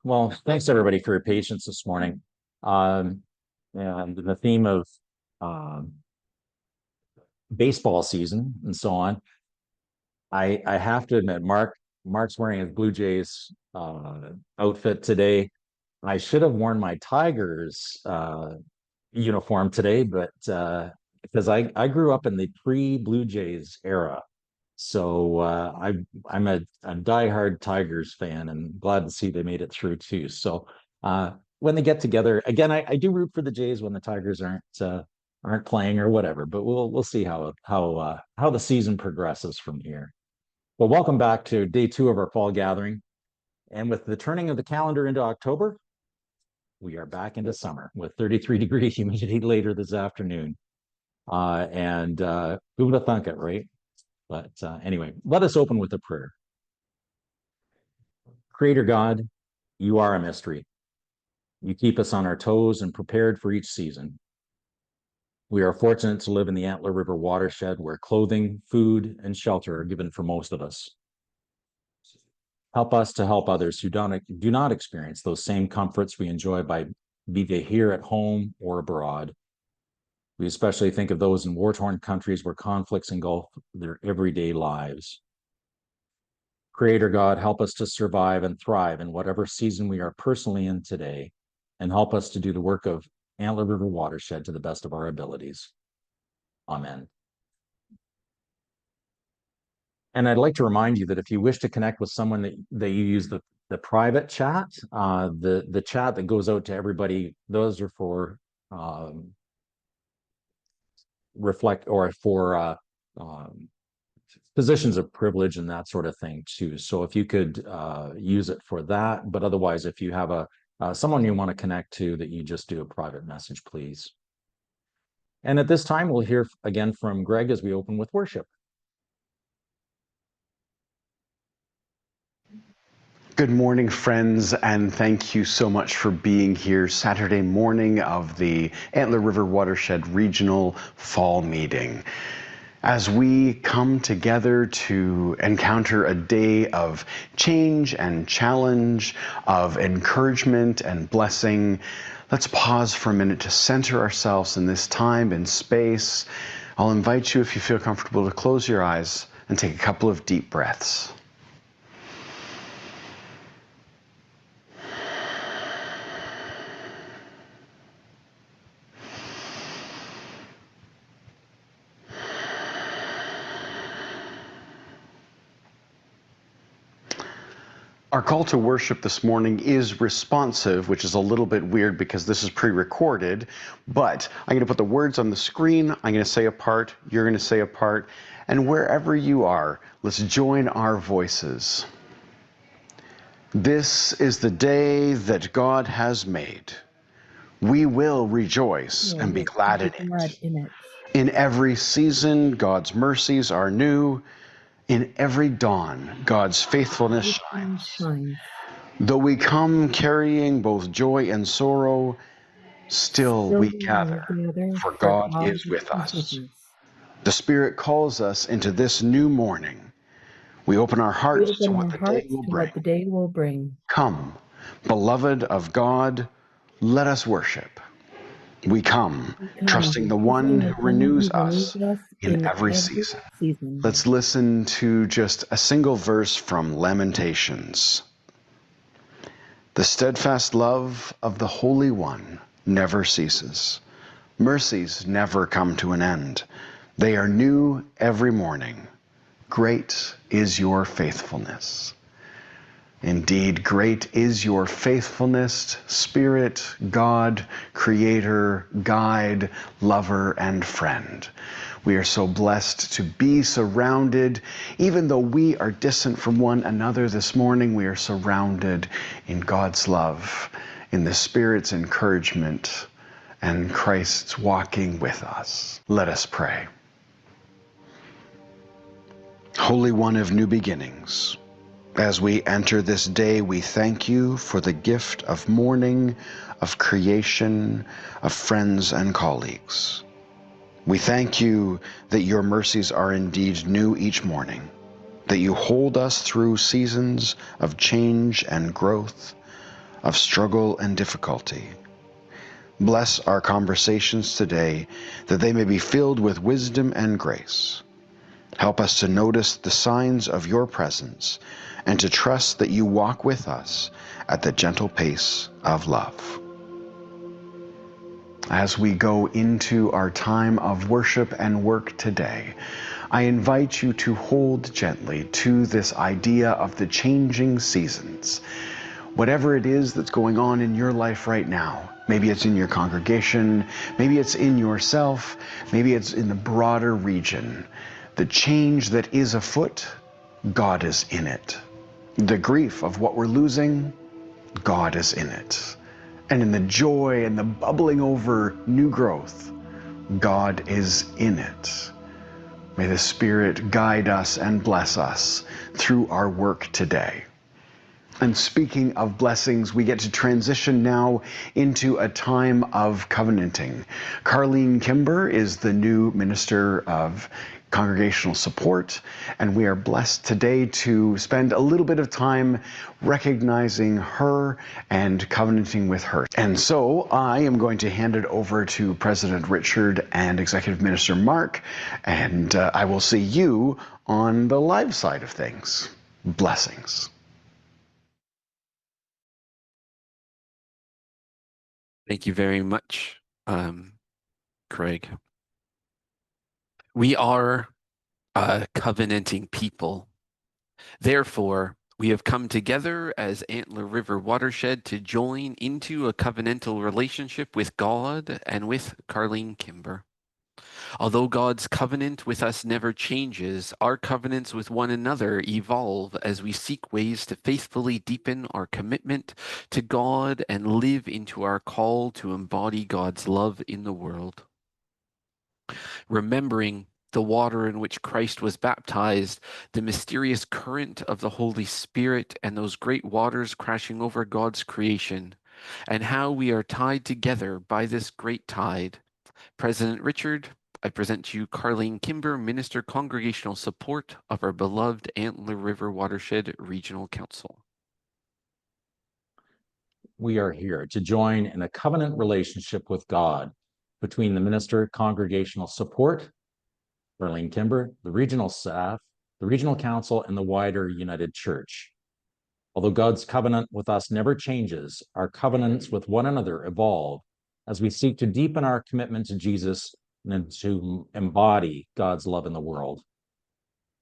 Well, thanks everybody for your patience this morning. And the theme of um, baseball season and so on. I have to admit, Mark's wearing his Blue Jays outfit today. I should have worn my Tigers uniform today, but because I grew up in the pre-Blue Jays era. So I'm a diehard Tigers fan and glad to see they made it through too. So when they get together again, I do root for the Jays when the Tigers aren't playing or whatever. But we'll see how the season progresses from here. Well, welcome back to day 2 of our fall gathering, and with the turning of the calendar into October, we are back into summer with 33-degree humidity later this afternoon. And who would have thunk it, right? But anyway, let us open with a prayer. Creator God, you are a mystery. You keep us on our toes and prepared for each season. We are fortunate to live in the Antler River watershed where clothing, food, and shelter are given for most of us. Help us to help others who do not experience those same comforts we enjoy, be they here at home or abroad. We especially think of those in war-torn countries where conflicts engulf their everyday lives. Creator God, help us to survive and thrive in whatever season we are personally in today, and help us to do the work of Antler River Watershed to the best of our abilities. Amen. And I'd like to remind you that if you wish to connect with someone that you use the private chat, the chat that goes out to everybody, those are for reflect or for positions of privilege and that sort of thing too. So if you could use it for that, but otherwise, if you have someone you want to connect to, that you just do a private message, please. And at this time, we'll hear again from Greg as we open with worship. Good morning, friends, and thank you so much for being here Saturday morning of the Antler River Watershed Regional Fall Meeting. As we come together to encounter a day of change and challenge, of encouragement and blessing, let's pause for a minute to center ourselves in this time and space. I'll invite you, if you feel comfortable, to close your eyes and take a couple of deep breaths. Our call to worship this morning is responsive, which is a little bit weird because this is pre-recorded, but I'm going to put the words on the screen. I'm going to say a part, you're going to say a part, and wherever you are, let's join our voices. This is the day that God has made. We will rejoice and be glad in it. In every season, God's mercies are new. In every dawn, God's faithfulness shines. Though we come carrying both joy and sorrow, still we gather, for God is with us. The Spirit calls us into this new morning. We open our hearts to what the day will bring. Come, beloved of God, let us worship. We come, trusting the one who renews us in every season. Let's listen to just a single verse from Lamentations. The steadfast love of the Holy One never ceases. Mercies never come to an end. They are new every morning. Great is your faithfulness. Indeed, great is your faithfulness, Spirit, God, Creator, Guide, Lover, and Friend. We are so blessed to be surrounded. Even though we are distant from one another this morning, we are surrounded in God's love, in the Spirit's encouragement, and Christ's walking with us. Let us pray. Holy One of new beginnings, as we enter this day, we thank you for the gift of morning, of creation, of friends and colleagues. We thank you that your mercies are indeed new each morning, that you hold us through seasons of change and growth, of struggle and difficulty. Bless our conversations today that they may be filled with wisdom and grace. Help us to notice the signs of your presence and to trust that you walk with us at the gentle pace of love. As we go into our time of worship and work today, I invite you to hold gently to this idea of the changing seasons. Whatever it is that's going on in your life right now, maybe it's in your congregation, maybe it's in yourself, maybe it's in the broader region. The change that is afoot, God is in it. The grief of what we're losing, God is in it. And in the joy and the bubbling over new growth, God is in it. May the Spirit guide us and bless us through our work today. And speaking of blessings, we get to transition now into a time of covenanting. Karlene Kimber is the new Minister of Congregational Support, and we are blessed today to spend a little bit of time recognizing her and covenanting with her. And so I am going to hand it over to President Richard and Executive Minister Mark, and I will see you on the live side of things. Blessings. Thank you very much, Craig. We are a covenanting people. Therefore, we have come together as Antler River Watershed to join into a covenantal relationship with God and with Karlene Kimber. Although God's covenant with us never changes, our covenants with one another evolve as we seek ways to faithfully deepen our commitment to God and live into our call to embody God's love in the world. Remembering the water in which Christ was baptized, the mysterious current of the Holy Spirit, and those great waters crashing over God's creation, and how we are tied together by this great tide. President Richard, I present to you Karlene Kimber, Minister Congregational Support of our beloved Antler River Watershed Regional Council. We are here to join in a covenant relationship with God between the Minister Congregational Support, Karlene Kimber, the regional staff, the regional council, and the wider United Church. Although God's covenant with us never changes, our covenants with one another evolve as we seek to deepen our commitment to Jesus and to embody God's love in the world.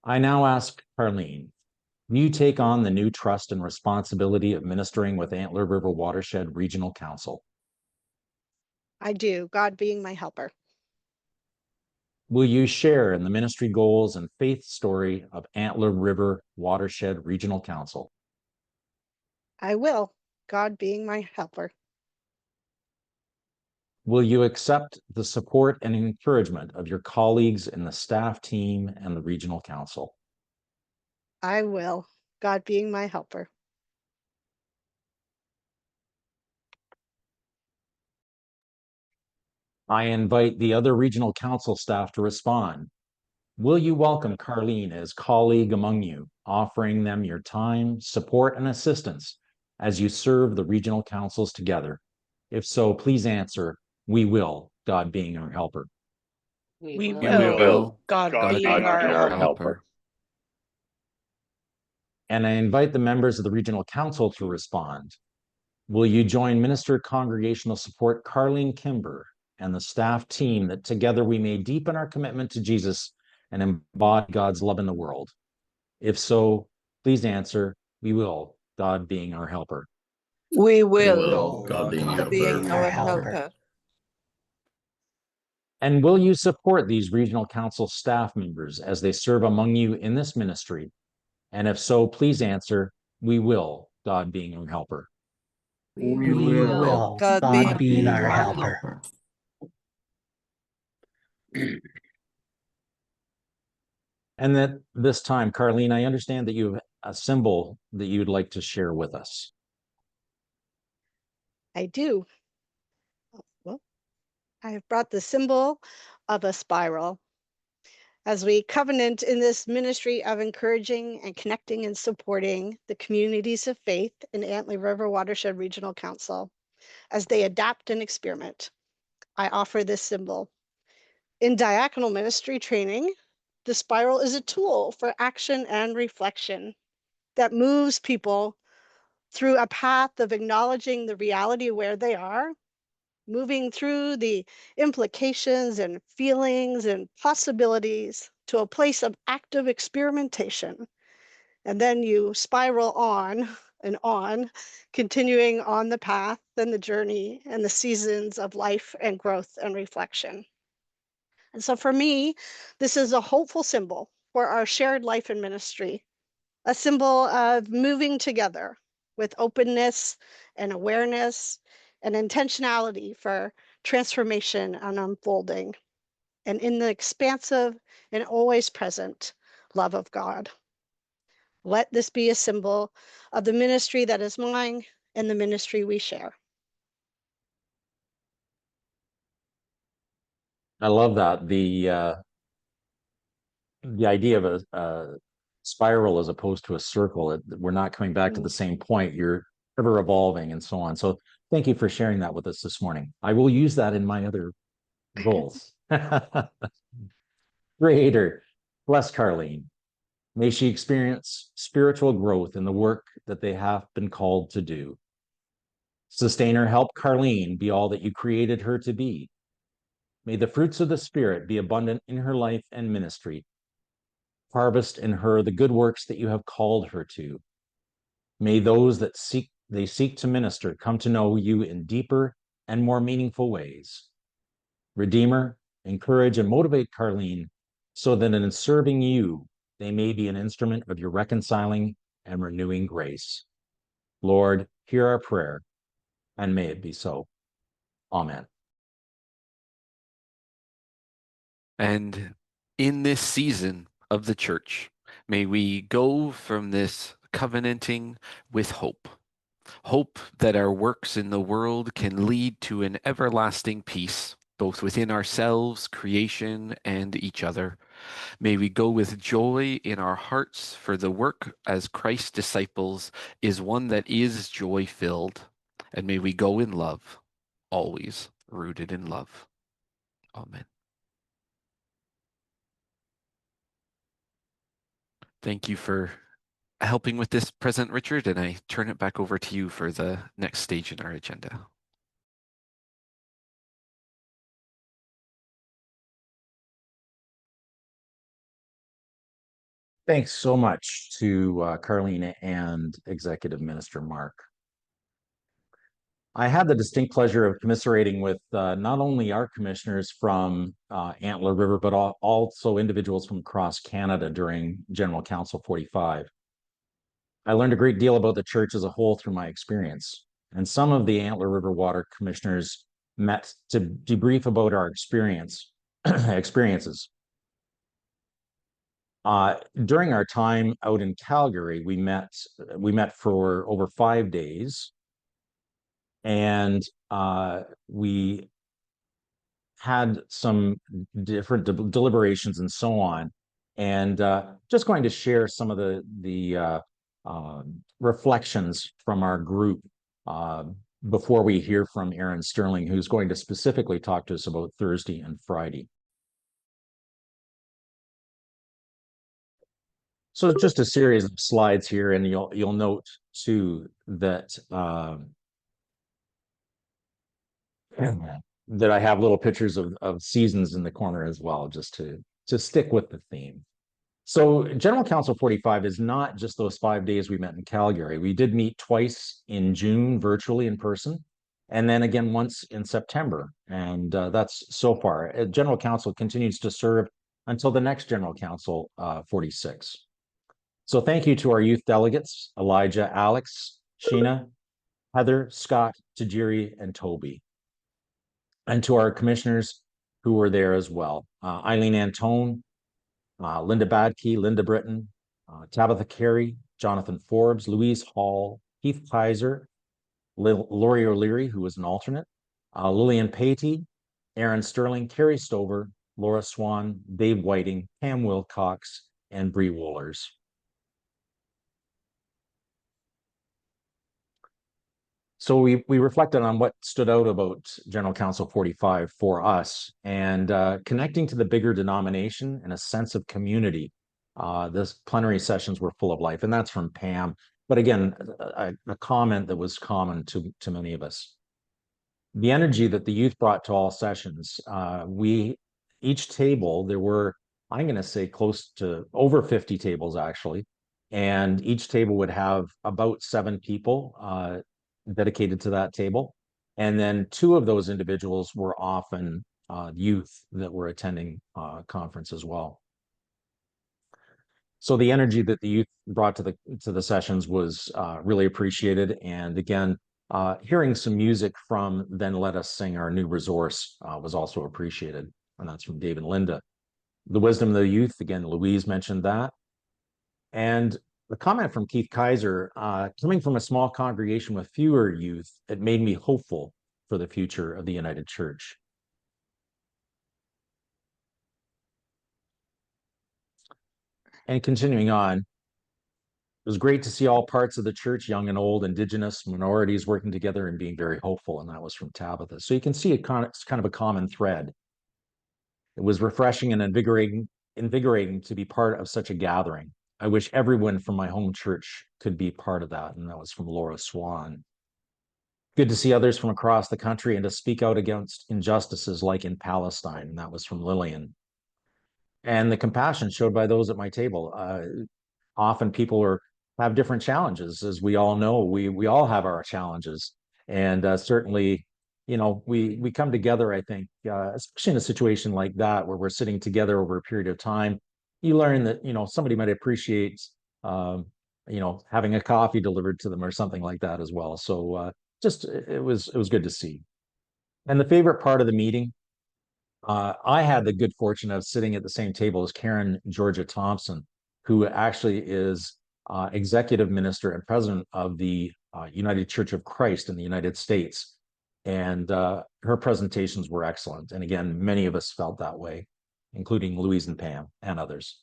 I now ask Karlene, will you take on the new trust and responsibility of ministering with Antler River Watershed Regional Council? I do, God being my helper. Will you share in the ministry goals and faith story of Antler River Watershed Regional Council? I will, God being my helper. Will you accept the support and encouragement of your colleagues in the staff team and the regional council? I will, God being my helper. I invite the other regional council staff to respond. Will you welcome Karlene as colleague among you, offering them your time, support, and assistance as you serve the regional councils together? If so, please answer, we will, God being our helper. We will, God being our helper. And I invite the members of the regional council to respond. Will you join Minister Congregational Support Karlene Kimber and the staff team that together we may deepen our commitment to Jesus and embody God's love in the world? If so, please answer, we will, God being our helper. We will, God being our helper. And will you support these regional council staff members as they serve among you in this ministry? And if so, please answer, we will, God being our helper. We will, God being our helper. And that this time, Karlene, I understand that you have a symbol that you'd like to share with us. I do. Well, I have brought the symbol of a spiral. as we covenant in this ministry of encouraging and connecting and supporting the communities of faith in Antler River Watershed Regional Council as they adapt and experiment. I offer this symbol. In diaconal ministry training, the spiral is a tool for action and reflection that moves people through a path of acknowledging the reality of where they are, moving through the implications and feelings and possibilities to a place of active experimentation. And then you spiral on and on, continuing on the path and the journey and the seasons of life and growth and reflection. And so for me, this is a hopeful symbol for our shared life and ministry, a symbol of moving together with openness and awareness and intentionality for transformation and unfolding, and in the expansive and always present love of God. Let this be a symbol of the ministry that is mine and the ministry we share. I love that. The idea of a spiral as opposed to a circle. We're not coming back to the same point. You're ever evolving and so on. So thank you for sharing that with us this morning. I will use that in my other goals. Creator, bless Karlene. May she experience spiritual growth in the work that they have been called to do. Sustainer, help Karlene be all that you created her to be. May the fruits of the Spirit be abundant in her life and ministry. Harvest in her the good works that you have called her to. May those that seek to minister come to know you in deeper and more meaningful ways. Redeemer, encourage and motivate Karlene so that in serving you, they may be an instrument of your reconciling and renewing grace. Lord, hear our prayer, and may it be so. Amen. And in this season of the church, may we go from this covenanting with hope. Hope that our works in the world can lead to an everlasting peace, both within ourselves, creation, and each other. May we go with joy in our hearts, for the work as Christ's disciples is one that is joy-filled. And may we go in love, always rooted in love. Amen. Thank you for helping with this present, Richard, and I turn it back over to you for the next stage in our agenda. Thanks so much to Karlene and Executive Minister Mark. I had the distinct pleasure of commiserating with not only our commissioners from Antler River, but also individuals from across Canada during General Council 45. I learned a great deal about the church as a whole through my experience, and some of the Antler River Water Commissioners met to debrief about our experiences. During our time out in Calgary, we met for over 5 days, and we had some different deliberations and so on. And just going to share some of the reflections from our group before we hear from Aaron Sterling, who's going to specifically talk to us about Thursday and Friday. So just a series of slides here, and you'll note too that that I have little pictures of seasons in the corner as well, just to stick with the theme. So General Council 45 is not just those 5 days we met in Calgary. We did meet twice in June, virtually in person, and then again once in September. And that's so far. General Council continues to serve until the next General Council 46. So thank you to our youth delegates, Elijah, Alex, Sheena, Heather, Scott, Tajiri, and Toby. And to our commissioners who were there as well. Eileen Antone, Linda Badkey, Linda Britton, Tabitha Carey, Jonathan Forbes, Louise Hall, Keith Kaiser, Laurie O'Leary, who was an alternate, Lillian Patey, Aaron Sterling, Carrie Stover, Laura Swan, Dave Whiting, Pam Wilcox, and Bree Wohlers. So we reflected on what stood out about General Council 45 for us, and connecting to the bigger denomination and a sense of community. This plenary sessions were full of life, and that's from Pam. But again, a comment that was common to many of us. The energy that the youth brought to all sessions. Each table, there were, I'm going to say, close to over 50 tables actually, and each table would have about 7 people dedicated to that table. And then 2 of those individuals were often youth that were attending conference as well. So the energy that the youth brought to the sessions was really appreciated. And again, hearing some music from Then Let Us Sing, our new resource, was also appreciated. And that's from Dave and Linda. The wisdom of the youth, again, Louise mentioned that. And the comment from Keith Kaiser, coming from a small congregation with fewer youth, it made me hopeful for the future of the United Church. And continuing on, it was great to see all parts of the church, young and old, Indigenous, minorities, working together and being very hopeful. And that was from Tabitha. So you can see it's kind of a common thread. It was refreshing and invigorating to be part of such a gathering. I wish everyone from my home church could be part of that. And that was from Laura Swan. Good to see others from across the country and to speak out against injustices like in Palestine. And that was from Lillian. And the compassion showed by those at my table. Often people have different challenges, as we all know. We all have our challenges, and certainly, we come together. I think, especially in a situation like that where we're sitting together over a period of time, you learn that somebody might appreciate having a coffee delivered to them or something like that as well. So just it was good to see. And the favorite part of the meeting. I had the good fortune of sitting at the same table as Karen Georgia Thompson, who actually is executive minister and president of the United Church of Christ in the United States. And her presentations were excellent. And again, many of us felt that way, including Louise and Pam and others.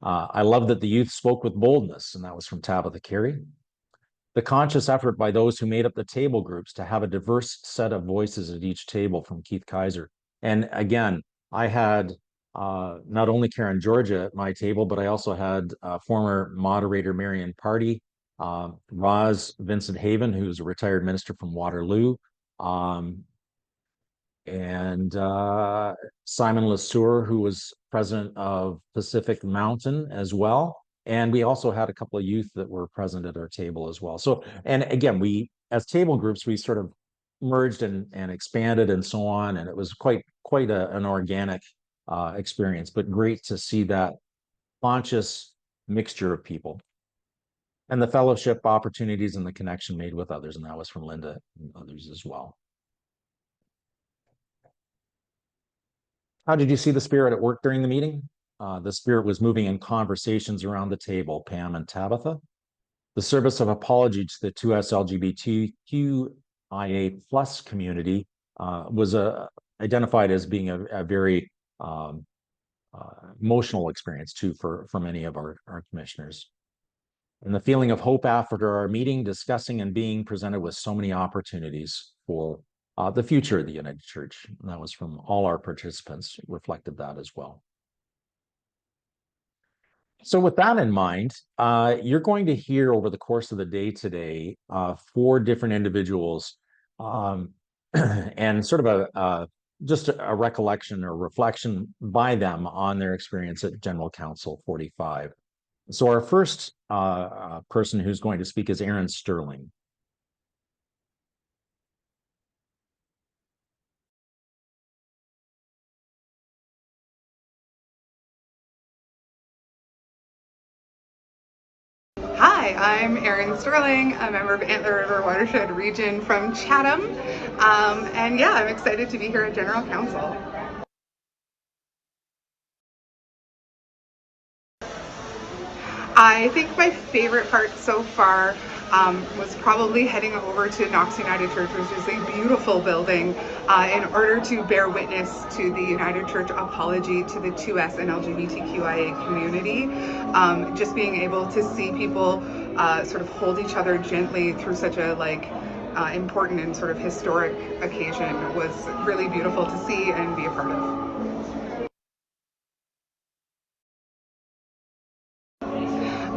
I love that the youth spoke with boldness, and that was from Tabitha Carey. The conscious effort by those who made up the table groups to have a diverse set of voices at each table, from Keith Kaiser. And again, I had not only Karen Georgia at my table, but I also had former moderator Marion Party, Roz Vincent Haven, who's a retired minister from Waterloo, and Simon Lesueur, who was president of Pacific Mountain as well. And we also had a couple of youth that were present at our table as well. So, and again, as table groups, we sort of merged and expanded and so on. And it was quite an organic experience, but great to see that conscious mixture of people. And the fellowship opportunities and the connection made with others. And that was from Linda and others as well. How did you see the Spirit at work during the meeting? The Spirit was moving in conversations around the table, Pam and Tabitha. The service of apology to the 2S LGBTQIA plus community was identified as being a very emotional experience too for many of our commissioners. And the feeling of hope after our meeting, discussing and being presented with so many opportunities for the future of the United Church. And that was from all our participants, reflected that as well. So with that in mind, you're going to hear over the course of the day today 4 different individuals and sort of just a recollection or reflection by them on their experience at General Council 45. So our first person who's going to speak is Aaron Sterling. Hi, I'm Erin Sterling, a member of Antler River Watershed Region from Chatham. And yeah, I'm excited to be here at General Council. I think my favorite part so far was probably heading over to Knox United Church, which is a beautiful building, in order to bear witness to the United Church apology to the 2S and LGBTQIA community. Just being able to see people sort of hold each other gently through such a important and sort of historic occasion was really beautiful to see and be a part of.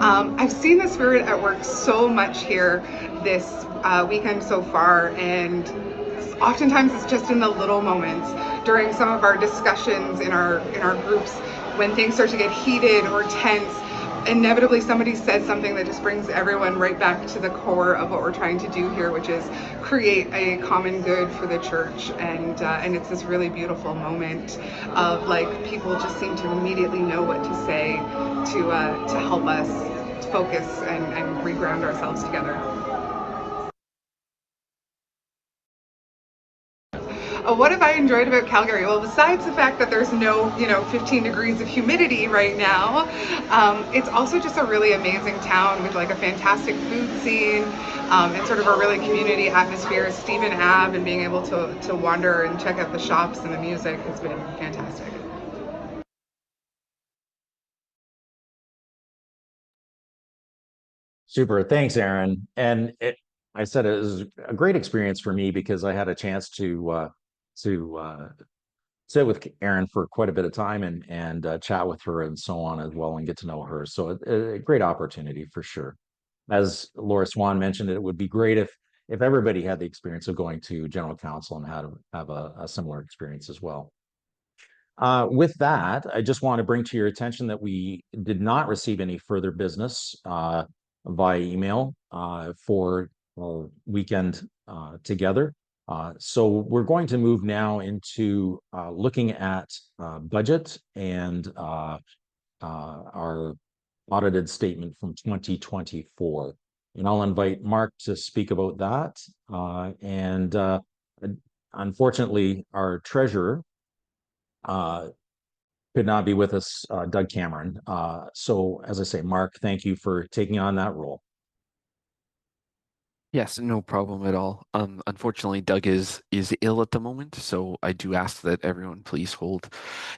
I've seen the Spirit at work so much here this weekend so far, and oftentimes it's just in the little moments during some of our discussions in our groups when things start to get heated or tense. Inevitably somebody says something that just brings everyone right back to the core of what we're trying to do here, which is create a common good for the church. And it's this really beautiful moment of people just seem to immediately know what to say to help us focus and reground ourselves together. What have I enjoyed about Calgary? Well, besides the fact that there's no 15 degrees of humidity right now, it's also just a really amazing town with a fantastic food scene and sort of a really community atmosphere. Stephen Ave and being able to wander and check out the shops and the music has been fantastic. Super. Thanks, Aaron. And I said it was a great experience for me because I had a chance to sit with Aaron for quite a bit of time and chat with her and so on as well and get to know her. So a great opportunity for sure. As Laura Swan mentioned, it would be great if everybody had the experience of going to general council and had have a similar experience as well. With that, I just want to bring to your attention that we did not receive any further business via email for weekend together. So we're going to move now into looking at budget and our audited statement from 2024. And I'll invite Mark to speak about that. Unfortunately, our treasurer could not be with us, Doug Cameron. So as I say, Mark, thank you for taking on that role. Yes, no problem at all. Unfortunately, Doug is ill at the moment, so I do ask that everyone please hold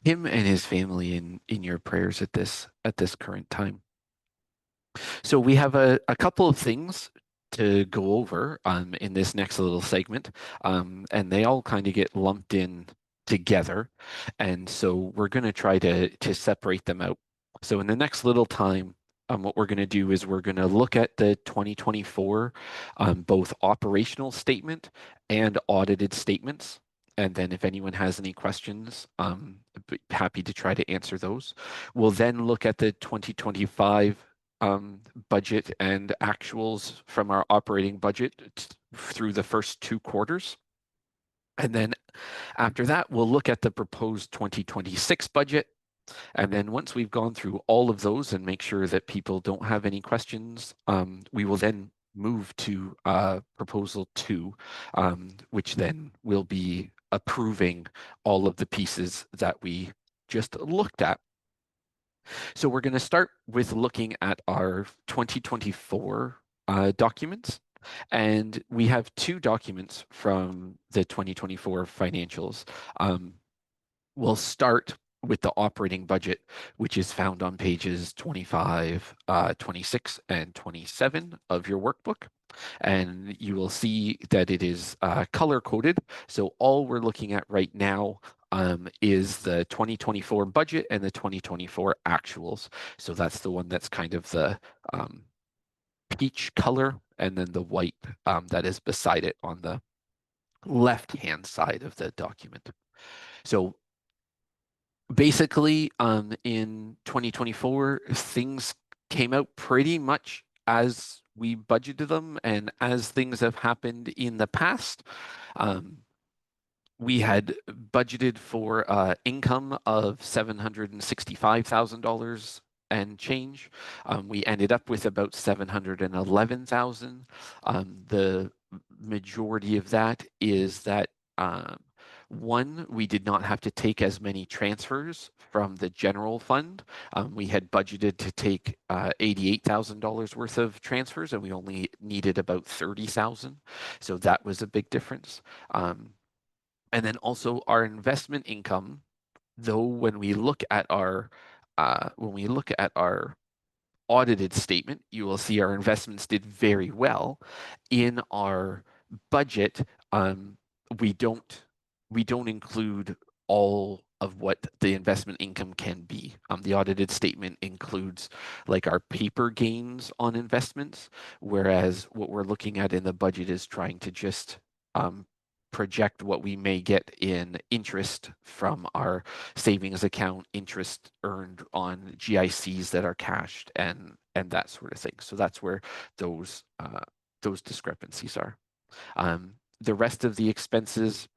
him and his family in your prayers at this current time. So we have a couple of things to go over in this next little segment, and they all kind of get lumped in together, and so we're going to try to separate them out. So in the next little time, what we're going to do is we're going to look at the 2024 both operational statement and audited statements. And then if anyone has any questions, I'm happy to try to answer those. We'll then look at the 2025 budget and actuals from our operating budget through the first 2 quarters. And then after that, we'll look at the proposed 2026 budget. And then once we've gone through all of those and make sure that people don't have any questions, we will then move to proposal 2, which then will be approving all of the pieces that we just looked at. So we're going to start with looking at our 2024 documents. And we have 2 documents from the 2024 financials. We'll start with the operating budget, which is found on pages 25, 26, and 27 of your workbook. And you will see that it is color-coded. So all we're looking at right now is the 2024 budget and the 2024 actuals. So that's the one that's kind of the peach color, and then the white that is beside it on the left-hand side of the document. So basically, in 2024, things came out pretty much as we budgeted them and as things have happened in the past. We had budgeted for income of $765,000 and change. We ended up with about $711,000. The majority of that is that One, we did not have to take as many transfers from the general fund. We had budgeted to take $88,000 worth of transfers, and we only needed about 30,000. So that was a big difference. And then also our investment income, though when we look at our audited statement, you will see our investments did very well. In our budget, we don't include all of what the investment income can be. The audited statement includes like our paper gains on investments, whereas what we're looking at in the budget is trying to just project what we may get in interest from our savings account, interest earned on GICs that are cashed, and that sort of thing. So that's where those discrepancies are. The rest of the expenses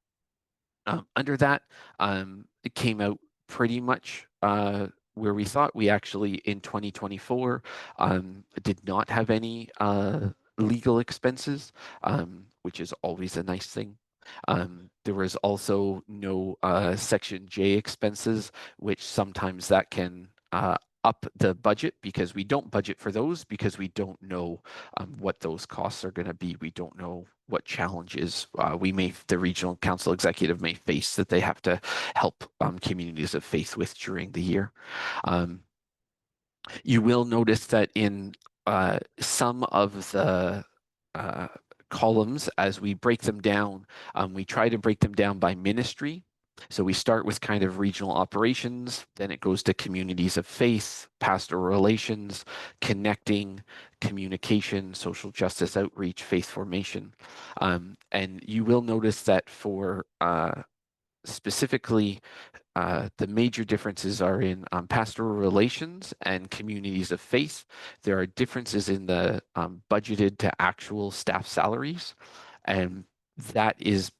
under that, it came out pretty much where we thought. We actually in 2024 did not have any legal expenses, which is always a nice thing. There was also no Section J expenses, which sometimes that can up the budget, because we don't budget for those because we don't know what those costs are going to be. We don't know what challenges the regional council executive may face that they have to help communities of faith with during the year. You will notice that in some of the columns, as we break them down, we try to break them down by ministry. So we start with kind of regional operations, then it goes to communities of faith, pastoral relations, connecting, communication, social justice outreach, faith formation. And you will notice that for specifically the major differences are in pastoral relations and communities of faith. There are differences in the budgeted to actual staff salaries, and that is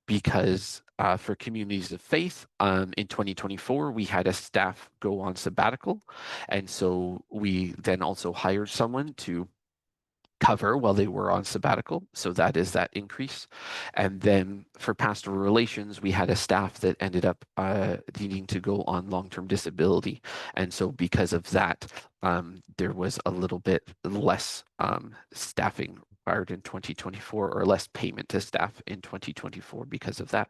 because for communities of faith, in 2024, we had a staff go on sabbatical, and so we then also hired someone to cover while they were on sabbatical. So that is that increase. And then for pastoral relations, we had a staff that ended up needing to go on long-term disability. And so because of that, there was a little bit less staffing required in 2024, or less payment to staff in 2024 because of that.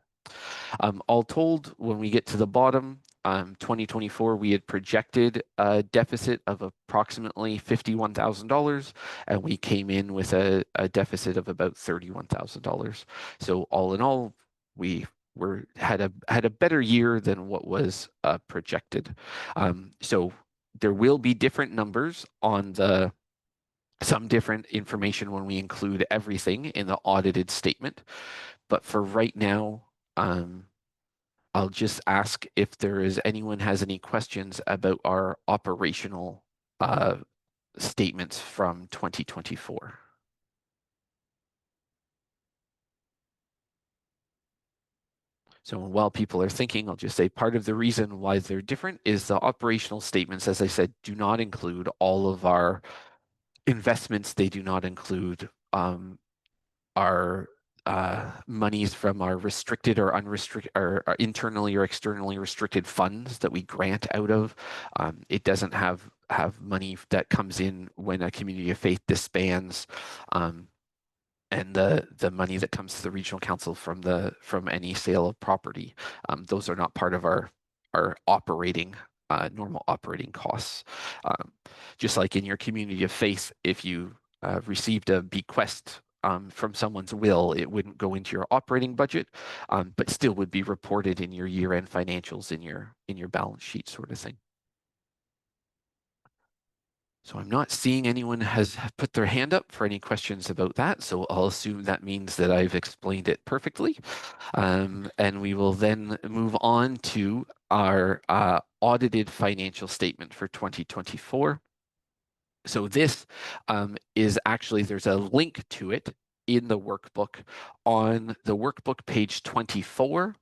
All told, when we get to the bottom, 2024, we had projected a deficit of approximately $51,000, and we came in with a deficit of about $31,000. So all in all, we had a better year than what was projected. So there will be different numbers on some different information when we include everything in the audited statement. But for right now, I'll just ask if anyone has any questions about our operational statements from 2024. So while people are thinking, I'll just say part of the reason why they're different is the operational statements, as I said, do not include all of our investments. They do not include our monies from our restricted or unrestricted, or internally or externally restricted funds that we grant out of. It doesn't have money that comes in when a community of faith disbands, and the money that comes to the regional council from any sale of property. Those are not part of our operating normal operating costs. Just like in your community of faith, if you received a bequest from someone's will, it wouldn't go into your operating budget, but still would be reported in your year-end financials in your balance sheet, sort of thing. So I'm not seeing anyone has put their hand up for any questions about that. So I'll assume that means that I've explained it perfectly. And we will then move on to our audited financial statement for 2024. So this is actually, there's a link to it in the workbook. On the workbook, page 24,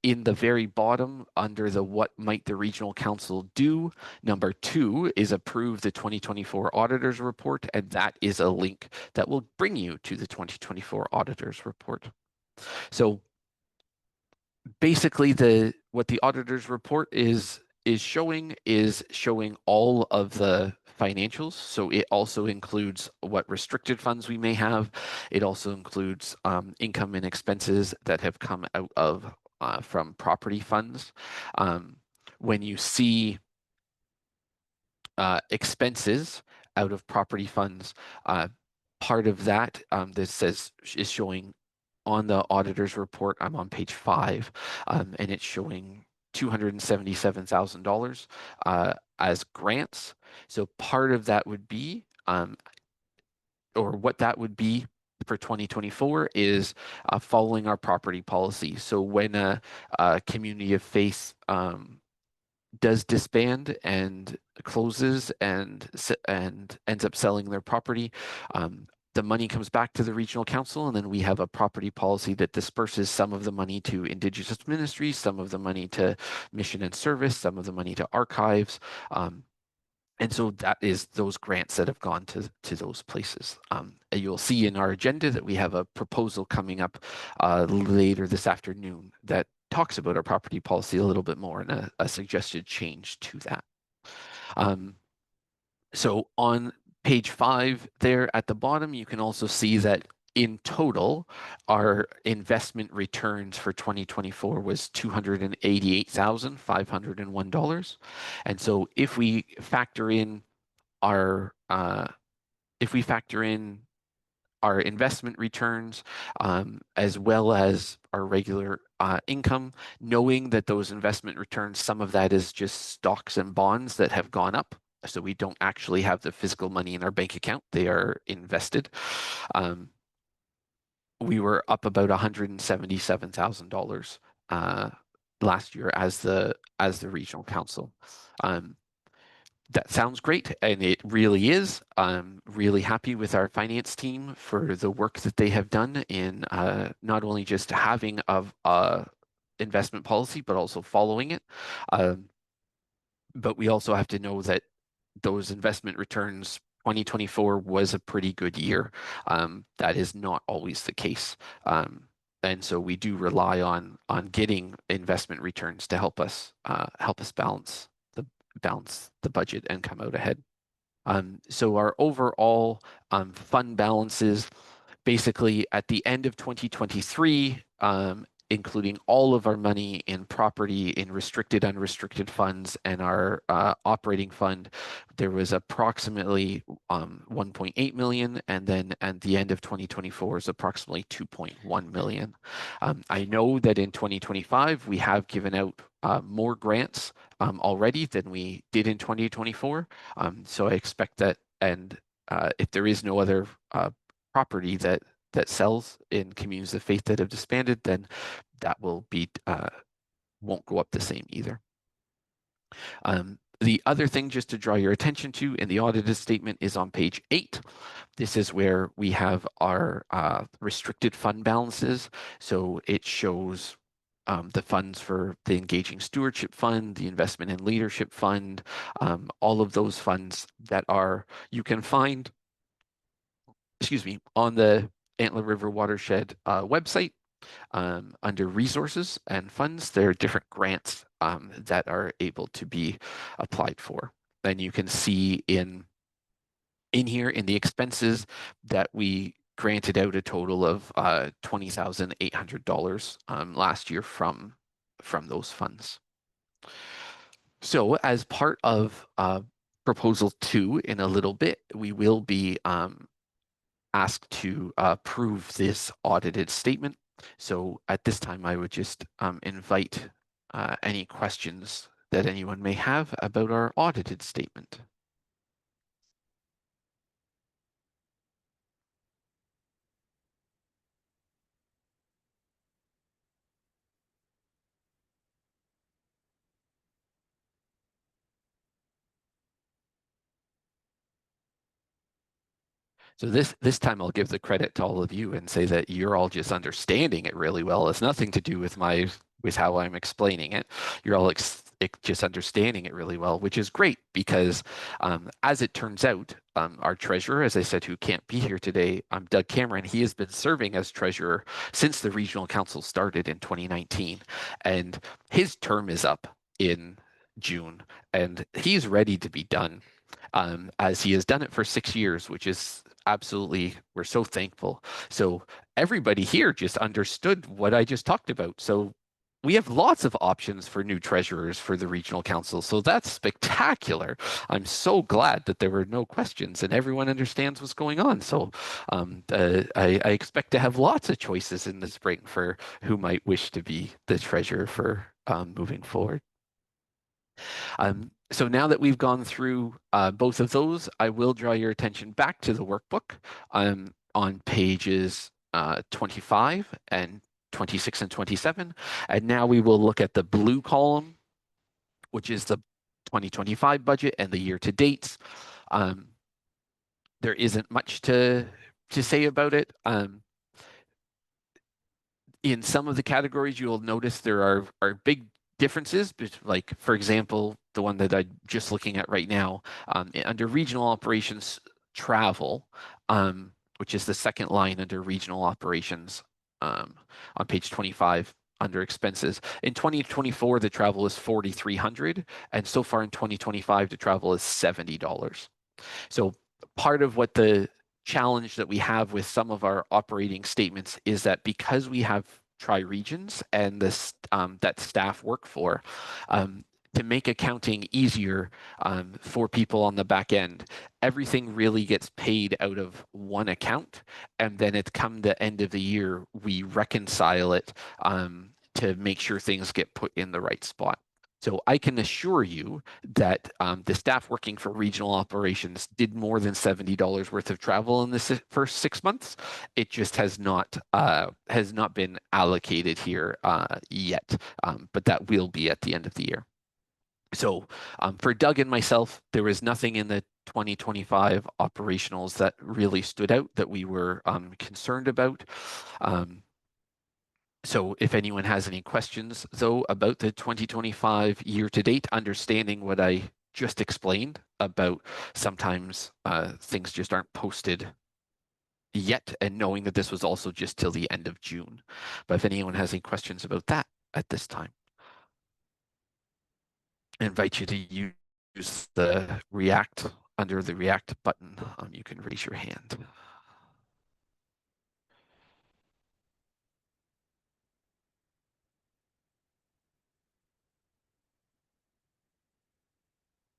in the very bottom, under the what might the regional council do, number 2 is approve the 2024 auditors report, and that is a link that will bring you to the 2024 auditors report. So basically, what the auditor's report is showing all of the financials. So it also includes what restricted funds we may have. It also includes income and expenses that have come out of from property funds. When you see expenses out of property funds, part of that is showing on the auditor's report. I'm on page 5, and it's showing $277,000 as grants. So part of that would be, or what that would be for 2024 is following our property policy. So when a community of faith does disband and closes and ends up selling their property, the money comes back to the regional council, and then we have a property policy that disperses some of the money to Indigenous ministries, some of the money to mission and service, some of the money to archives. And so that is those grants that have gone to those places. You'll see in our agenda that we have a proposal coming up later this afternoon that talks about our property policy a little bit more and a suggested change to that. So on page 5 there at the bottom, you can also see that in total, our investment returns for 2024 was $288,501. And so if we factor in our investment returns, as well as our regular income, knowing that those investment returns, some of that is just stocks and bonds that have gone up. So we don't actually have the physical money in our bank account. They are invested. We were up about $177,000 last year as the regional council. That sounds great, and it really is. I'm really happy with our finance team for the work that they have done in not only just having a investment policy, but also following it. But we also have to know that those investment returns, 2024 was a pretty good year. That is not always the case. And so we do rely on getting investment returns to help us balance the budget and come out ahead. So our overall fund balances, basically at the end of 2023, including all of our money in property, in restricted, unrestricted funds, and our operating fund, there was approximately 1.8 million, and then at the end of 2024 is approximately 2.1 million. I know that in 2025 we have given out more grants already than we did in 2024. So I expect that, and if there is no other property that sells in communities of faith that have disbanded, then that will be won't go up the same either. The other thing just to draw your attention to in the audited statement is on page 8. This is where we have our restricted fund balances. So it shows the funds for the Engaging Stewardship Fund, the Investment in Leadership Fund, all of those funds that you can find, on the Antler River Watershed website. Under resources and funds, there are different grants that are able to be applied for. And you can see in here in the expenses that we granted out a total of $20,800 last year from those funds. So as part of proposal 2 in a little bit, we will be asked to approve this audited statement. So at this time, I would just invite any questions that anyone may have about our audited statement. So this time I'll give the credit to all of you and say that you're all just understanding it really well. It's nothing to do with how I'm explaining it. You're all just understanding it really well, which is great because as it turns out, our treasurer, as I said, who can't be here today, Doug Cameron. He has been serving as treasurer since the regional council started in 2019, and his term is up in June, and he's ready to be done, as he has done it for 6 years, which is absolutely, we're so thankful. So everybody here just understood what I just talked about. So we have lots of options for new treasurers for the regional council. So that's spectacular. I'm so glad that there were no questions and everyone understands what's going on. So I expect to have lots of choices in the spring for who might wish to be the treasurer for moving forward. So now that we've gone through both of those, I will draw your attention back to the workbook on pages 25 and 26 and 27. And now we will look at the blue column, which is the 2025 budget and the year to dates. There isn't much to say about it. In some of the categories, you'll notice there are big differences, like, for example, the one that I'm just looking at right now, under regional operations travel, which is the second line under regional operations on page 25 under expenses. In 2024, the travel is $4,300, and so far in 2025, the travel is $70. So part of what the challenge that we have with some of our operating statements is that because we have tri-regions and this that staff work for, to make accounting easier for people on the back end, everything really gets paid out of one account, and then at come the end of the year, we reconcile it to make sure things get put in the right spot. So I can assure you that the staff working for regional operations did more than $70 worth of travel in the first 6 months. It just has not been allocated here yet, but that will be at the end of the year. So for Doug and myself, there was nothing in the 2025 operationals that really stood out that we were concerned about. So if anyone has any questions, though, about the 2025 year-to-date, understanding what I just explained about sometimes things just aren't posted yet, and knowing that this was also just till the end of June. But if anyone has any questions about that at this time, I invite you to use the React, under the React button, you can raise your hand.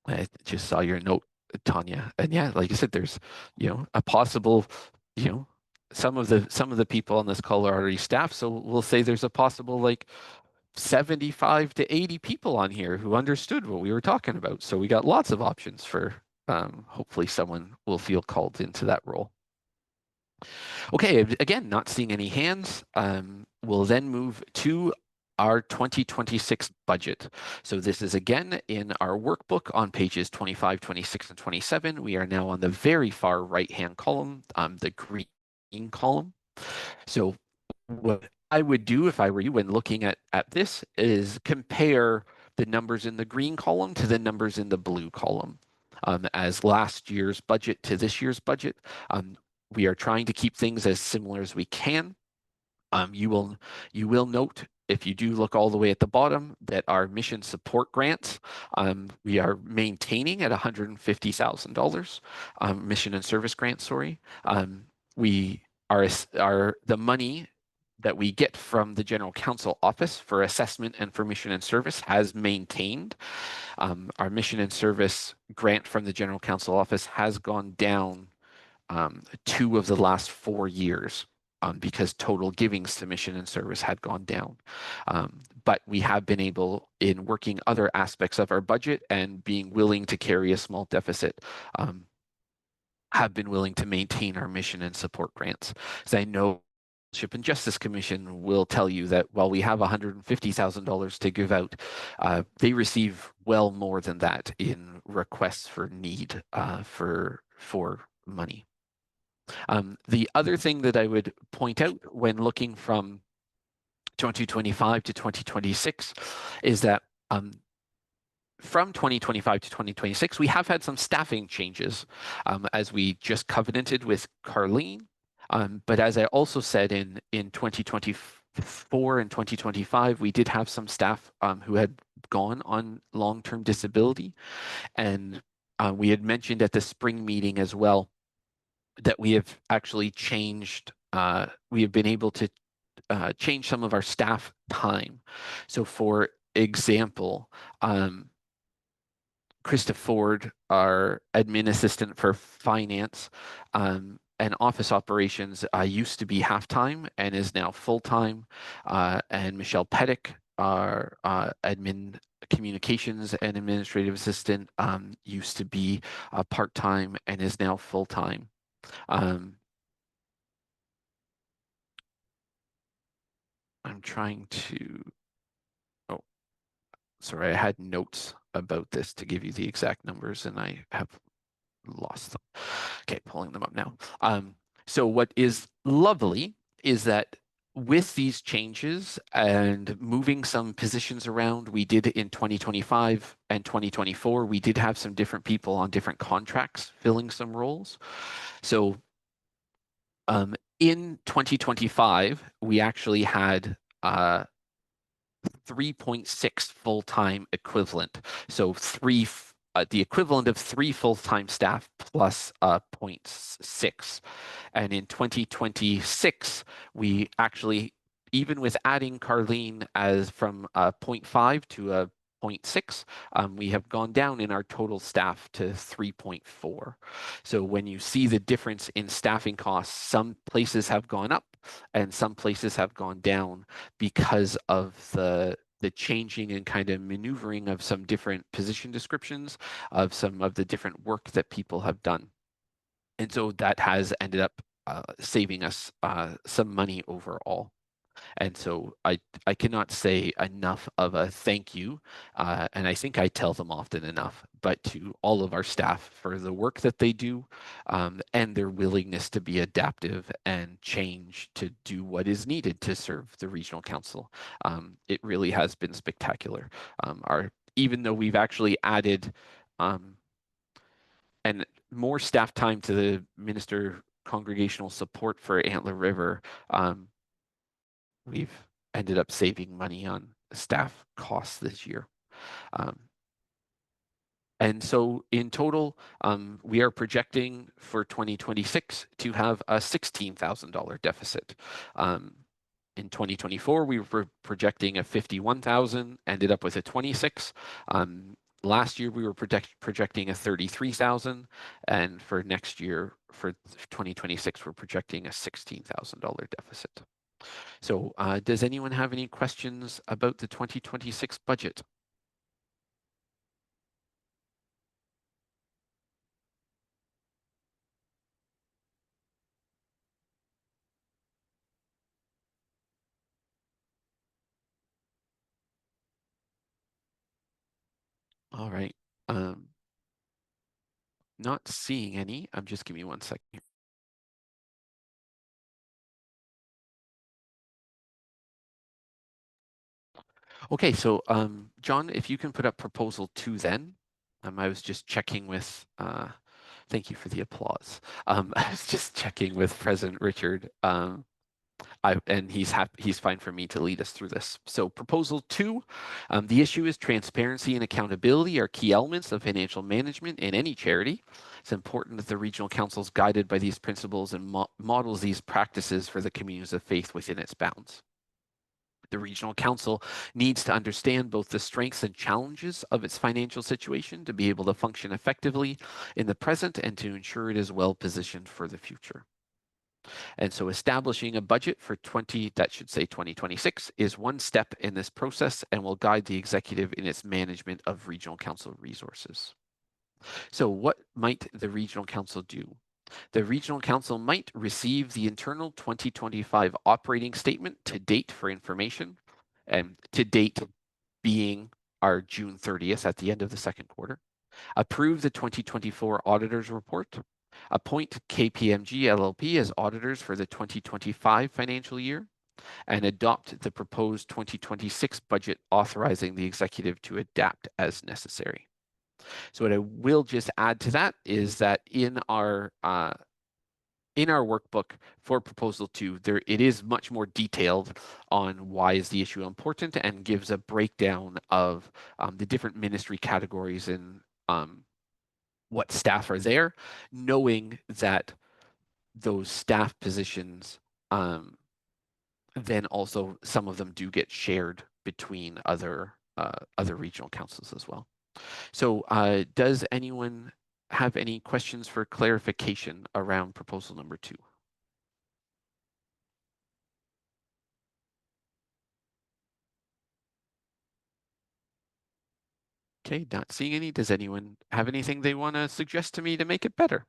I just saw your note, Tanya, and yeah, like I said, there's a possible, some of the people on this call are already staff, so we'll say there's a possible like 75 to 80 people on here who understood what we were talking about. So we got lots of options for hopefully someone will feel called into that role. Okay, again, not seeing any hands. We'll then move to our 2026 budget. So this is again in our workbook on pages 25, 26, and 27. We are now on the very far right-hand column, the green column. So what I would do if I were you when looking at this is compare the numbers in the green column to the numbers in the blue column. As last year's budget to this year's budget, we are trying to keep things as similar as we can. You will note, if you do look all the way at the bottom, that our mission support grants, we are maintaining at $150,000, mission and service grants, sorry. We are the money that we get from the General Counsel Office for assessment and for mission and service has maintained. Our mission and service grant from the General Counsel Office has gone down 2 of the last 4 years. Because total givings to mission and service had gone down. But we have been able, in working other aspects of our budget and being willing to carry a small deficit, have been willing to maintain our mission and support grants. As I know, Discipleship and Justice Commission will tell you that while we have $150,000 to give out, they receive well more than that in requests for need for money. The other thing that I would point out when looking from 2025 to 2026 is that from 2025 to 2026, we have had some staffing changes as we just covenanted with Karlene. But as I also said in 2024 and 2025, we did have some staff who had gone on long-term disability. And we had mentioned at the spring meeting as well that we have actually changed, we have been able to change some of our staff time. So for example, Krista Ford, our admin assistant for finance and office operations, used to be half-time and is now full-time. And Michelle Pettick, our admin communications and administrative assistant, used to be part-time and is now full-time. I'm trying to, oh, sorry, I had notes about this to give you the exact numbers and I have lost them. Okay, pulling them up now. So what is lovely is that with these changes and moving some positions around, we did in 2025 and 2024, we did have some different people on different contracts filling some roles. So in 2025, we actually had 3.6 full-time equivalent. So the equivalent of 3 full-time staff plus 0.6. And in 2026, we actually, even with adding Karlene as from 0.5 to a 0.6, we have gone down in our total staff to 3.4. So when you see the difference in staffing costs, some places have gone up and some places have gone down because of the changing and kind of maneuvering of some different position descriptions of some of the different work that people have done. And so that has ended up saving us some money overall. And so I cannot say enough of a thank you, and I think I tell them often enough, but to all of our staff for the work that they do and their willingness to be adaptive and change to do what is needed to serve the regional council. It really has been spectacular. Even though we've actually added and more staff time to the Minister Congregational Support for Antler River, we've ended up saving money on staff costs this year. And so in total, we are projecting for 2026 to have a $16,000 deficit. In 2024, we were projecting a 51,000, ended up with a 26. Last year, we were projecting a 33,000, and for next year, for 2026, we're projecting a $16,000 deficit. So does anyone have any questions about the 2026 budget? All right. Not seeing any. Just give me 1 second here. Okay, so John, if you can put up proposal 2 then. I was just checking with, thank you for the applause. I was just checking with President Richard, and he's fine for me to lead us through this. So proposal 2, the issue is transparency and accountability are key elements of financial management in any charity. It's important that the regional council is guided by these principles and models these practices for the communities of faith within its bounds. The regional council needs to understand both the strengths and challenges of its financial situation to be able to function effectively in the present and to ensure it is well positioned for the future. And so establishing a budget for 2026 is one step in this process and will guide the executive in its management of regional council resources. So what might the regional council do? The regional council might receive the internal 2025 operating statement to date for information, and to date being our June 30th at the end of the second quarter. Approve the 2024 auditor's report. Appoint KPMG LLP as auditors for the 2025 financial year. and adopt the proposed 2026 budget, authorizing the executive to adapt as necessary. So what I will just add to that is that in our workbook for proposal 2, it is much more detailed on why is the issue important, and gives a breakdown of the different ministry categories and what staff are there, knowing that those staff positions, then also some of them do get shared between other regional councils as well. So does anyone have any questions for clarification around proposal number 2? Okay, not seeing any. Does anyone have anything they want to suggest to me to make it better?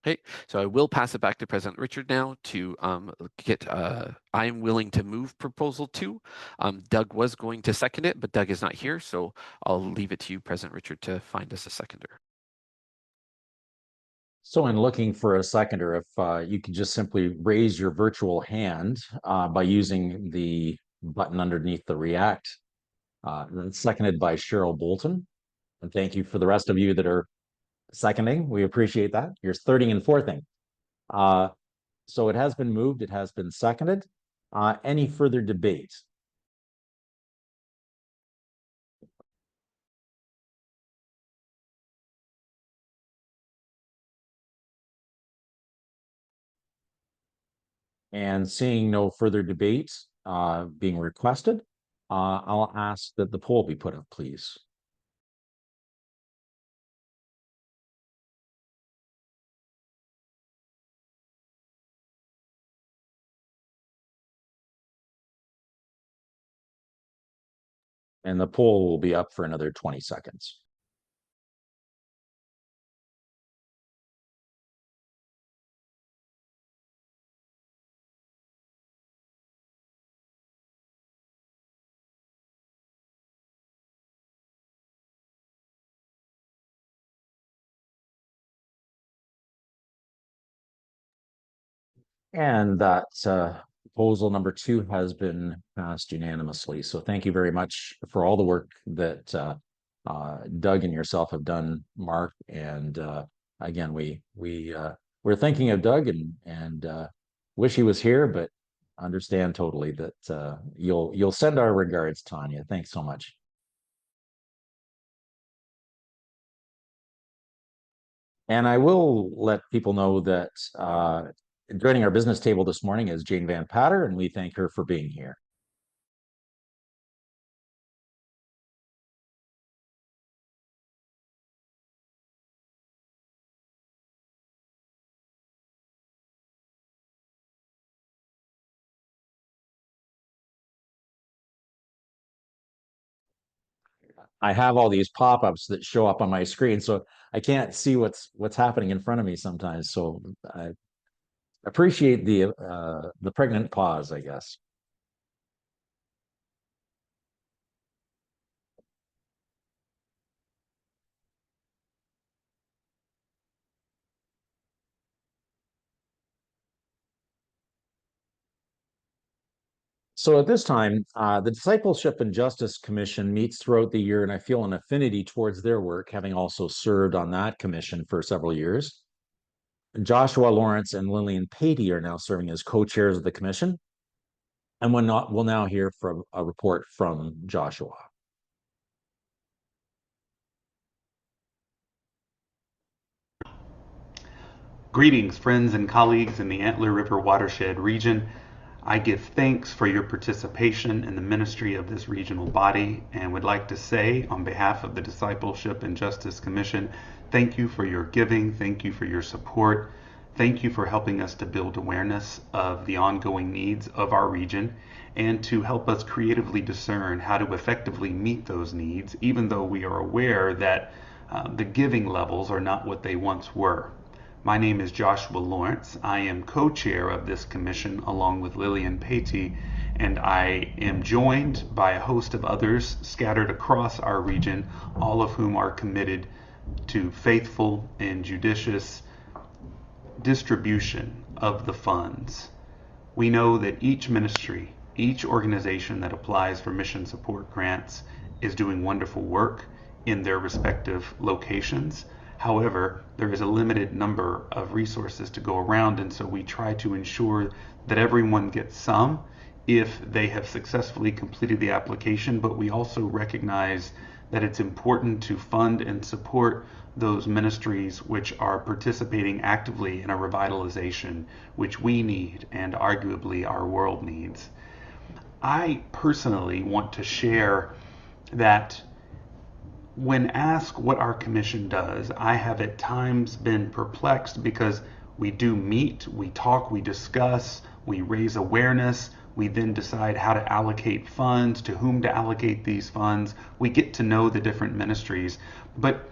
Okay, so I will pass it back to President Richard now to get, I'm willing to move proposal 2. Doug was going to second it, but Doug is not here, so I'll leave it to you, President Richard, to find us a seconder. So in looking for a seconder, if you could just simply raise your virtual hand by using the button underneath the React. That's seconded by Cheryl Bolton. And thank you for the rest of you that are seconding. We appreciate that. You're thirding and fourthing. So it has been moved. It has been seconded. Any further debate? And seeing no further debate being requested, I'll ask that the poll be put up, please. And the poll will be up for another 20 seconds. And that proposal number 2 has been passed unanimously. So thank you very much for all the work that Doug and yourself have done, Mark. And again, we're thinking of Doug and wish he was here, but understand totally that you'll send our regards, Tanya. Thanks so much. And I will let people know that joining our business table this morning is Jane Van Patter, and we thank her for being here. I have all these pop-ups that show up on my screen, so I can't see what's happening in front of me sometimes. So I appreciate the pregnant pause, I guess. So at this time, the Discipleship and Justice Commission meets throughout the year, and I feel an affinity towards their work, having also served on that commission for several years. Joshua Lawrence and Lillian Patey are now serving as co-chairs of the commission, and we'll now hear from a report from Joshua. Greetings, friends and colleagues in the Antler River watershed region. I give thanks for your participation in the ministry of this regional body and would like to say on behalf of the Discipleship and Justice Commission, thank you for your giving, thank you for your support, thank you for helping us to build awareness of the ongoing needs of our region and to help us creatively discern how to effectively meet those needs, even though we are aware that the giving levels are not what they once were. My name is Joshua Lawrence. I am co-chair of this commission along with Lillian Patey, And I am joined by a host of others scattered across our region, all of whom are committed to faithful and judicious distribution of the funds. We know that each ministry, each organization that applies for mission support grants is doing wonderful work in their respective locations. However, there is a limited number of resources to go around, and so we try to ensure that everyone gets some if they have successfully completed the application, but we also recognize that it's important to fund and support those ministries which are participating actively in a revitalization which we need and arguably our world needs. I personally want to share that when asked what our commission does, I have at times been perplexed because we do meet, we talk, we discuss, we raise awareness, we then decide how to allocate funds, to whom to allocate these funds. We get to know the different ministries, but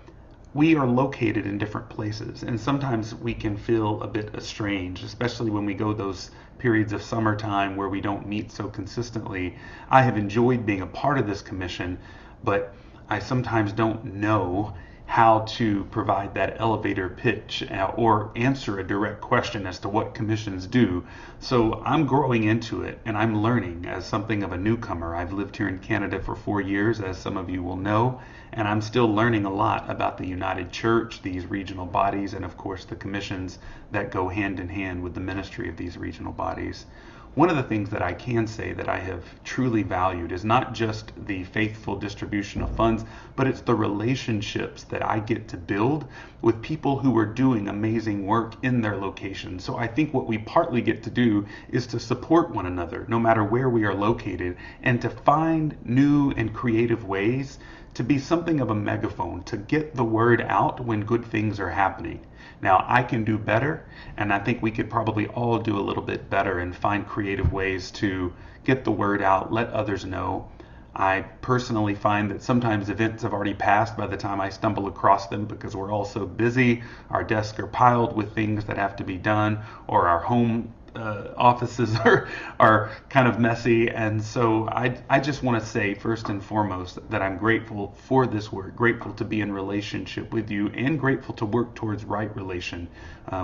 we are located in different places, and sometimes we can feel a bit estranged, especially when we go those periods of summertime where we don't meet so consistently. I have enjoyed being a part of this commission, but I sometimes don't know how to provide that elevator pitch or answer a direct question as to what commissions do. So I'm growing into it, and I'm learning as something of a newcomer. I've lived here in Canada for 4 years, as some of you will know, and I'm still learning a lot about the United Church, these regional bodies, and of course the commissions that go hand in hand with the ministry of these regional bodies. One of the things that I can say that I have truly valued is not just the faithful distribution of funds, but it's the relationships that I get to build with people who are doing amazing work in their location. So I think what we partly get to do is to support one another, no matter where we are located, and to find new and creative ways to be something of a megaphone, to get the word out when good things are happening. Now, I can do better, and I think we could probably all do a little bit better and find creative ways to get the word out, let others know. I personally find that sometimes events have already passed by the time I stumble across them because we're all so busy. Our desks are piled with things that have to be done, or our home offices are kind of messy. And so I just want to say first and foremost that I'm grateful for this work, grateful to be in relationship with you, and grateful to work towards right relation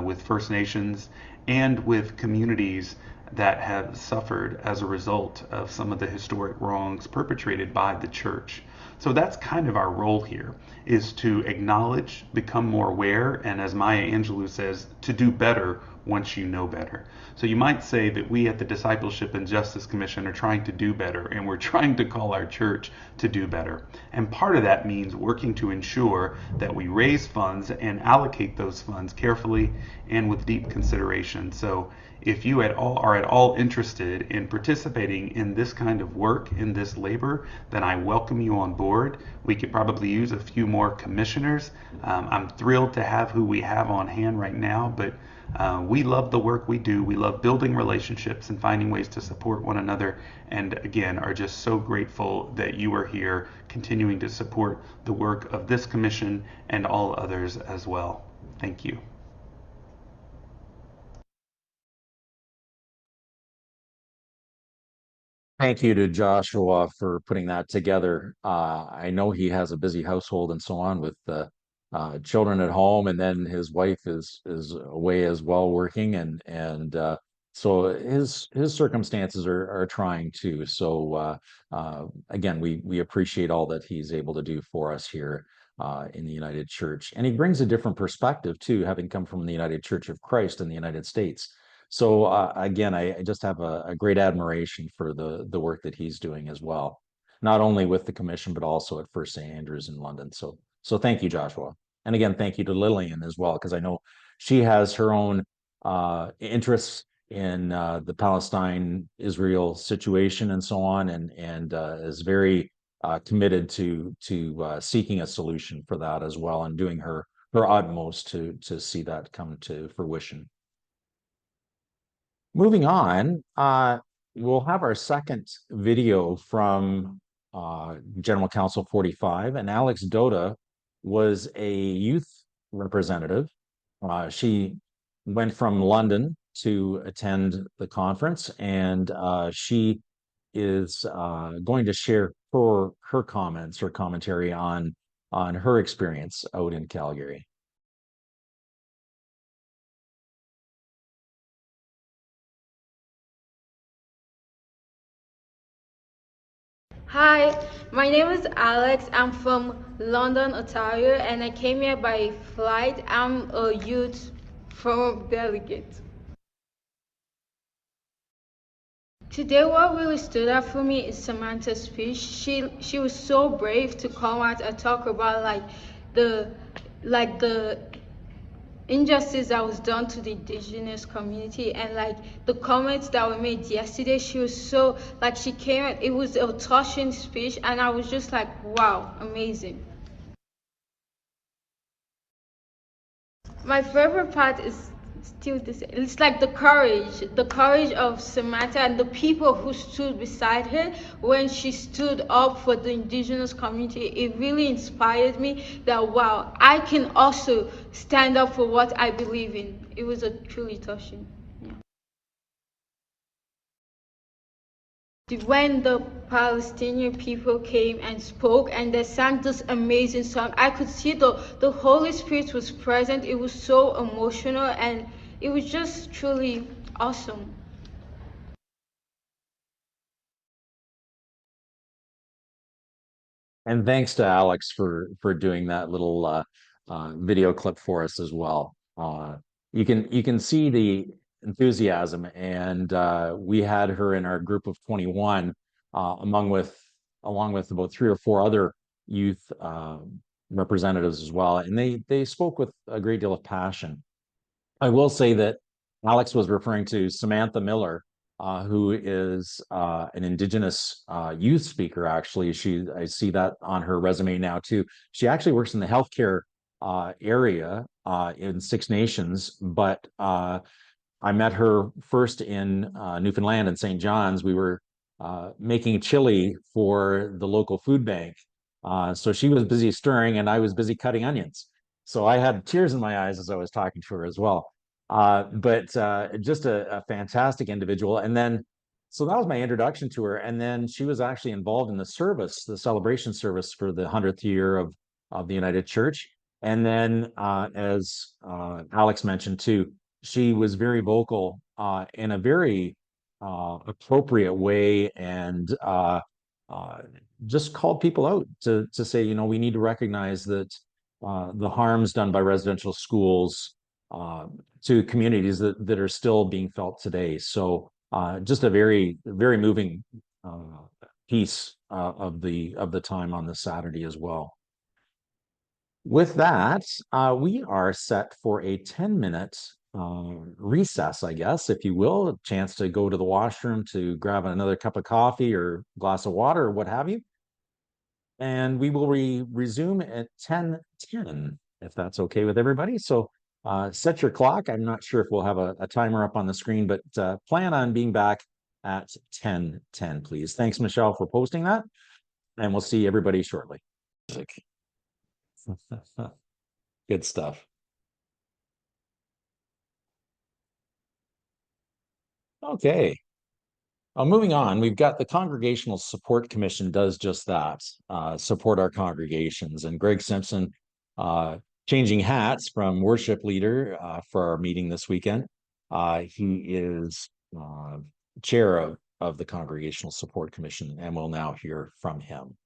with First Nations and with communities that have suffered as a result of some of the historic wrongs perpetrated by the church. So that's kind of our role here, is to acknowledge, become more aware, and as Maya Angelou says, to do better once you know better. So you might say that we at the Discipleship and Justice Commission are trying to do better, and we're trying to call our church to do better. And part of that means working to ensure that we raise funds and allocate those funds carefully and with deep consideration. So if you are at all interested in participating in this kind of work, in this labor, then I welcome you on board. We could probably use a few more commissioners. I'm thrilled to have who we have on hand right now, but we love the work we do. We love building relationships and finding ways to support one another, and again, are just so grateful that you are here continuing to support the work of this commission and all others as well. Thank you. Thank you to Joshua for putting that together. I know he has a busy household and so on with children at home, and then his wife is away as well working, and so his circumstances are trying too. So again, we appreciate all that he's able to do for us here in the United Church, and he brings a different perspective too, having come from the United Church of Christ in the United States. So again, I just have a great admiration for the work that he's doing as well, not only with the commission but also at First St. Andrews in London. So thank you, Joshua, and again thank you to Lillian as well, because I know she has her own interests in the Palestine-Israel situation and so on, and is very committed to seeking a solution for that as well, and doing her utmost to see that come to fruition. Moving on, we'll have our second video from General Council 45, and Alex Doda was a youth representative. She went from London to attend the conference, and she is going to share her comments, her commentary on her experience out in Calgary. Hi, my name is Alex. I'm from London, Ontario, and I came here by flight. I'm a youth forum delegate. Today, what really stood out for me is Samantha's speech. She was so brave to come out and talk about the injustice that was done to the indigenous community, and the comments that were made yesterday. She was so she came out, it was a touching speech, and I was just like, wow, amazing. My favorite part is still this. It's like the courage of Samantha and the people who stood beside her when she stood up for the indigenous community. It really inspired me that, wow, I can also stand up for what I believe in. It was a truly touching. When the Palestinian people came and spoke and they sang this amazing song, I could see the Holy Spirit was present. It was so emotional and it was just truly awesome. And thanks to Alex for doing that little video clip for us as well. You can see the enthusiasm, and we had her in our group of 21, along with about 3 or 4 other youth representatives as well, and they spoke with a great deal of passion. I will say that Alex was referring to Samantha Miller, who is an Indigenous youth speaker. Actually, I see that on her resume now too. She actually works in the healthcare area in Six Nations, but I met her first in Newfoundland and St. John's. We were making chili for the local food bank. So she was busy stirring and I was busy cutting onions. So I had tears in my eyes as I was talking to her as well. But just a fantastic individual. And then, so that was my introduction to her. And then she was actually involved in the service, the celebration service for the 100th year of the United Church. And then, as Alex mentioned too, she was very vocal in a very appropriate way, and just called people out to say, you know, we need to recognize that the harms done by residential schools to communities that are still being felt today. So just a very, very moving piece of the time on this Saturday as well. With that, we are set for a 10-minute recess, I guess, if you will, a chance to go to the washroom to grab another cup of coffee or glass of water or what have you. And we will resume at 10:10, if that's okay with everybody. So set your clock. I'm not sure if we'll have a timer up on the screen, but plan on being back at 10:10, please. Thanks, Michelle, for posting that. And we'll see everybody shortly. Good stuff. Okay. Moving on, we've got the Congregational Support Commission does just that, support our congregations. And Greg Simpson changing hats from worship leader for our meeting this weekend. He is chair of the Congregational Support Commission, and we'll now hear from him.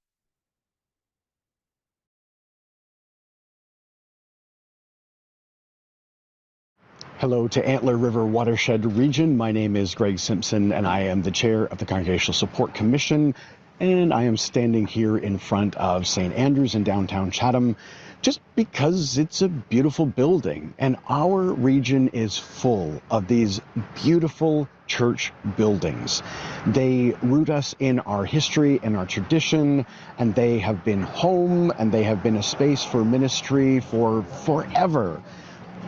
Hello to Antler River Watershed Region. My name is Greg Simpson, and I am the chair of the Congregational Support Commission. And I am standing here in front of St. Andrews in downtown Chatham just because it's a beautiful building. And our region is full of these beautiful church buildings. They root us in our history and our tradition, and they have been home, and they have been a space for ministry for forever.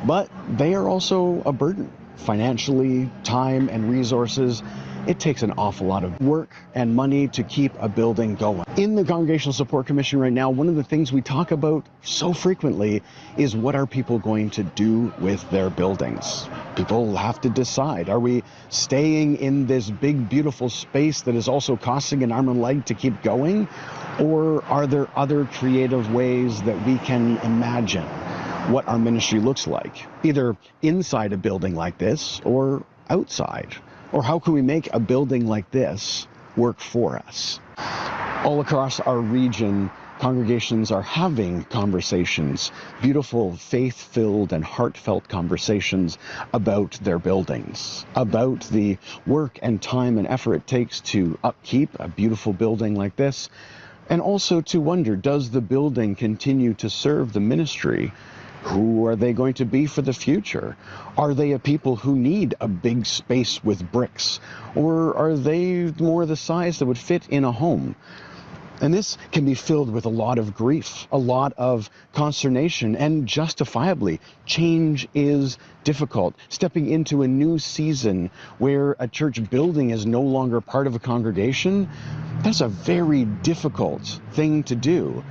But they are also a burden, financially, time and resources. it takes an awful lot of work and money to keep a building going. In the Congregational Support Commission right now, one of the things we talk about so frequently is what are people going to do with their buildings? People have to decide, are we staying in this big, beautiful space that is also costing an arm and leg to keep going? Or are there other creative ways that we can imagine what our ministry looks like, either inside a building like this or outside? Or how can we make a building like this work for us? All across our region, congregations are having conversations, beautiful, faith-filled and heartfelt conversations about their buildings, about the work and time and effort it takes to upkeep a beautiful building like this, and also to wonder, does the building continue to serve the ministry? Who are they going to be for the future? Are they a people who need a big space with bricks? Or are they more the size that would fit in a home? And this can be filled with a lot of grief, a lot of consternation, and justifiably, change is difficult. Stepping into a new season where a church building is no longer part of a congregation, that's a very difficult thing to do.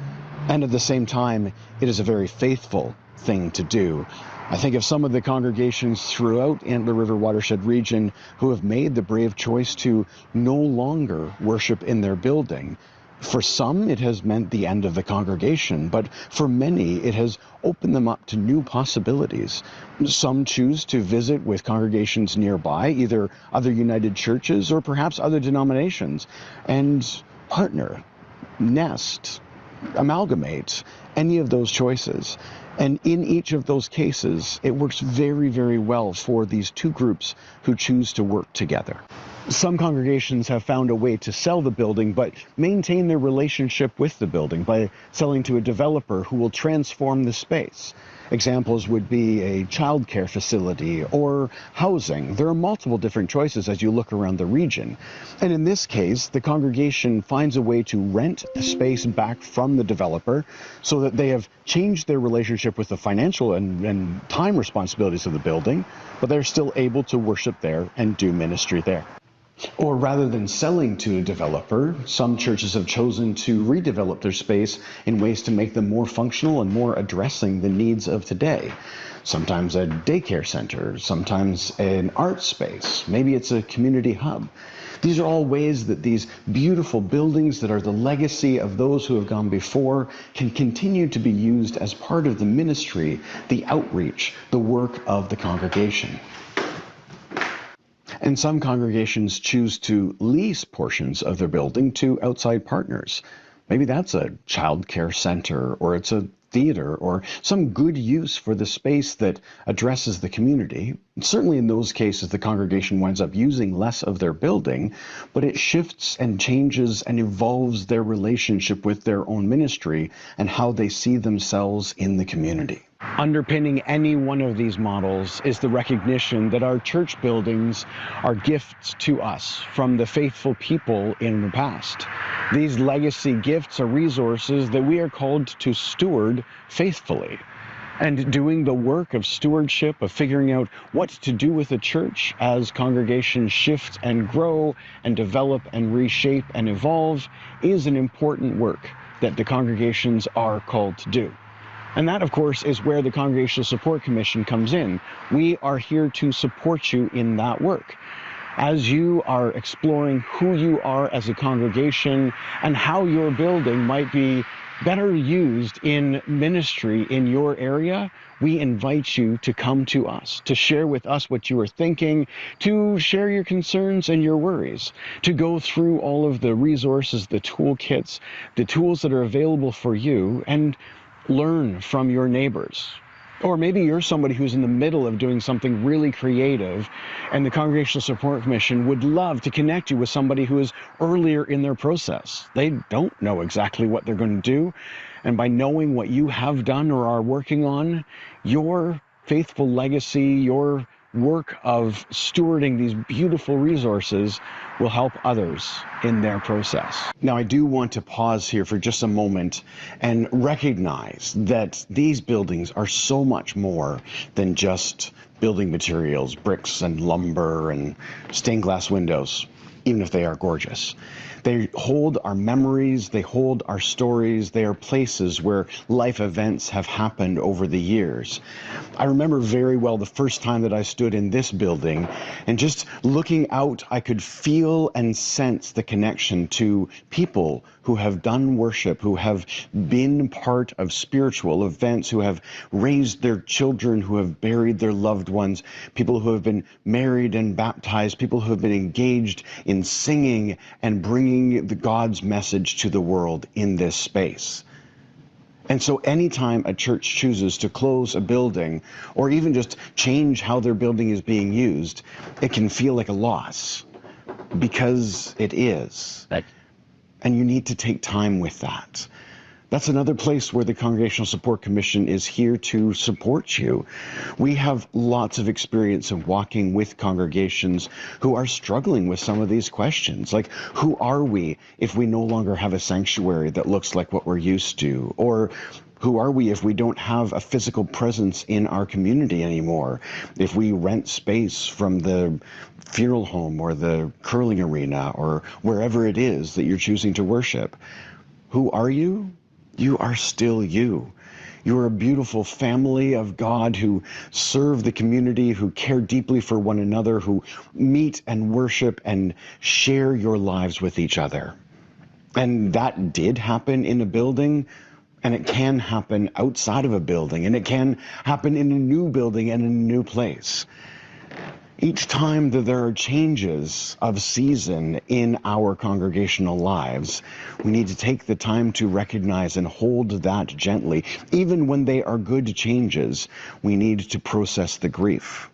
And at the same time, it is a very faithful thing to do. I think of some of the congregations throughout Antler River Watershed region who have made the brave choice to no longer worship in their building. For some, it has meant the end of the congregation, but for many, it has opened them up to new possibilities. Some choose to visit with congregations nearby, either other United Churches or perhaps other denominations, and partner, nest, amalgamate, any of those choices. And in each of those cases, it works very, very well for these two groups who choose to work together. Some congregations have found a way to sell the building, but maintain their relationship with the building by selling to a developer who will transform the space. Examples would be a childcare facility or housing. There are multiple different choices as you look around the region. And in this case, the congregation finds a way to rent the space back from the developer so that they have changed their relationship with the financial and time responsibilities of the building, but they're still able to worship there and do ministry there. Or rather than selling to a developer, some churches have chosen to redevelop their space in ways to make them more functional and more addressing the needs of today. Sometimes a daycare center, sometimes an art space, maybe it's a community hub. These are all ways that these beautiful buildings that are the legacy of those who have gone before can continue to be used as part of the ministry, the outreach, the work of the congregation. And some congregations choose to lease portions of their building to outside partners. Maybe that's a child care center, or it's a theater, or some good use for the space that addresses the community. Certainly in those cases, the congregation winds up using less of their building, but it shifts and changes and evolves their relationship with their own ministry and how they see themselves in the community. Underpinning any one of these models is the recognition that our church buildings are gifts to us from the faithful people in the past. These legacy gifts are resources that we are called to steward faithfully. And doing the work of stewardship, of figuring out what to do with the church as congregations shift and grow and develop and reshape and evolve, is an important work that the congregations are called to do. And that, of course, is where the Congregational Support Commission comes in. We are here to support you in that work. As you are exploring who you are as a congregation and how your building might be better used in ministry in your area, we invite you to come to us, to share with us what you are thinking, to share your concerns and your worries, to go through all of the resources, the toolkits, the tools that are available for you, and learn from your neighbors. Or maybe you're somebody who's in the middle of doing something really creative, and the Congregational Support Commission would love to connect you with somebody who is earlier in their process. They don't know exactly what they're going to do, and by knowing what you have done or are working on, your faithful legacy, your work of stewarding these beautiful resources will help others in their process. Now, I do want to pause here for just a moment and recognize that these buildings are so much more than just building materials, bricks and lumber and stained glass windows. even if they are gorgeous. They hold our memories, they hold our stories, they are places where life events have happened over the years. I remember very well the first time that I stood in this building, and just looking out, I could feel and sense the connection to people who have done worship, who have been part of spiritual events, who have raised their children, who have buried their loved ones, people who have been married and baptized, people who have been engaged in singing and bringing the God's message to the world in this space. And so anytime a church chooses to close a building or even just change how their building is being used, it can feel like a loss, because it is. And you need to take time with that. That's another place where the Congregational Support Commission is here to support you. We have lots of experience of walking with congregations who are struggling with some of these questions. Like, who are we if we no longer have a sanctuary that looks like what we're used to? Or who are we if we don't have a physical presence in our community anymore? If we rent space from the funeral home or the curling arena or wherever it is that you're choosing to worship. Who are you? You are still you. You are a beautiful family of God who serve the community, who care deeply for one another, who meet and worship and share your lives with each other. And that did happen in a building, and it can happen outside of a building, and it can happen in a new building and in a new place. Each time that there are changes of season in our congregational lives, we need to take the time to recognize and hold that gently. Even when they are good changes, we need to process the grief.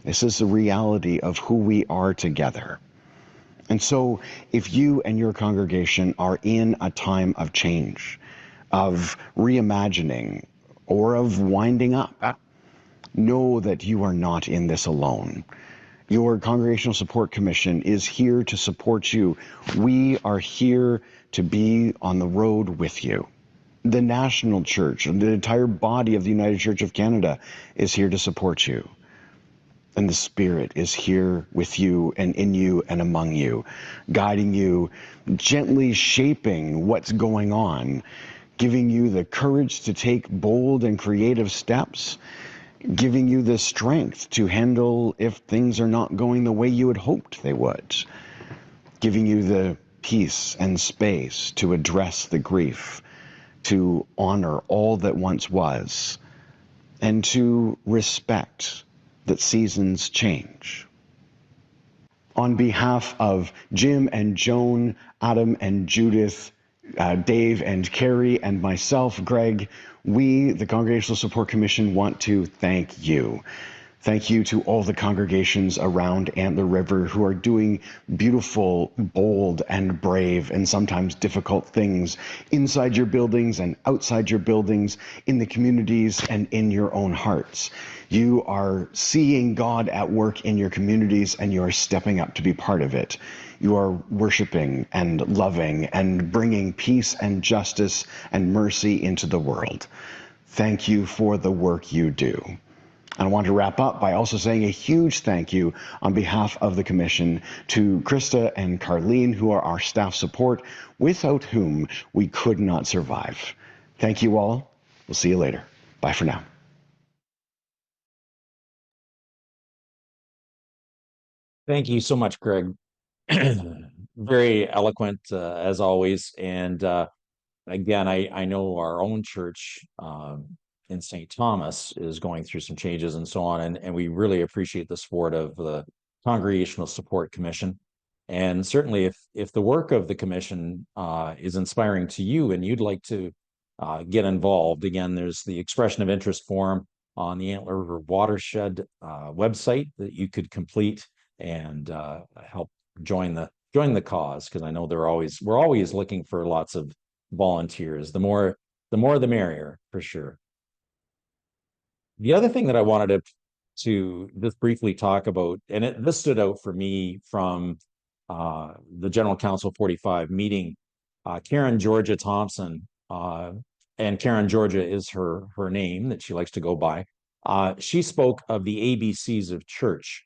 This is the reality of who we are together. And so if you and your congregation are in a time of change, of reimagining, or of winding up, know that you are not in this alone. Your Congregational Support Commission is here to support you. We are here to be on the road with you. The national church, the entire body of the United Church of Canada is here to support you. And the Spirit is here with you and in you and among you, guiding you, gently shaping what's going on, giving you the courage to take bold and creative steps, giving you the strength to handle if things are not going the way you had hoped they would, giving you the peace and space to address the grief, to honor all that once was, and to respect that seasons change. On behalf of Jim and Joan, Adam and Judith, Dave and Carrie, and myself, Greg, we, the Congregational Support Commission, want to thank you. Thank you to all the congregations around Antler River who are doing beautiful, bold, and brave, and sometimes difficult things inside your buildings and outside your buildings, in the communities and in your own hearts. You are seeing God at work in your communities, and you are stepping up to be part of it. You are worshiping and loving and bringing peace and justice and mercy into the world. Thank you for the work you do. And I want to wrap up by also saying a huge thank you on behalf of the Commission to Krista and Karlene, who are our staff support, without whom we could not survive. Thank you all. We'll see you later. Bye for now. Thank you so much, Greg. Very eloquent, as always. And again, I know our own church in St. Thomas is going through some changes and so on, and we really appreciate the support of the Congregational Support Commission. And certainly if the work of the commission is inspiring to you and you'd like to get involved, again, there's the expression of interest form on the Antler River Watershed website that you could complete and help join the cause, because I know we're always looking for lots of volunteers. The more the merrier, for sure. The other thing that I wanted to just briefly talk about, and this stood out for me from the General Council 45 meeting, Karen Georgia Thompson, and Karen Georgia is her name that she likes to go by. She spoke of the ABCs of church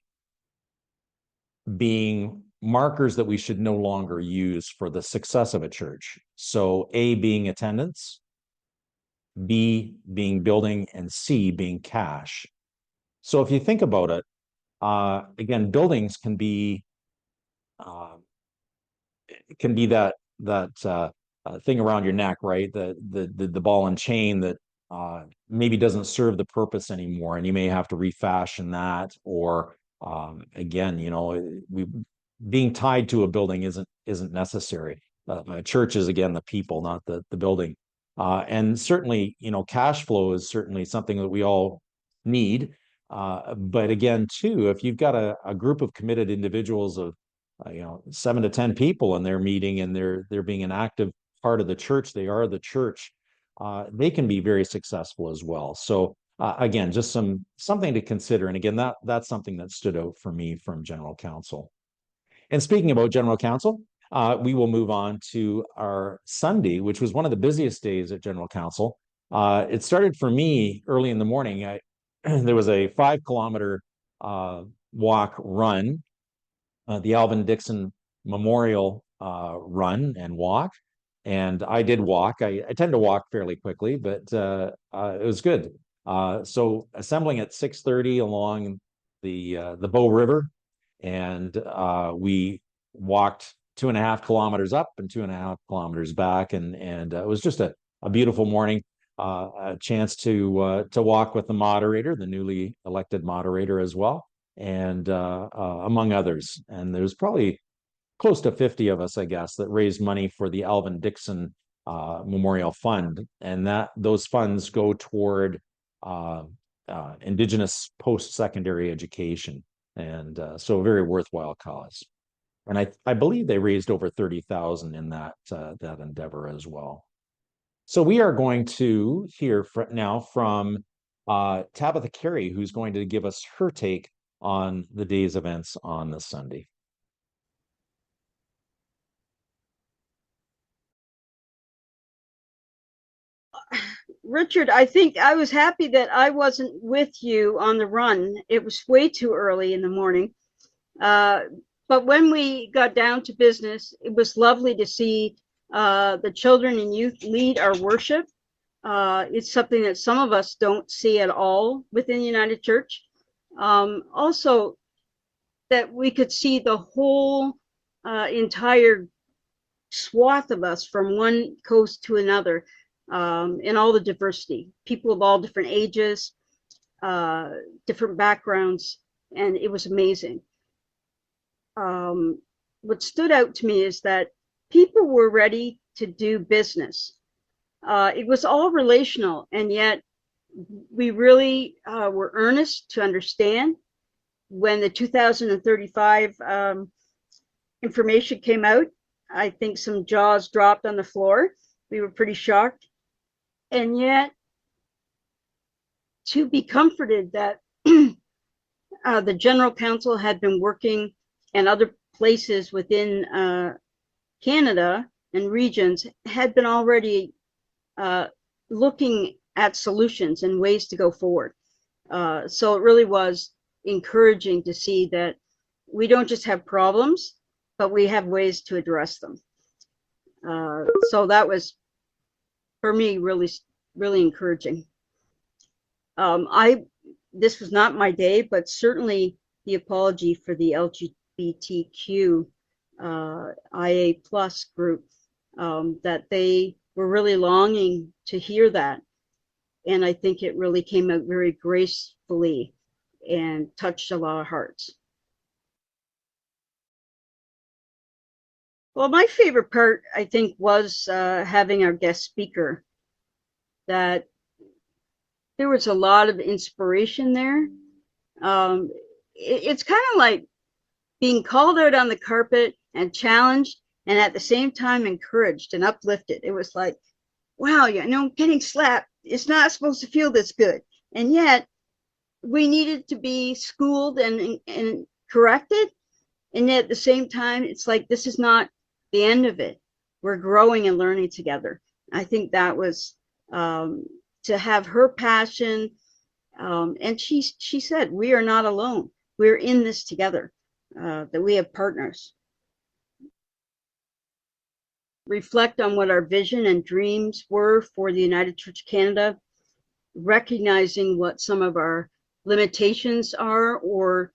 being markers that we should no longer use for the success of a church. So A being attendance, B being building, and C being cash. So if you think about it, again, buildings can be that thing around your neck, right? The ball and chain that maybe doesn't serve the purpose anymore, and you may have to refashion that. Or again, you know, being tied to a building isn't necessary. A church is, again, the people, not the building. And certainly, you know, cash flow is certainly something that we all need. But again, too, if you've got a group of committed individuals of 7 to 10 people in their meeting, and they're being an active part of the church, they are the church, they can be very successful as well. So again, just something to consider. And again, that's something that stood out for me from General Council. And speaking about General Council, we will move on to our Sunday, which was one of the busiest days at General Council. It started for me early in the morning. There was a 5-kilometer walk run, the Alvin Dixon Memorial run and walk. And I did walk. I tend to walk fairly quickly, but it was good. So assembling at 6:30 along the Bow River, and we walked 2.5 kilometers up and 2.5 kilometers back, and it was just a beautiful morning. A chance to walk with the moderator, the newly elected moderator as well, and among others. And there's probably close to 50 of us, I guess, that raised money for the Alvin Dixon Memorial Fund, and those funds go toward Indigenous post-secondary education, and so a very worthwhile cause. And I believe they raised over 30,000 in that endeavor as well. So we are going to hear now from Tabitha Carey, who's going to give us her take on the day's events on this Sunday. Richard, I think I was happy that I wasn't with you on the run. It was way too early in the morning. But when we got down to business, it was lovely to see the children and youth lead our worship. It's something that some of us don't see at all within the United Church. Also, that we could see the whole entire swath of us from one coast to another, in all the diversity, people of all different ages, different backgrounds, and it was amazing. What stood out to me is that people were ready to do business. It was all relational, and yet we really were earnest to understand. When the 2035 information came out, I think some jaws dropped on the floor. We were pretty shocked. And yet, to be comforted that the General Council had been working, and other places within Canada and regions had been already looking at solutions and ways to go forward. So it really was encouraging to see that we don't just have problems, but we have ways to address them. So that was, for me, really, really encouraging. This was not my day, but certainly the apology for the LGBTQ IA plus group, that they were really longing to hear that. And I think it really came out very gracefully and touched a lot of hearts. Well, my favorite part, I think, was having our guest speaker. That there was a lot of inspiration there. It's kind of like being called out on the carpet and challenged, and at the same time encouraged and uplifted. It was like, wow, getting slapped, it's not supposed to feel this good. And yet we needed to be schooled and corrected. And yet at the same time, it's like, this is not the end of it. We're growing and learning together. I think that was to have her passion. And she said, we are not alone. We're in this together, that we have partners. reflect on what our vision and dreams were for the United Church of Canada, recognizing what some of our limitations are, or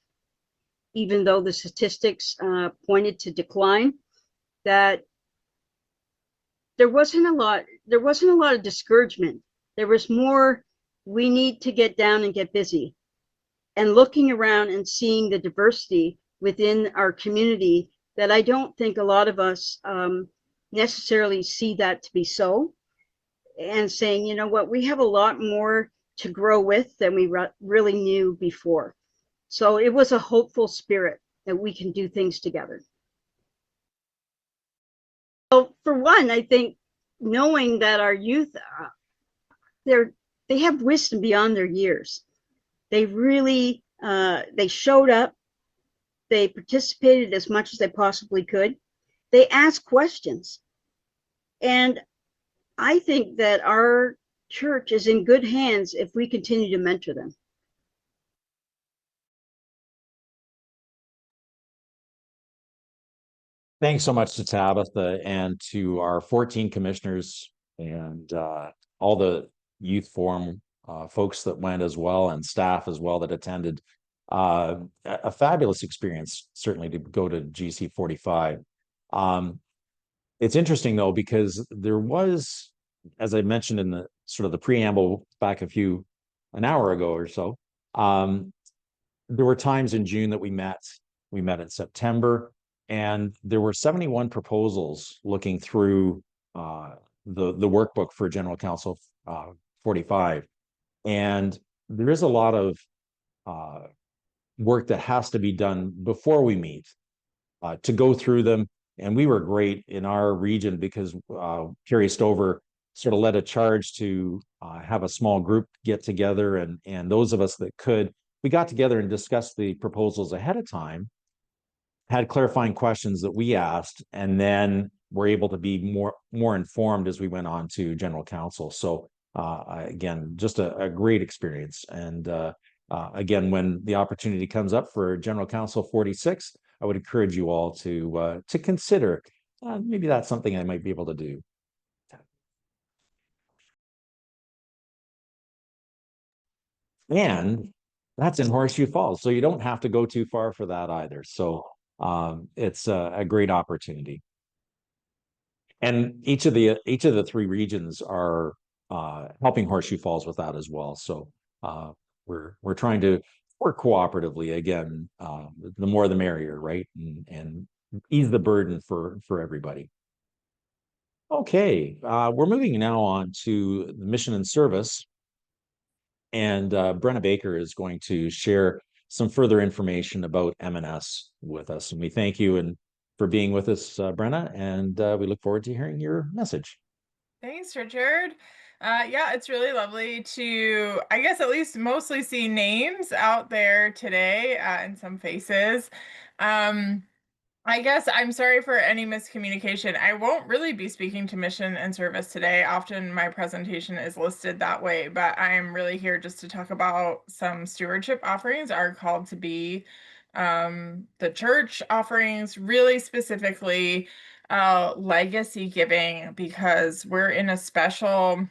even though the statistics pointed to decline, that there wasn't a lot of discouragement. There was more, we need to get down and get busy. And looking around and seeing the diversity within our community, that I don't think a lot of us necessarily see that to be so. And saying, you know what, we have a lot more to grow with than we really knew before. So it was a hopeful spirit that we can do things together. So for one, I think knowing that our youth, they have wisdom beyond their years. They really, they showed up. They participated as much as they possibly could. They asked questions. And I think that our church is in good hands if we continue to mentor them. Thanks so much to Tabitha and to our 14 commissioners and all the youth forum folks that went as well, and staff as well that attended. A fabulous experience, certainly, to go to GC 45. It's interesting though, because there was, as I mentioned in the sort of the preamble back an hour ago or so, there were times in June that we met in September, and there were 71 proposals looking through the workbook for General Council 45. And there is a lot of work that has to be done before we meet to go through them. And we were great in our region because Carrie Stover sort of led a charge to have a small group get together, and those of us that could, we got together and discussed the proposals ahead of time, had clarifying questions that we asked, and then were able to be more informed as we went on to General Council. So again, just a great experience. And again, when the opportunity comes up for General Council 46, I would encourage you all to consider maybe that's something I might be able to do. And that's in Horseshoe Falls, so you don't have to go too far for that either. So it's a great opportunity. And each of the three regions are helping Horseshoe Falls with that as well. So we're trying to work cooperatively. Again, the more the merrier, right? And ease the burden for everybody. Okay, we're moving now on to the mission and service. And Brenna Baker is going to share some further information about M&S with us. And we thank you for being with us, Brenna, and we look forward to hearing your message. Thanks, Richard. Yeah, it's really lovely to, I guess, at least mostly see names out there today and some faces. I guess I'm sorry for any miscommunication. I won't really be speaking to mission and service today. Often my presentation is listed that way, but I am really here just to talk about some stewardship offerings are called to be the church offerings, really specifically legacy giving, because we're in a special,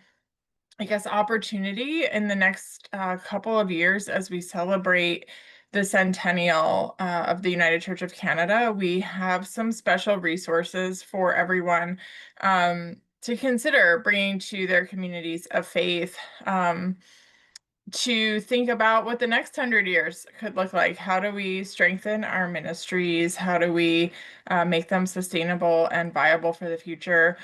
I guess, opportunity in the next couple of years as we celebrate the centennial of the United Church of Canada. We have some special resources for everyone to consider bringing to their communities of faith, to think about what the next 100 years could look like. How do we strengthen our ministries? How do we make them sustainable and viable for the future?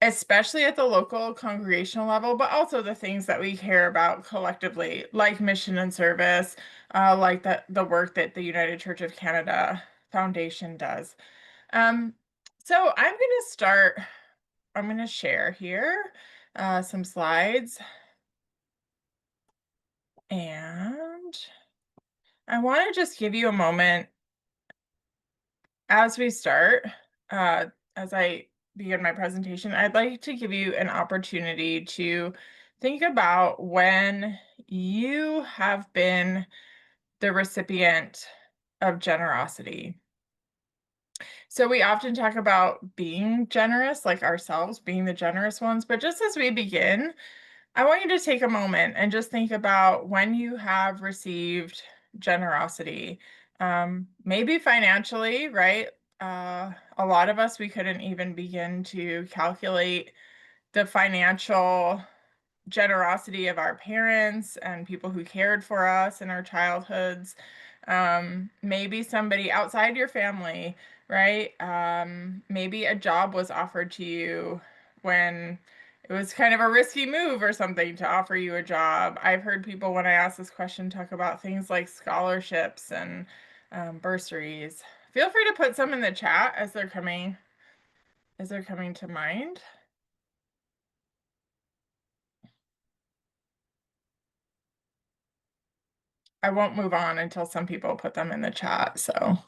Especially at the local congregational level, but also the things that we care about collectively, like mission and service, like the work that the United Church of Canada Foundation does. So I'm going to share here some slides. And I want to just give you a moment as we start, as I begin my presentation, I'd like to give you an opportunity to think about when you have been the recipient of generosity. So we often talk about being generous, like ourselves being the generous ones. But just as we begin, I want you to take a moment and just think about when you have received generosity, maybe financially, right? A lot of us, we couldn't even begin to calculate the financial generosity of our parents and people who cared for us in our childhoods. Maybe somebody outside your family, right? Maybe a job was offered to you when it was kind of a risky move or something to offer you a job. I've heard people, when I ask this question, talk about things like scholarships and bursaries. Feel free to put some in the chat as they're coming to mind. I won't move on until some people put them in the chat, so.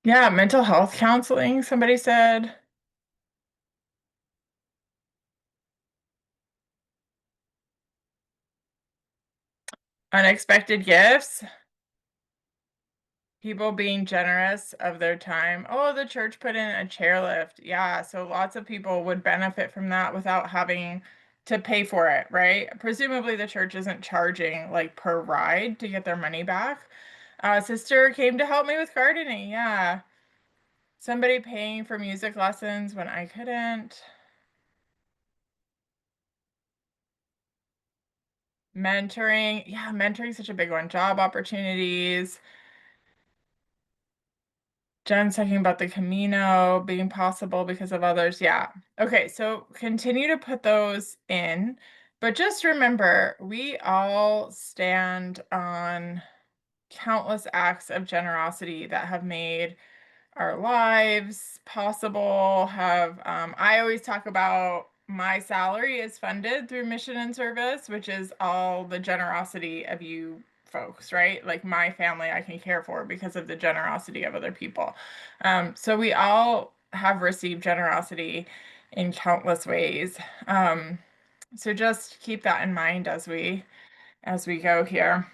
Yeah, mental health counseling, somebody said. Unexpected gifts. People being generous of their time. Oh, the church put in a chairlift. Yeah, so lots of people would benefit from that without having to pay for it, right? Presumably the church isn't charging like per ride to get their money back. Sister came to help me with gardening. Yeah. Somebody paying for music lessons when I couldn't. Mentoring. Yeah, mentoring is such a big one. Job opportunities. Jen's talking about the Camino being possible because of others. Yeah. Okay, so continue to put those in. But just remember, we all stand on countless acts of generosity that have made our lives possible. I always talk about my salary is funded through mission and service, which is all the generosity of you folks, right? Like my family I can care for because of the generosity of other people. So we all have received generosity in countless ways. So just keep that in mind as we go here.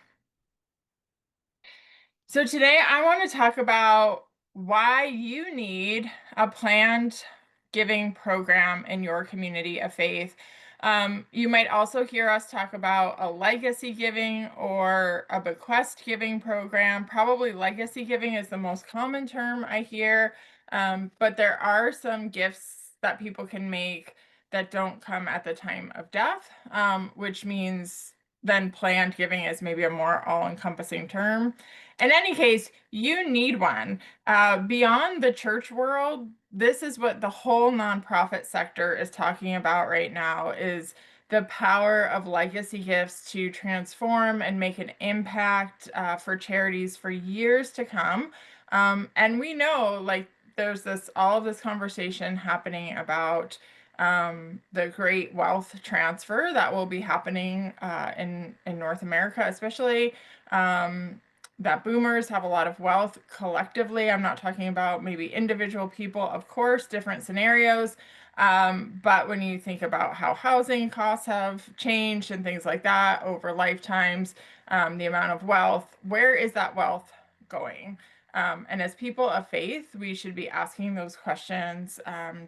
So today I want to talk about why you need a planned giving program in your community of faith. You might also hear us talk about a legacy giving or a bequest giving program. Probably legacy giving is the most common term I hear, but there are some gifts that people can make that don't come at the time of death, which means then planned giving is maybe a more all-encompassing term. In any case, you need one. Beyond the church world, this is what the whole nonprofit sector is talking about right now, is the power of legacy gifts to transform and make an impact for charities for years to come. And we know, like, there's all of this conversation happening about the great wealth transfer that will be happening in North America, especially. That boomers have a lot of wealth collectively. I'm not talking about maybe individual people, of course, different scenarios. But when you think about how housing costs have changed and things like that over lifetimes, the amount of wealth, where is that wealth going? And as people of faith, we should be asking those questions,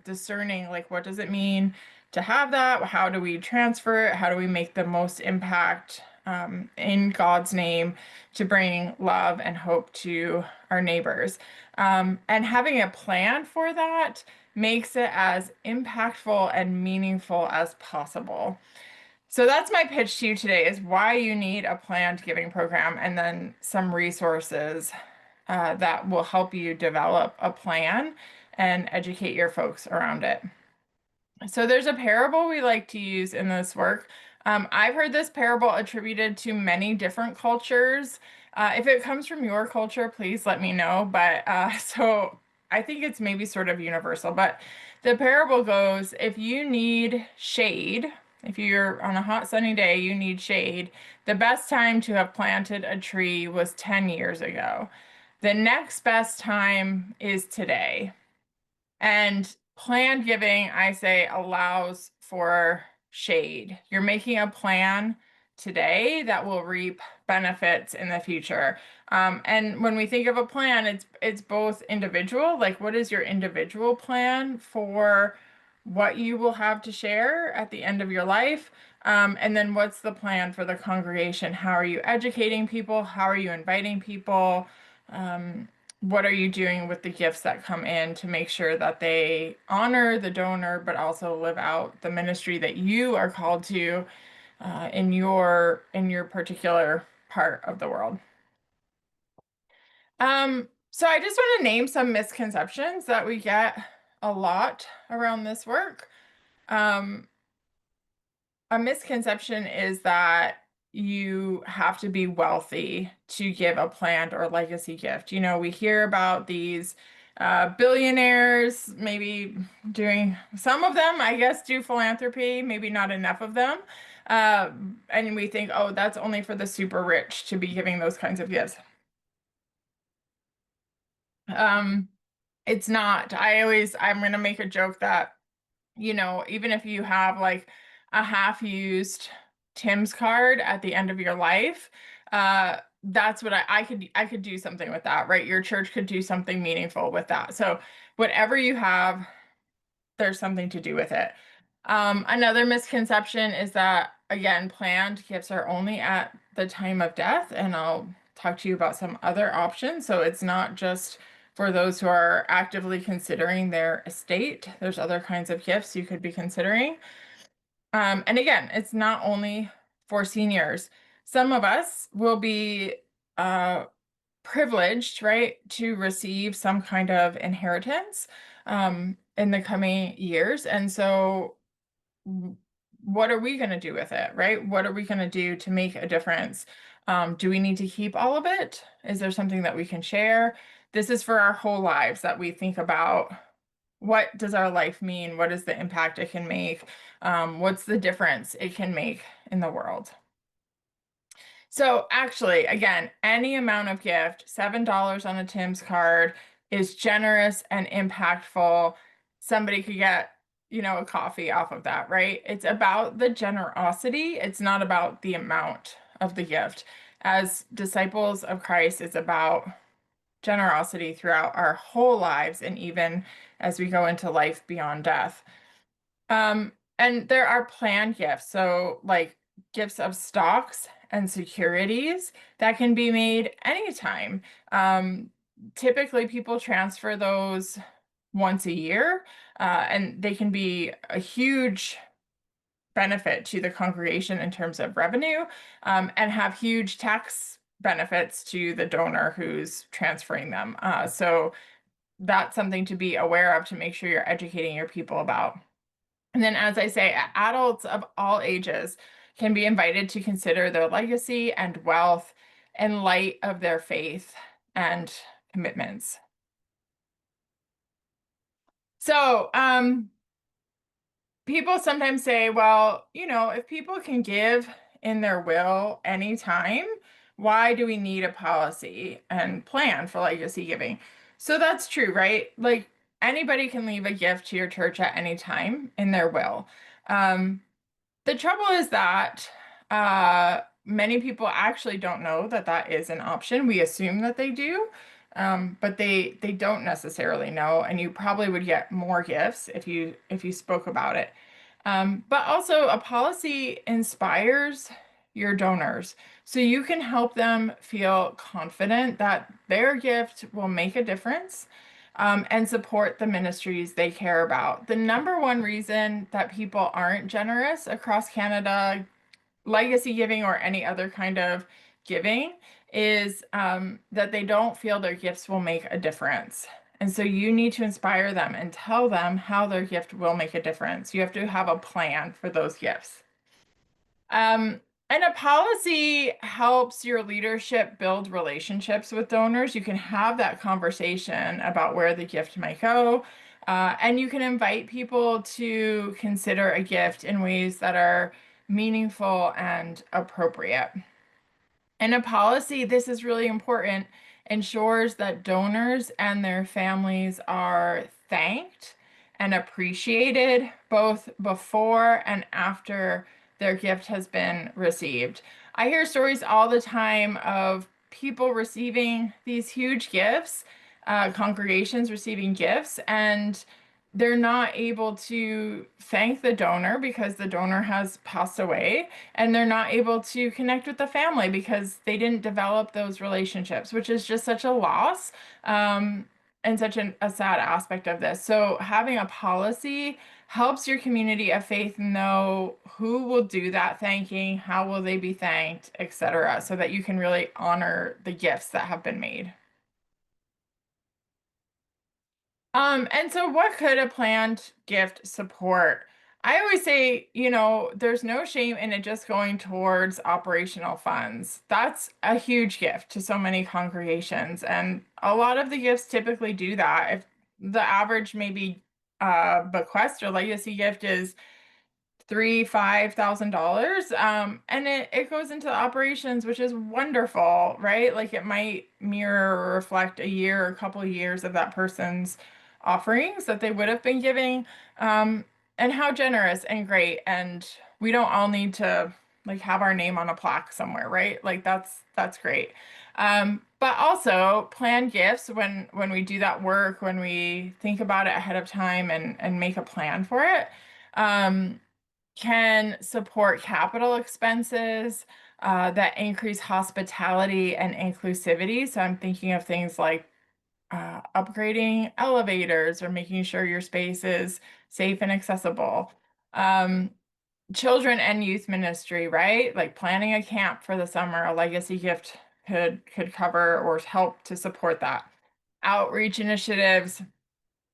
discerning, like, what does it mean to have that? How do we transfer it? How do we make the most impact in God's name to bring love and hope to our neighbors? And having a plan for that makes it as impactful and meaningful as possible. So that's my pitch to you today, is why you need a planned giving program, and then some resources that will help you develop a plan and educate your folks around it. So there's a parable we like to use in this work. I've heard this parable attributed to many different cultures. If it comes from your culture, please let me know. But so I think it's maybe sort of universal. But the parable goes, if you need shade, if you're on a hot sunny day, you need shade, the best time to have planted a tree was 10 years ago. The next best time is today. And Planned giving, I say, allows for shade. You're making a plan today that will reap benefits in the future. And when we think of a plan, it's both individual, like what is your individual plan for what you will have to share at the end of your life? And then what's the plan for the congregation? How are you educating people? How are you inviting people? What are you doing with the gifts that come in to make sure that they honor the donor, but also live out the ministry that you are called to in your particular part of the world? So I just want to name some misconceptions that we get a lot around this work. A misconception is that you have to be wealthy to give a planned or legacy gift. You know, we hear about these billionaires maybe doing, some of them, I guess, do philanthropy, maybe not enough of them. And we think, oh, that's only for the super rich to be giving those kinds of gifts. It's not. I'm going to make a joke that, you know, even if you have like a half-used Tim's card at the end of your life, that's what I could do something with that, right? Your church could do something meaningful with that. So whatever you have, there's something to do with it. Another misconception is that, again, planned gifts are only at the time of death, and I'll talk to you about some other options. So it's not just for those who are actively considering their estate. There's other kinds of gifts you could be considering. And again, it's not only for seniors. Some of us will be privileged, right, to receive some kind of inheritance in the coming years. And so what are we going to do with it, right? What are we going to do to make a difference? Do we need to keep all of it? Is there something that we can share? This is for our whole lives, that we think about, what does our life mean? What is the impact it can make? What's the difference it can make in the world? So actually, again, any amount of gift, $7 on a Tim's card, is generous and impactful. Somebody could get, you know, a coffee off of that, right? It's about the generosity. It's not about the amount of the gift. As disciples of Christ, it's about generosity throughout our whole lives, and even as we go into life beyond death. And there are planned gifts, so like gifts of stocks and securities that can be made anytime. Typically, people transfer those once a year, and they can be a huge benefit to the congregation in terms of revenue, and have huge tax benefits to the donor who's transferring them. So that's something to be aware of, to make sure you're educating your people about. And then, as I say, adults of all ages can be invited to consider their legacy and wealth in light of their faith and commitments. So, people sometimes say, well, you know, if people can give in their will anytime, why do we need a policy and plan for legacy giving? So that's true, right? Like, anybody can leave a gift to your church at any time in their will. The trouble is that many people actually don't know that that is an option. We assume that they do, but they don't necessarily know, and you probably would get more gifts if you spoke about it. But also, a policy inspires your donors, so you can help them feel confident that their gift will make a difference, and support the ministries they care about. The number one reason that people aren't generous across Canada, legacy giving or any other kind of giving, is that they don't feel their gifts will make a difference. And so you need to inspire them and tell them how their gift will make a difference. You have to have a plan for those gifts. And a policy helps your leadership build relationships with donors. You can have that conversation about where the gift might go, and you can invite people to consider a gift in ways that are meaningful and appropriate. And a policy, this is really important, ensures that donors and their families are thanked and appreciated both before and after their gift has been received. I hear stories all the time of people receiving these huge gifts, congregations receiving gifts, and they're not able to thank the donor because the donor has passed away, and they're not able to connect with the family because they didn't develop those relationships, which is just such a loss, and such a sad aspect of this. So having a policy helps your community of faith know who will do that thanking, how will they be thanked, etc., so that you can really honor the gifts that have been made. And so what could a planned gift support? I always say, there's no shame in it just going towards operational funds. That's a huge gift to so many congregations. And a lot of the gifts typically do that. If the average maybe bequest or legacy gift is $3,000-$5,000, and it goes into operations, which is wonderful, right? Like it might mirror or reflect a year or a couple of years of that person's offerings that they would have been giving, and how generous and great. And we don't all need to like have our name on a plaque somewhere, right? Like that's great. But also plan gifts when we do that work, when we think about it ahead of time and make a plan for it. Can support capital expenses that increase hospitality and inclusivity. So I'm thinking of things like upgrading elevators or making sure your space is safe and accessible. Children and youth ministry, right? Like planning a camp for the summer, a legacy gift could cover or help to support that. Outreach initiatives,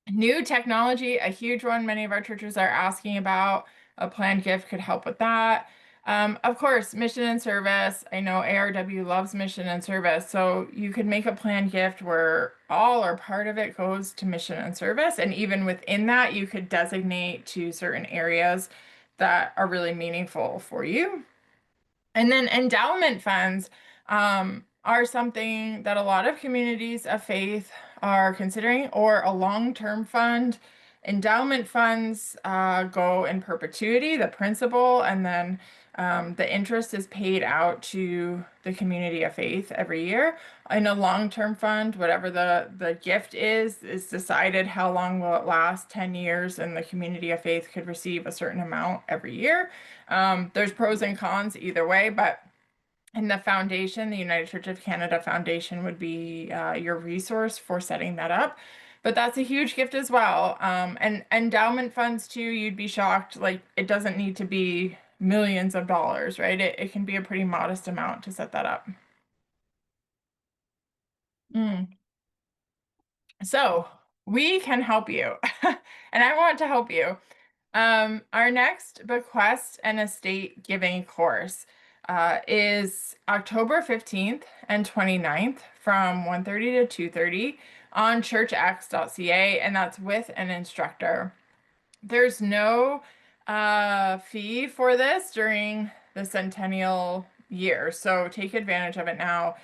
new technology, a huge one many of our churches are asking about. A planned gift could help with that. Of course, mission and service. I know ARW loves mission and service, so you could make a planned gift where all or part of it goes to mission and service. And even within that, you could designate to certain areas that are really meaningful for you. And then endowment funds are something that a lot of communities of faith are considering, or a long-term fund. Endowment funds go in perpetuity, the principal, and then the interest is paid out to the community of faith every year. In a long-term fund, whatever the gift is decided how long will it last, 10 years, and the community of faith could receive a certain amount every year. There's pros and cons either way, but in the foundation, the United Church of Canada Foundation would be your resource for setting that up. But that's a huge gift as well. And endowment funds too, you'd be shocked. Like it doesn't need to be millions of dollars, right? It can be a pretty modest amount to set that up. So we can help you, and I want to help you. Our next bequest and estate giving course is October 15th and 29th from 1:30 to 2:30 on churchx.ca, and that's with an instructor. There's no fee for this during the centennial year, so take advantage of it now.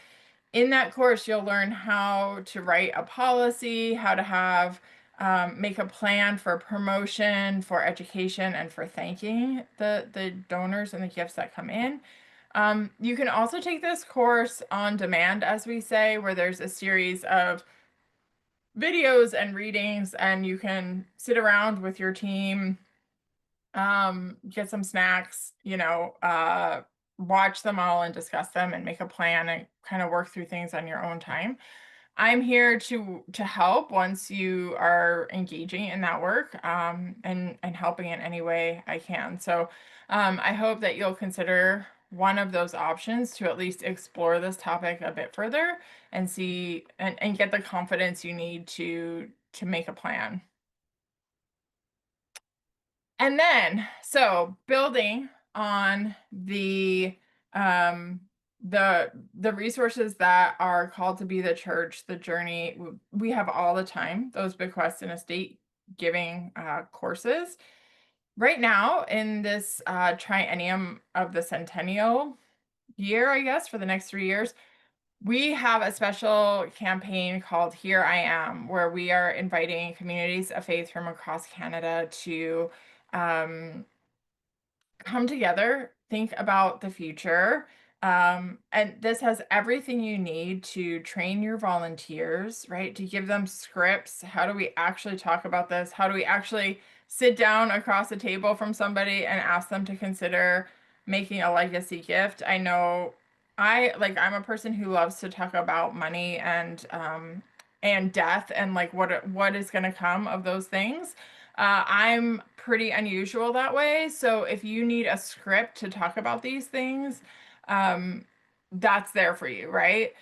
In that course, you'll learn how to write a policy, how to have make a plan for promotion, for education, and for thanking the donors and the gifts that come in. You can also take this course on demand, as we say, where there's a series of videos and readings, and you can sit around with your team, get some snacks, watch them all and discuss them and make a plan and kind of work through things on your own time. I'm here to help once you are engaging in that work, and helping in any way I can. So I hope that you'll consider one of those options to at least explore this topic a bit further and see and get the confidence you need to make a plan. And then, so building on the resources that are called to be the church, the journey, we have all the time, those bequest and estate giving courses. Right now, in this triennium of the centennial year, I guess, for the next 3 years, We have a special campaign called Here I Am, where we are inviting communities of faith from across Canada to come together, think about the future. And this has everything you need to train your volunteers, right? To give them scripts. How do we actually talk about this? How do we actually sit down across the table from somebody and ask them to consider making a legacy gift? I know I'm a person who loves to talk about money and death and like what is going to come of those things. I'm pretty unusual that way. So if you need a script to talk about these things, that's there for you, right?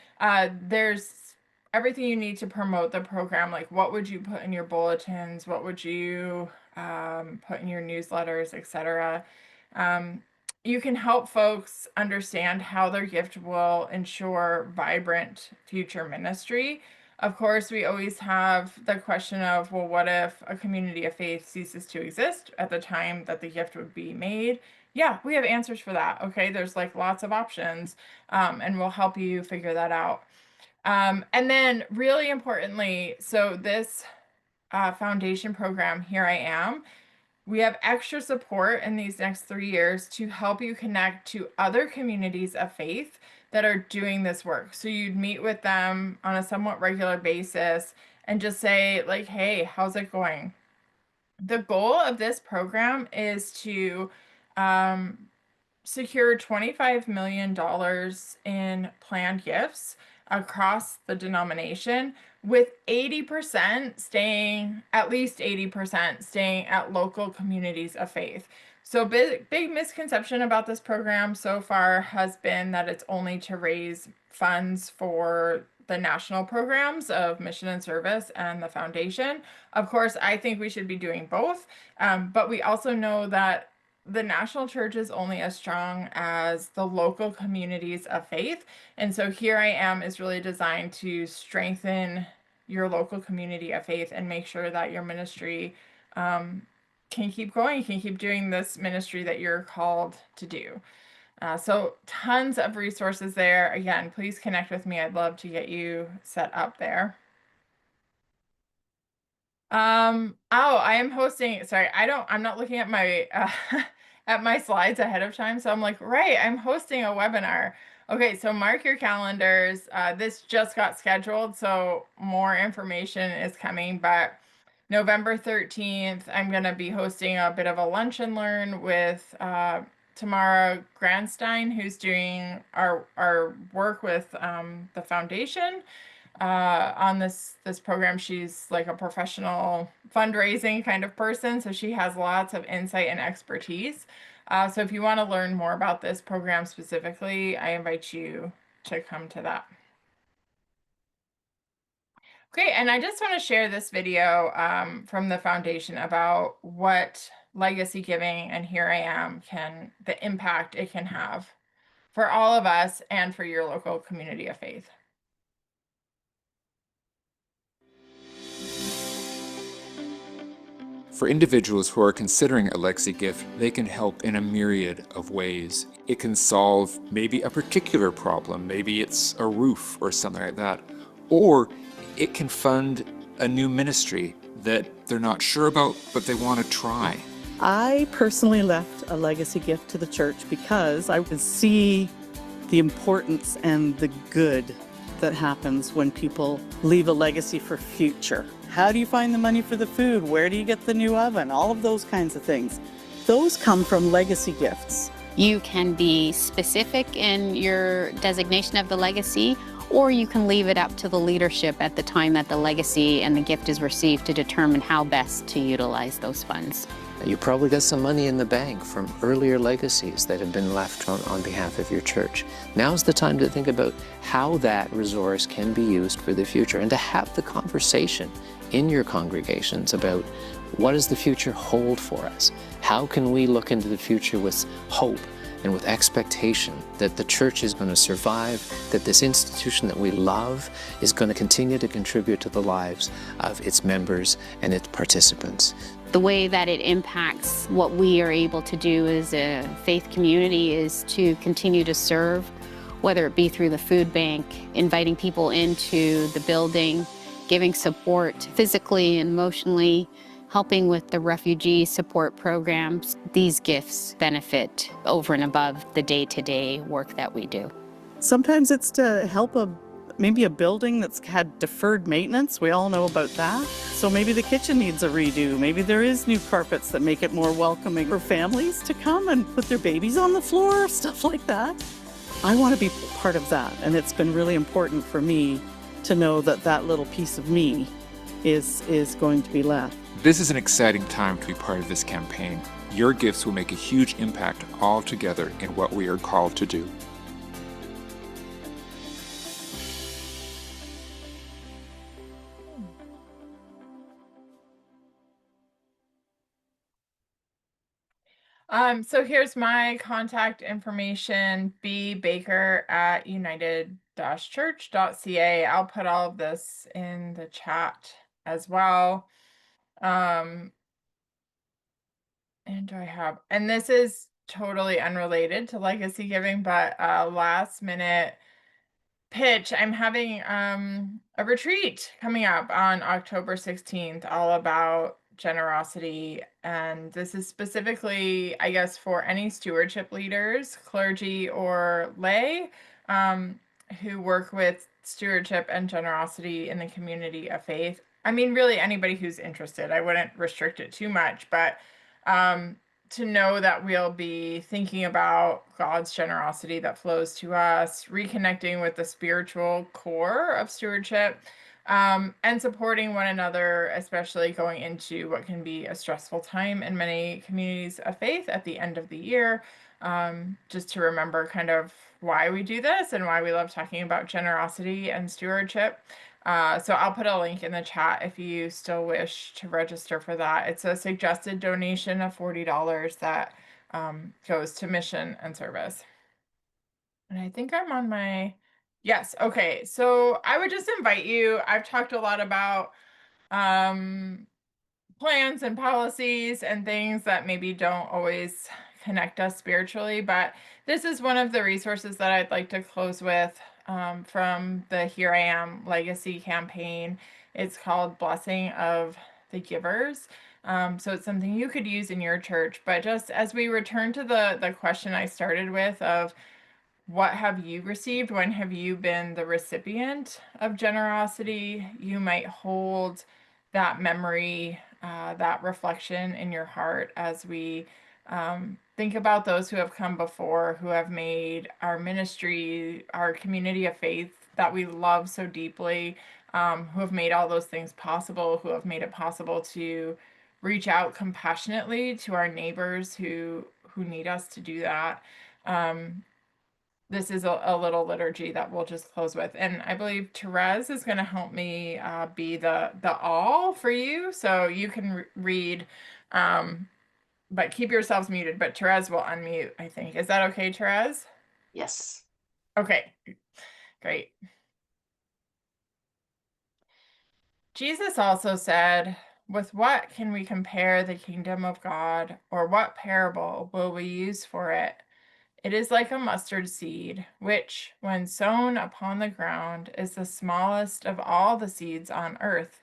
There's everything you need to promote the program. Like what would you put in your bulletins? What would you put in your newsletters, etc. You can help folks understand how their gift will ensure vibrant future ministry. Of course, we always have the question of, well, what if a community of faith ceases to exist at the time that the gift would be made? Yeah, we have answers for that. Okay, there's like lots of options, and we'll help you figure that out. And then really importantly, so this foundation program, Here I Am, we have extra support in these next 3 years to help you connect to other communities of faith that are doing this work. So you'd meet with them on a somewhat regular basis and just say like, hey, how's it going? The goal of this program is to secure $25 million in planned gifts across the denomination, with 80% staying, at least 80% staying at local communities of faith. So big misconception about this program so far has been that it's only to raise funds for the national programs of mission and service and the foundation. Of course, I think we should be doing both, but we also know that the national church is only as strong as the local communities of faith. And so Here I Am is really designed to strengthen your local community of faith and make sure that your ministry can keep going, can keep doing this ministry that you're called to do. So tons of resources there. Again, please connect with me. I'd love to get you set up there. I am hosting, sorry, I'm not looking at my at my slides ahead of time. So I'm like, right, I'm hosting a webinar. Okay, so mark your calendars. This just got scheduled, so more information is coming, but November 13th, I'm going to be hosting a bit of a lunch and learn with Tamara Grandstein, who's doing our work with the foundation on this program. She's like a professional fundraising kind of person, so she has lots of insight and expertise. So if you want to learn more about this program specifically, I invite you to come to that. Okay, and I just want to share this video from the foundation about what legacy giving and Here I Am the impact it can have for all of us and for your local community of faith. For individuals who are considering a legacy gift, they can help in a myriad of ways. It can solve maybe a particular problem, maybe it's a roof or something like that, or it can fund a new ministry that they're not sure about, but they want to try. I personally left a legacy gift to the church because I would see the importance and the good that happens when people leave a legacy for future. How do you find the money for the food? Where do you get the new oven? All of those kinds of things. Those come from legacy gifts. You can be specific in your designation of the legacy, or you can leave it up to the leadership at the time that the legacy and the gift is received to determine how best to utilize those funds. You probably got some money in the bank from earlier legacies that have been left on behalf of your church. Now's the time to think about how that resource can be used for the future and to have the conversation in your congregations about what does the future hold for us? How can we look into the future with hope and with expectation that the church is going to survive, that this institution that we love is going to continue to contribute to the lives of its members and its participants. The way that it impacts what we are able to do as a faith community is to continue to serve whether it be through the food bank, inviting people into the building, giving support physically and emotionally, helping with the refugee support programs. These gifts benefit over and above the day-to-day work that we do. Sometimes it's to help maybe a building that's had deferred maintenance. We all know about that. So maybe the kitchen needs a redo. Maybe there is new carpets that make it more welcoming for families to come and put their babies on the floor, stuff like that. I want to be part of that, and it's been really important for me to know that that little piece of me is going to be left. This is an exciting time to be part of this campaign. Your gifts will make a huge impact all together in what we are called to do. So here's my contact information, bbaker@united-church.ca. I'll put all of this in the chat as well. And this is totally unrelated to legacy giving, but last minute pitch. I'm having a retreat coming up on October 16th, all about generosity. And this is specifically, I guess, for any stewardship leaders, clergy or lay, who work with stewardship and generosity in the community of faith. I mean, really anybody who's interested. I wouldn't restrict it too much, but to know that we'll be thinking about God's generosity that flows to us, reconnecting with the spiritual core of stewardship, and supporting one another, especially going into what can be a stressful time in many communities of faith at the end of the year, just to remember kind of why we do this and why we love talking about generosity and stewardship. So I'll put a link in the chat if you still wish to register for that. It's a suggested donation of $40 that goes to mission and service. And I think I'm on my, yes, okay. So I would just invite you, I've talked a lot about plans and policies and things that maybe don't always connect us spiritually, but this is one of the resources that I'd like to close with from the Here I Am Legacy campaign. It's called Blessing of the Givers. So it's something you could use in your church, but just as we return to the question I started with of what have you received? When have you been the recipient of generosity? You might hold that memory, that reflection in your heart as we think about those who have come before, who have made our ministry, our community of faith that we love so deeply, who have made all those things possible, who have made it possible to reach out compassionately to our neighbors who need us to do that. This is a little liturgy that we'll just close with. And I believe Therese is going to help me be the all for you. So you can read, but keep yourselves muted. But Therese will unmute, I think. Is that okay, Therese? Yes. Okay, great. Jesus also said, "With what can we compare the kingdom of God, or what parable will we use for it? It is like a mustard seed, which, when sown upon the ground, is the smallest of all the seeds on earth.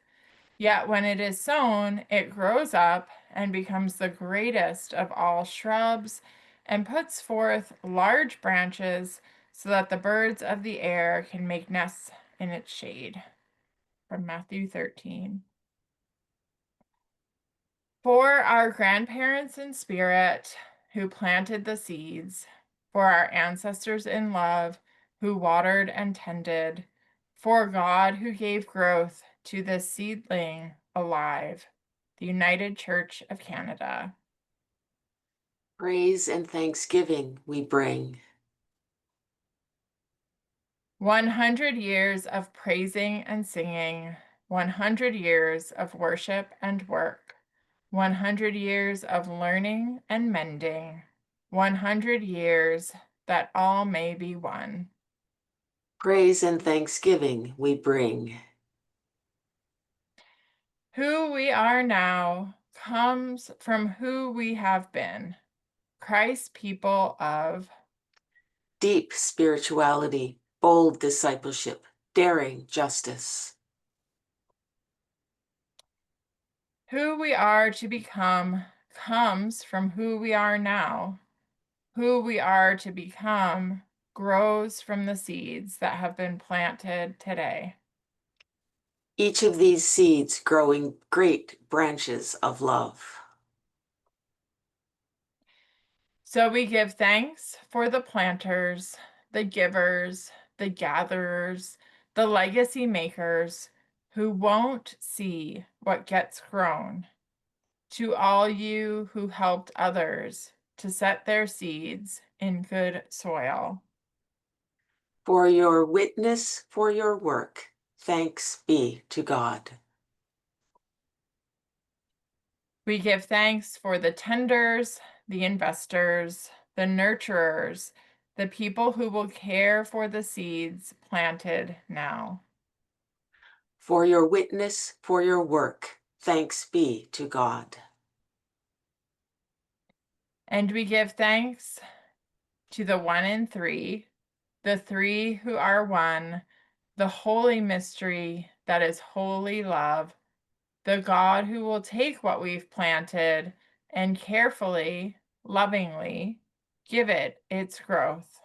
Yet when it is sown, it grows up and becomes the greatest of all shrubs, and puts forth large branches, so that the birds of the air can make nests in its shade." From Matthew 13. For our grandparents in spirit who planted the seeds, for our ancestors in love who watered and tended, for God who gave growth to this seedling alive, the United Church of Canada. Praise and thanksgiving we bring. 100 years of praising and singing, 100 years of worship and work, 100 years of learning and mending, 100 years that all may be one. Praise and thanksgiving we bring. Who we are now comes from who we have been, Christ's people of deep spirituality, bold discipleship, daring justice. Who we are to become comes from who we are now. Who we are to become grows from the seeds that have been planted today. Each of these seeds growing great branches of love. So we give thanks for the planters, the givers, the gatherers, the legacy makers who won't see what gets grown. To all you who helped others to set their seeds in good soil. For your witness, for your work, thanks be to God. We give thanks for the tenders, the investors, the nurturers, the people who will care for the seeds planted now. For your witness, for your work, thanks be to God. And we give thanks to the 1 in 3, the 3 who are one, the holy mystery that is holy love, the God who will take what we've planted and carefully, lovingly give it its growth.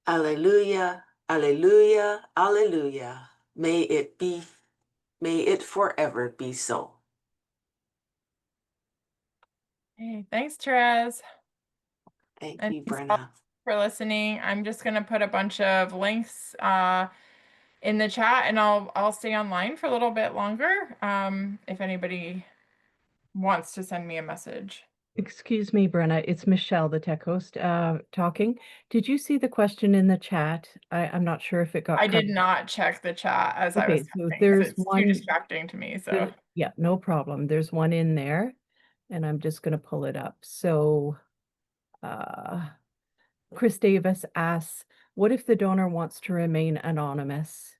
Alleluia, alleluia, alleluia. May it forever be so. Hey, thanks, Therese. Thank And you, thanks Brenna. for listening. I'm just going to put a bunch of links in the chat, and I'll stay online for a little bit longer if anybody wants to send me a message. Excuse me, Brenna, it's Michelle, the tech host, talking. Did you see the question in the chat? I'm not sure if it got I did covered. not check the chat as I was Okay, so typing, 'cause there's it's too one. distracting to me. So Yeah, no problem. There's one in there, and I'm just going to pull it up. So, Chris Davis asks, what if the donor wants to remain anonymous?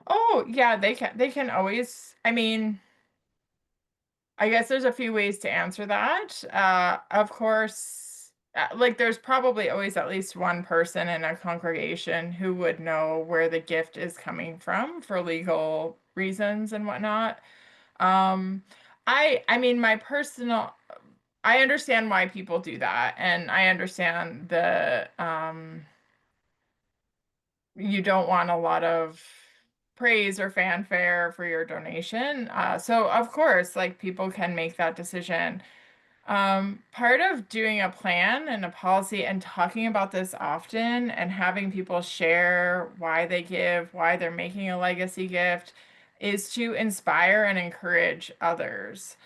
oh yeah, they can always, I mean, I guess there's a few ways to answer that. Of course, like there's probably always at least one person in a congregation who would know where the gift is coming from for legal reasons and whatnot. Um, I mean, I understand why people do that, and I understand the you don't want a lot of praise or fanfare for your donation. So of course, like people can make that decision. Part of doing a plan and a policy and talking about this often and having people share why they give, why they're making a legacy gift, is to inspire and encourage others.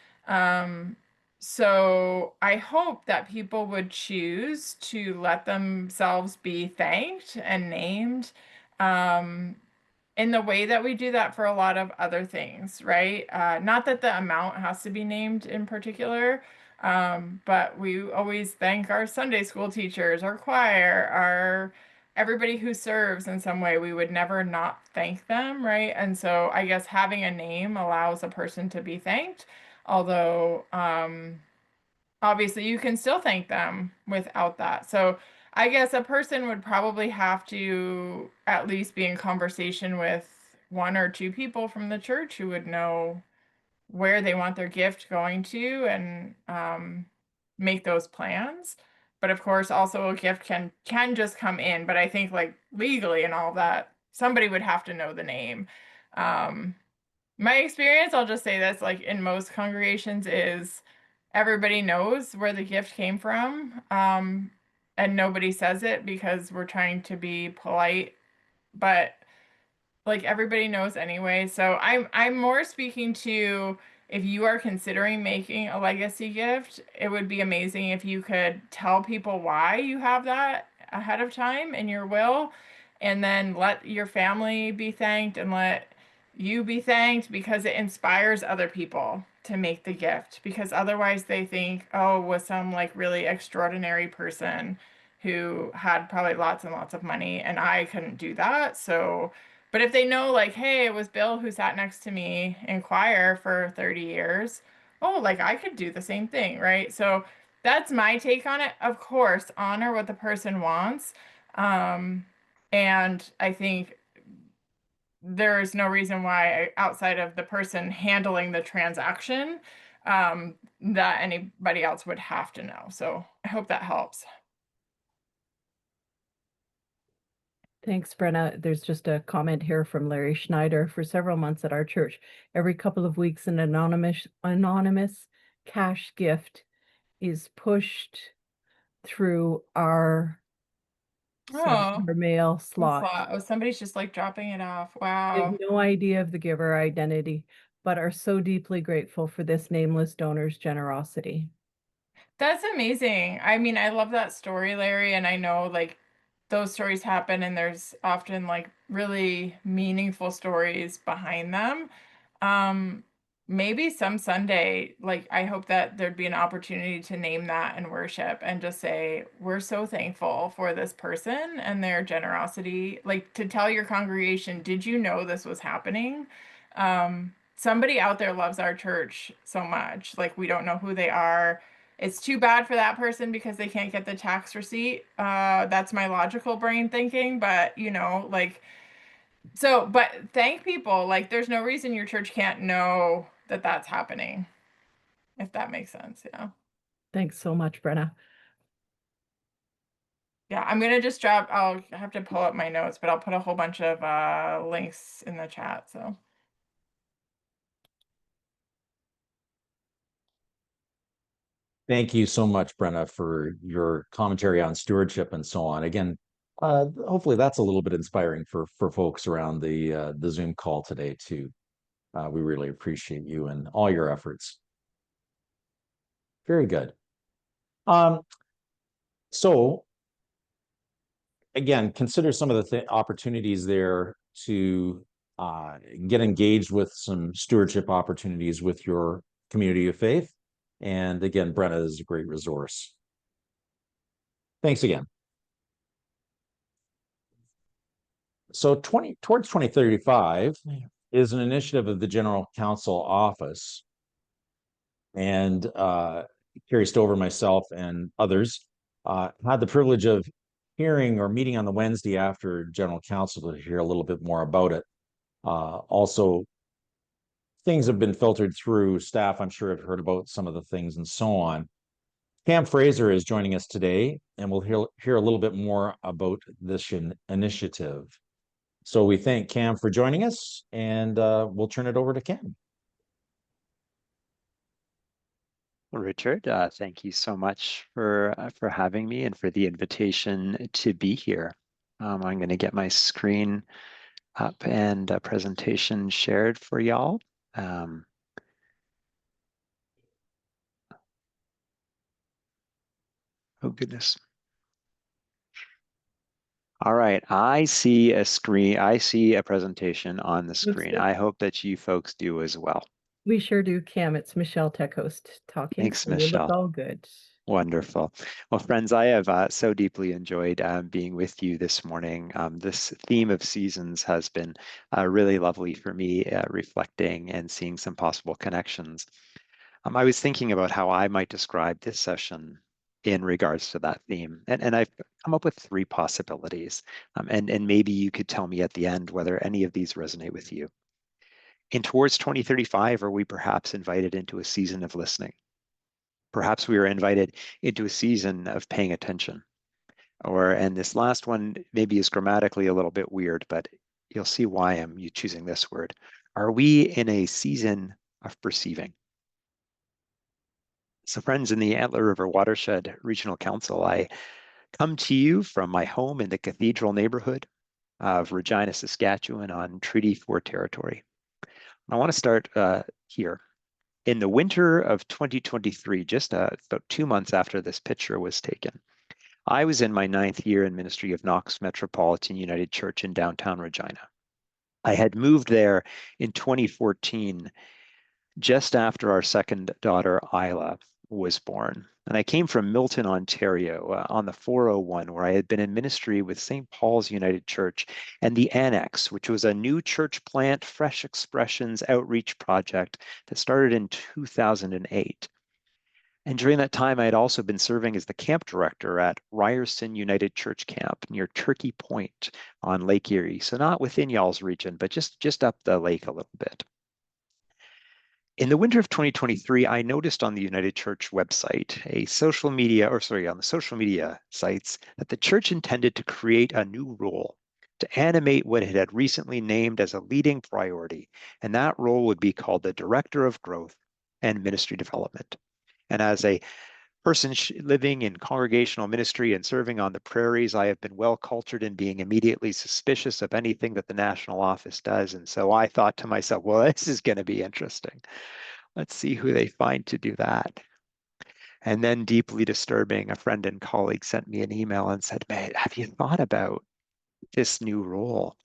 So I hope that people would choose to let themselves be thanked and named in the way that we do that for a lot of other things, right? Not that the amount has to be named in particular, but we always thank our Sunday school teachers, our choir, our everybody who serves in some way. We would never not thank them, right? And so I guess having a name allows a person to be thanked, although obviously you can still thank them without that. So I guess a person would probably have to at least be in conversation with 1 or 2 people from the church who would know where they want their gift going to and make those plans. But of course, also a gift can just come in. But I think like legally and all that, somebody would have to know the name. My experience, I'll just say this, like in most congregations, is everybody knows where the gift came from, and nobody says it because we're trying to be polite, but like everybody knows anyway. So I'm more speaking to if you are considering making a legacy gift, it would be amazing if you could tell people why you have that ahead of time in your will, and then let your family be thanked and let you be thanked because it inspires other people to make the gift, because otherwise they think, oh, was some like really extraordinary person who had probably lots and lots of money and I couldn't do that. So but if they know, like, hey, it was Bill who sat next to me in choir for 30 years, oh, like I could do the same thing, right? So that's my take on it. Of course, honor what the person wants. And I think there is no reason why, outside of the person handling the transaction, that anybody else would have to know. So I hope that helps. Thanks, Brenna. There's just a comment here from Larry Schneider. For several months at our church, every couple of weeks, an anonymous cash gift is pushed through our mail slot. Oh, somebody's just like dropping it off. We have Wow. no idea of the giver identity, but are so deeply grateful for this nameless donor's generosity. That's amazing. I mean, I love that story, Larry, and I know like those stories happen and there's often like really meaningful stories behind them. Um, Maybe some Sunday, like I hope that there'd be an opportunity to name that in worship and just say, we're so thankful for this person and their generosity. Like to tell your congregation, did you know this was happening? Somebody out there loves our church so much. Like we don't know who they are. It's too bad for that person because they can't get the tax receipt. That's my logical brain thinking, but you know, like, so, but thank people. Like, there's no reason your church can't know that that's happening, if that makes sense. Yeah. Thanks so much, Brenna. Yeah, I'm gonna just drop, I'll have to pull up my notes, but I'll put a whole bunch of links in the chat, so. Thank you so much, Brenna, for your commentary on stewardship and so on. Again, hopefully that's a little bit inspiring for folks around the Zoom call today too. We really appreciate you and all your efforts. Very good. So again, consider some of the opportunities there to get engaged with some stewardship opportunities with your community of faith. And again, Brenna is a great resource. Thanks again. So towards 2035 is an initiative of the General Counsel Office. And Carrie Stover, myself, and others had the privilege of hearing or meeting on the Wednesday after General Counsel to hear a little bit more about it. Also, things have been filtered through staff. I'm sure have heard about some of the things and so on. Cam Fraser is joining us today, and we'll hear a little bit more about this initiative. So we thank Cam for joining us, and we'll turn it over to Cam. Well, Richard, thank you so much for having me and for the invitation to be here. I'm going to get my screen up and a presentation shared for y'all. Oh, goodness. All right, I see a screen. I see a presentation on the screen. I hope that you folks do as well. We sure do, Cam. It's Michelle, tech host, talking. Thanks, so Michelle. You look all good. Wonderful. Well, friends, I have so deeply enjoyed being with you this morning. This theme of seasons has been really lovely for me, reflecting and seeing some possible connections. I was thinking about how I might describe this session in regards to that theme. And I've come up with 3 possibilities. And maybe you could tell me at the end whether any of these resonate with you. In towards 2035, are we perhaps invited into a season of listening? Perhaps we are invited into a season of paying attention. And this last one maybe is grammatically a little bit weird, but you'll see why I'm choosing this word. Are we in a season of perceiving? So friends, in the Antler River Watershed Regional Council, I come to you from my home in the Cathedral neighborhood of Regina, Saskatchewan on Treaty 4 territory. I want to start here. In the winter of 2023, just about 2 months after this picture was taken, I was in my 9th year in ministry of Knox Metropolitan United Church in downtown Regina. I had moved there in 2014, just after our second daughter, Isla, was born. And I came from Milton, Ontario, on the 401, where I had been in ministry with St. Paul's United Church and the Annex, which was a new church plant, fresh expressions outreach project that started in 2008. And during that time, I had also been serving as the camp director at Ryerson United Church Camp near Turkey Point on Lake Erie. So not within y'all's region, but just up the lake a little bit. In the winter of 2023, I noticed on the United Church website, on the social media sites, that the church intended to create a new role to animate what it had recently named as a leading priority. And that role would be called the Director of Growth and Ministry Development. And as a person living in congregational ministry and serving on the prairies, I have been well cultured in being immediately suspicious of anything that the national office does. And so I thought to myself, well, this is going to be interesting. Let's see who they find to do that. And then, deeply disturbing, a friend and colleague sent me an email and said, "Man, have you thought about this new role?"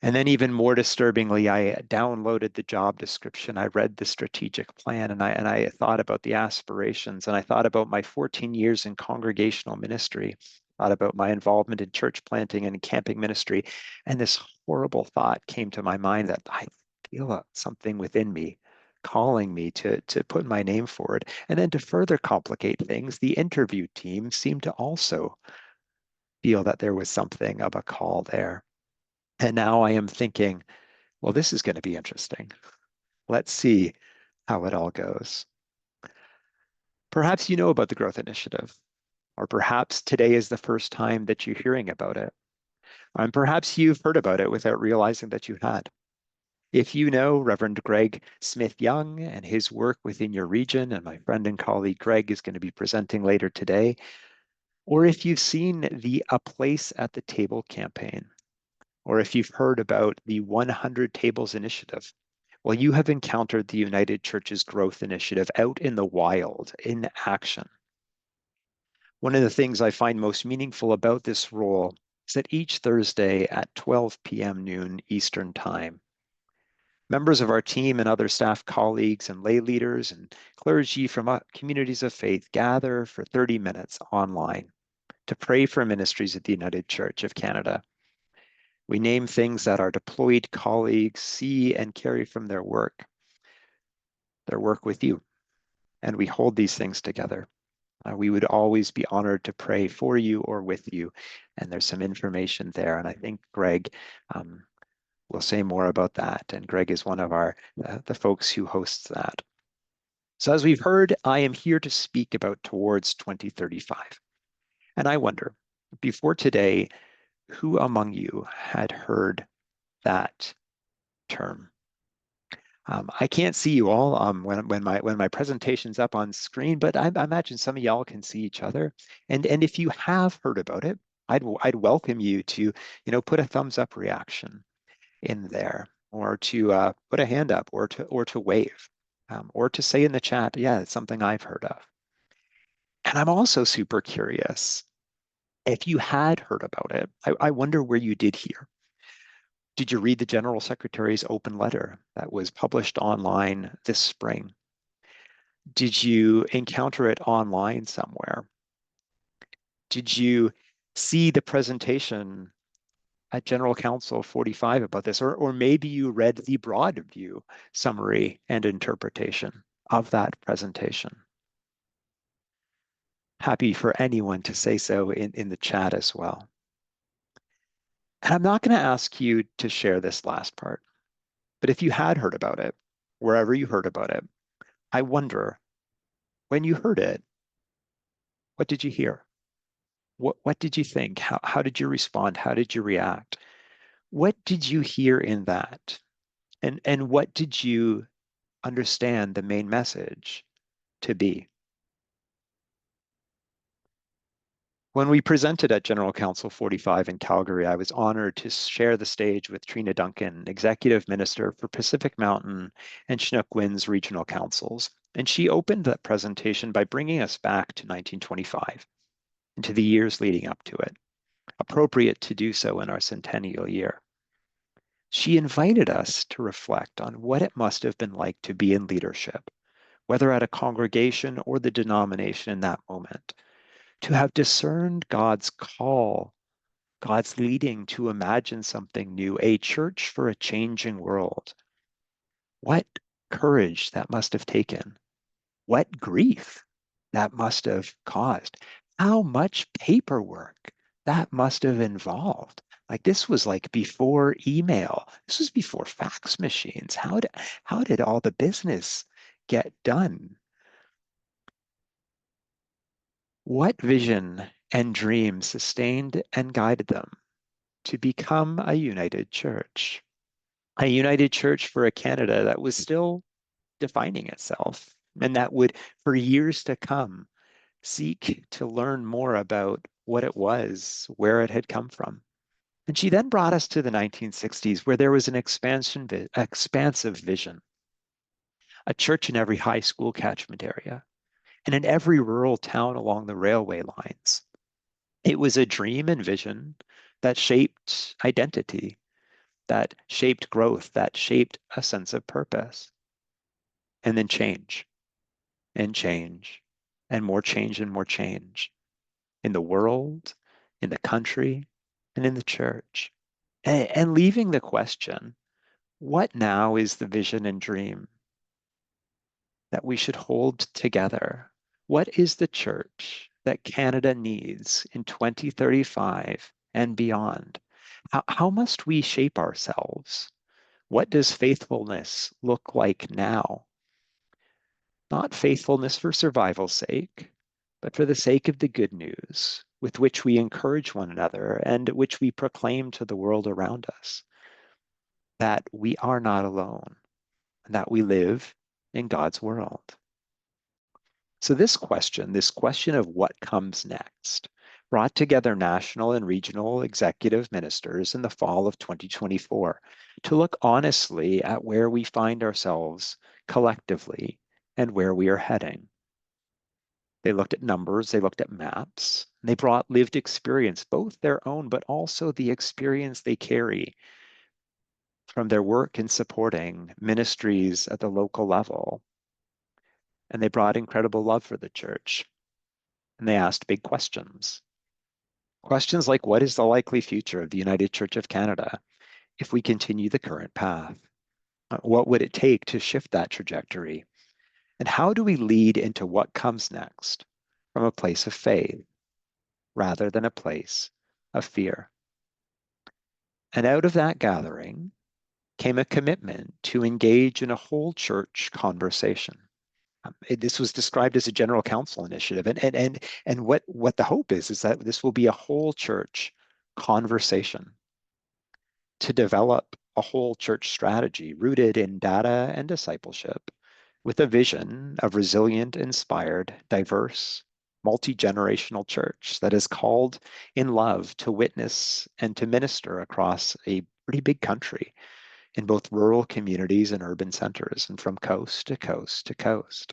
And then, even more disturbingly, I downloaded the job description. I read the strategic plan, and I thought about the aspirations, and I thought about my 14 years in congregational ministry, thought about my involvement in church planting and camping ministry, and this horrible thought came to my mind that I feel something within me calling me to put my name forward. And then, to further complicate things, the interview team seemed to also feel that there was something of a call there. And now I am thinking, well, this is going to be interesting. Let's see how it all goes. Perhaps you know about the Growth Initiative, or perhaps today is the first time that you're hearing about it. And perhaps you've heard about it without realizing that you had. If you know Reverend Greg Smith-Young and his work within your region, and my friend and colleague Greg is going to be presenting later today, or if you've seen the A Place at the Table campaign, or if you've heard about the 100 Tables Initiative, well, you have encountered the United Church's Growth Initiative out in the wild, in action. One of the things I find most meaningful about this role is that each Thursday at 12 p.m. noon Eastern Time, members of our team and other staff colleagues and lay leaders and clergy from communities of faith gather for 30 minutes online to pray for ministries at the United Church of Canada. We name things that our deployed colleagues see and carry from their work with you, and we hold these things together. We would always be honored to pray for you or with you, and there's some information there, and I think Greg will say more about that, and Greg is one of the folks who hosts that. So as we've heard, I am here to speak about Towards 2035, and I wonder, before today, who among you had heard that term? I can't see you all when my presentation's up on screen, but I imagine some of y'all can see each other. And if you have heard about it, I'd welcome you to put a thumbs up reaction in there, or to put a hand up, or to wave, or to say in the chat, yeah, it's something I've heard of. And I'm also super curious, if you had heard about it, I wonder where you did hear. Did you read the General Secretary's open letter that was published online this spring? Did you encounter it online somewhere? Did you see the presentation at General Council 45 about this? Or maybe you read the broad view summary and interpretation of that presentation. Happy for anyone to say so in the chat as well. And I'm not going to ask you to share this last part, but if you had heard about it, wherever you heard about it, I wonder, when you heard it, what did you hear? What did you think? How did you respond? How did you react? What did you hear in that? And what did you understand the main message to be? When we presented at General Council 45 in Calgary, I was honored to share the stage with Trina Duncan, Executive Minister for Pacific Mountain and Chinook Winds Regional Councils. And she opened that presentation by bringing us back to 1925 and to the years leading up to it, appropriate to do so in our centennial year. She invited us to reflect on what it must have been like to be in leadership, whether at a congregation or the denomination in that moment, to have discerned God's call, God's leading to imagine something new, a church for a changing world. What courage that must have taken. What grief that must have caused, how much paperwork that must have involved. Like this was like before email. This was before fax machines. How did all the business get done? What vision and dream sustained and guided them to become a united church? A united church for a Canada that was still defining itself and that would, for years to come, seek to learn more about what it was, where it had come from. And she then brought us to the 1960s, where there was an expansive vision, a church in every high school catchment area, and in every rural town along the railway lines. It was a dream and vision that shaped identity, that shaped growth, that shaped a sense of purpose. And then change, and change, and more change, and more change in the world, in the country, and in the church. And leaving the question, what now is the vision and dream that we should hold together? What is the church that Canada needs in 2035 and beyond? How must we shape ourselves? What does faithfulness look like now? Not faithfulness for survival's sake, but for the sake of the good news with which we encourage one another and which we proclaim to the world around us, that we are not alone, and that we live in God's world. So this question of what comes next, brought together national and regional executive ministers in the fall of 2024 to look honestly at where we find ourselves collectively and where we are heading. They looked at numbers, they looked at maps, and they brought lived experience, both their own, but also the experience they carry from their work in supporting ministries at the local level. And they brought incredible love for the church. And they asked big questions. Questions like, what is the likely future of the United Church of Canada if we continue the current path? What would it take to shift that trajectory? And how do we lead into what comes next from a place of faith rather than a place of fear? And out of that gathering came a commitment to engage in a whole church conversation. This was described as a general council initiative, and what the hope is that this will be a whole church conversation to develop a whole church strategy rooted in data and discipleship, with a vision of resilient, inspired, diverse, multi-generational church that is called in love to witness and to minister across a pretty big country in both rural communities and urban centers, and from coast to coast to coast.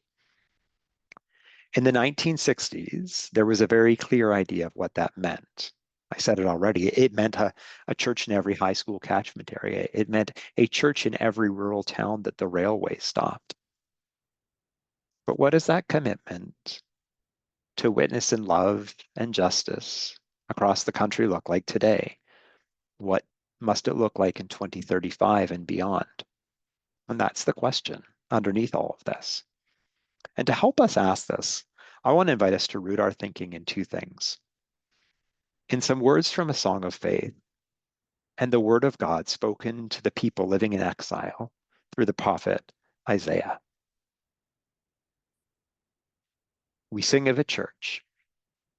In the 1960s, there was a very clear idea of what that meant. I said it already. It meant a church in every high school catchment area. It meant a church in every rural town that the railway stopped. But what does that commitment to witness in love and justice across the country look like today? What must it look like in 2035 and beyond? And that's the question underneath all of this. And to help us ask this, I want to invite us to root our thinking in two things. In some words from a song of faith and the word of God spoken to the people living in exile through the prophet Isaiah. We sing of a church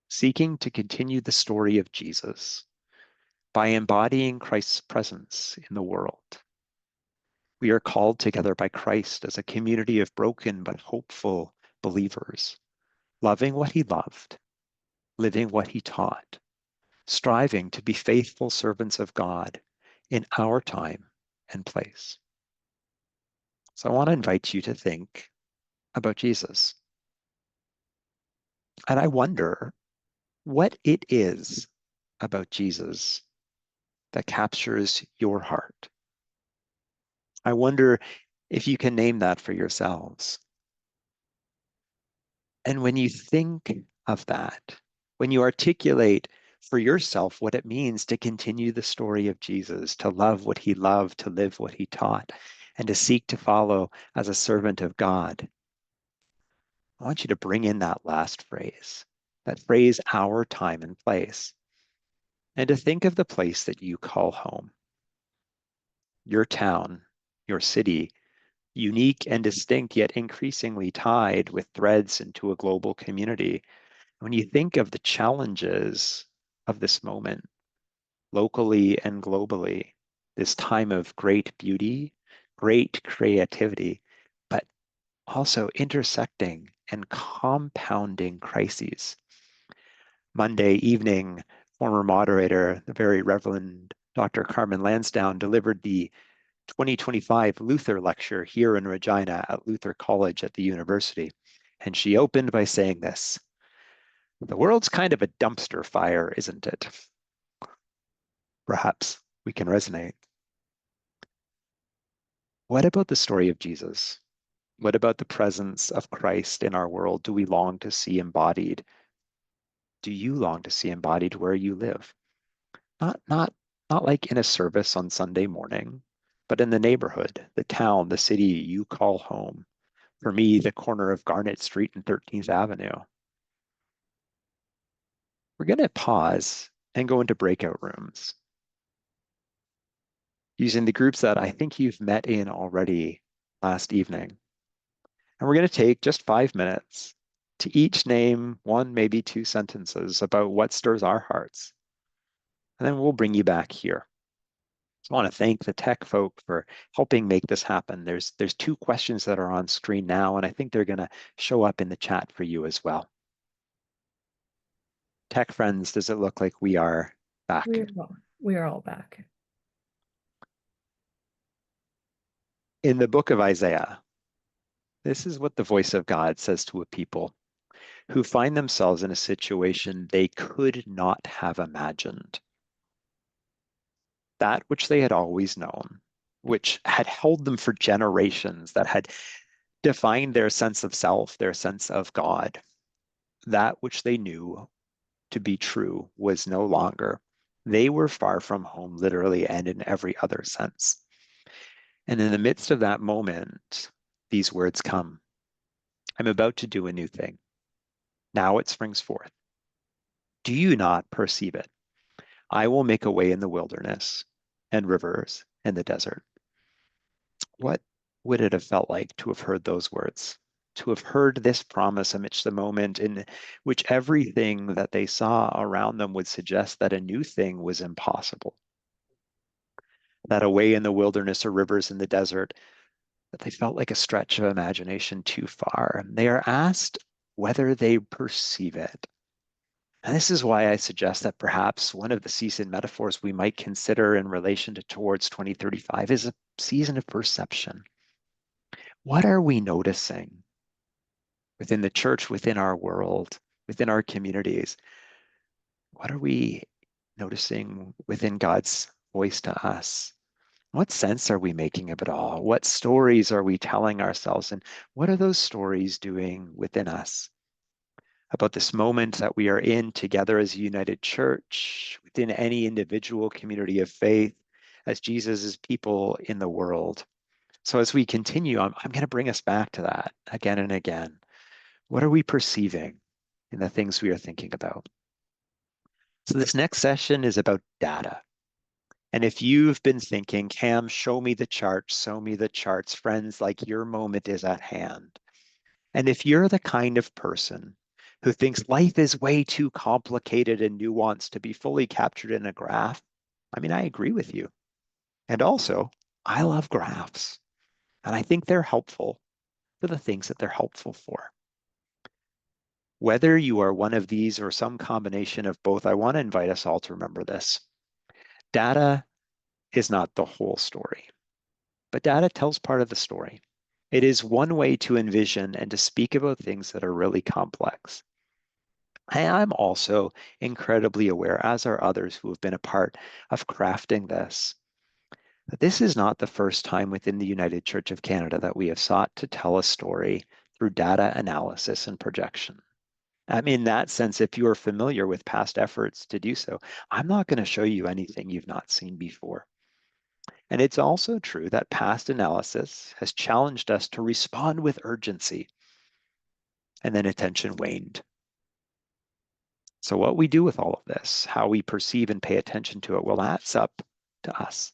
seeking to continue the story of Jesus by embodying Christ's presence in the world. We are called together by Christ as a community of broken but hopeful believers, loving what he loved, living what he taught, striving to be faithful servants of God in our time and place. So I want to invite you to think about Jesus. And I wonder what it is about Jesus that captures your heart. I wonder if you can name that for yourselves. And when you think of that, when you articulate for yourself what it means to continue the story of Jesus, to love what he loved, to live what he taught, and to seek to follow as a servant of God, I want you to bring in that last phrase, our time and place, and to think of the place that you call home, your town, your city, unique and distinct, yet increasingly tied with threads into a global community. When you think of the challenges of this moment, locally and globally, this time of great beauty, great creativity, but also intersecting and compounding crises. Monday evening, former moderator, the very Reverend Dr. Carmen Lansdowne, delivered the 2025 Luther Lecture here in Regina at Luther College at the university. And she opened by saying this: "The world's kind of a dumpster fire, isn't it?" Perhaps we can resonate. What about the story of Jesus? What about the presence of Christ in our world do we long to see embodied? Do you long to see embodied where you live? Not like in a service on Sunday morning, but in the neighborhood, the town, the city you call home. For me, the corner of Garnet Street and 13th Avenue. We're going to pause and go into breakout rooms using the groups that I think you've met in already last evening. And we're going to take just 5 minutes to each name one, maybe two sentences about what stirs our hearts. And then we'll bring you back here. I want to thank the tech folk for helping make this happen. There's 2 questions that are on screen now, and I think they're going to show up in the chat for you as well. Tech friends, does it look like we are back? We are all back. In the book of Isaiah, this is what the voice of God says to a people who find themselves in a situation they could not have imagined. That which they had always known, which had held them for generations, that had defined their sense of self, their sense of God, that which they knew to be true was no longer. They were far from home, literally, and in every other sense. And in the midst of that moment, these words come: "I'm about to do a new thing. Now it springs forth. Do you not perceive it? I will make a way in the wilderness and rivers in the desert." What would it have felt like to have heard those words? To have heard this promise amidst the moment in which everything that they saw around them would suggest that a new thing was impossible? That a way in the wilderness or rivers in the desert, that they felt like a stretch of imagination too far. They are asked whether they perceive it. And this is why I suggest that perhaps one of the season metaphors we might consider in relation to towards 2035 is a season of perception. What are we noticing within the church, within our world, within our communities? What are we noticing within God's voice to us? What sense are we making of it all? What stories are we telling ourselves? And what are those stories doing within us about this moment that we are in together as a united church, within any individual community of faith, as Jesus' people in the world? So as we continue, I'm going to bring us back to that again and again. What are we perceiving in the things we are thinking about? So this next session is about data. And if you've been thinking, Cam, show me the charts, show me the charts, friends, like your moment is at hand. And if you're the kind of person who thinks life is way too complicated and nuanced to be fully captured in a graph, I mean, I agree with you. And also, I love graphs. And I think they're helpful for the things that they're helpful for. Whether you are one of these or some combination of both, I want to invite us all to remember this. Data is not the whole story, but data tells part of the story. It is one way to envision and to speak about things that are really complex. I'm also incredibly aware, as are others who have been a part of crafting this, that this is not the first time within the United Church of Canada that we have sought to tell a story through data analysis and projection. I mean, in that sense, if you are familiar with past efforts to do so, I'm not going to show you anything you've not seen before. And it's also true that past analysis has challenged us to respond with urgency. and then attention waned. So what we do with all of this, how we perceive and pay attention to it, well, that's up to us.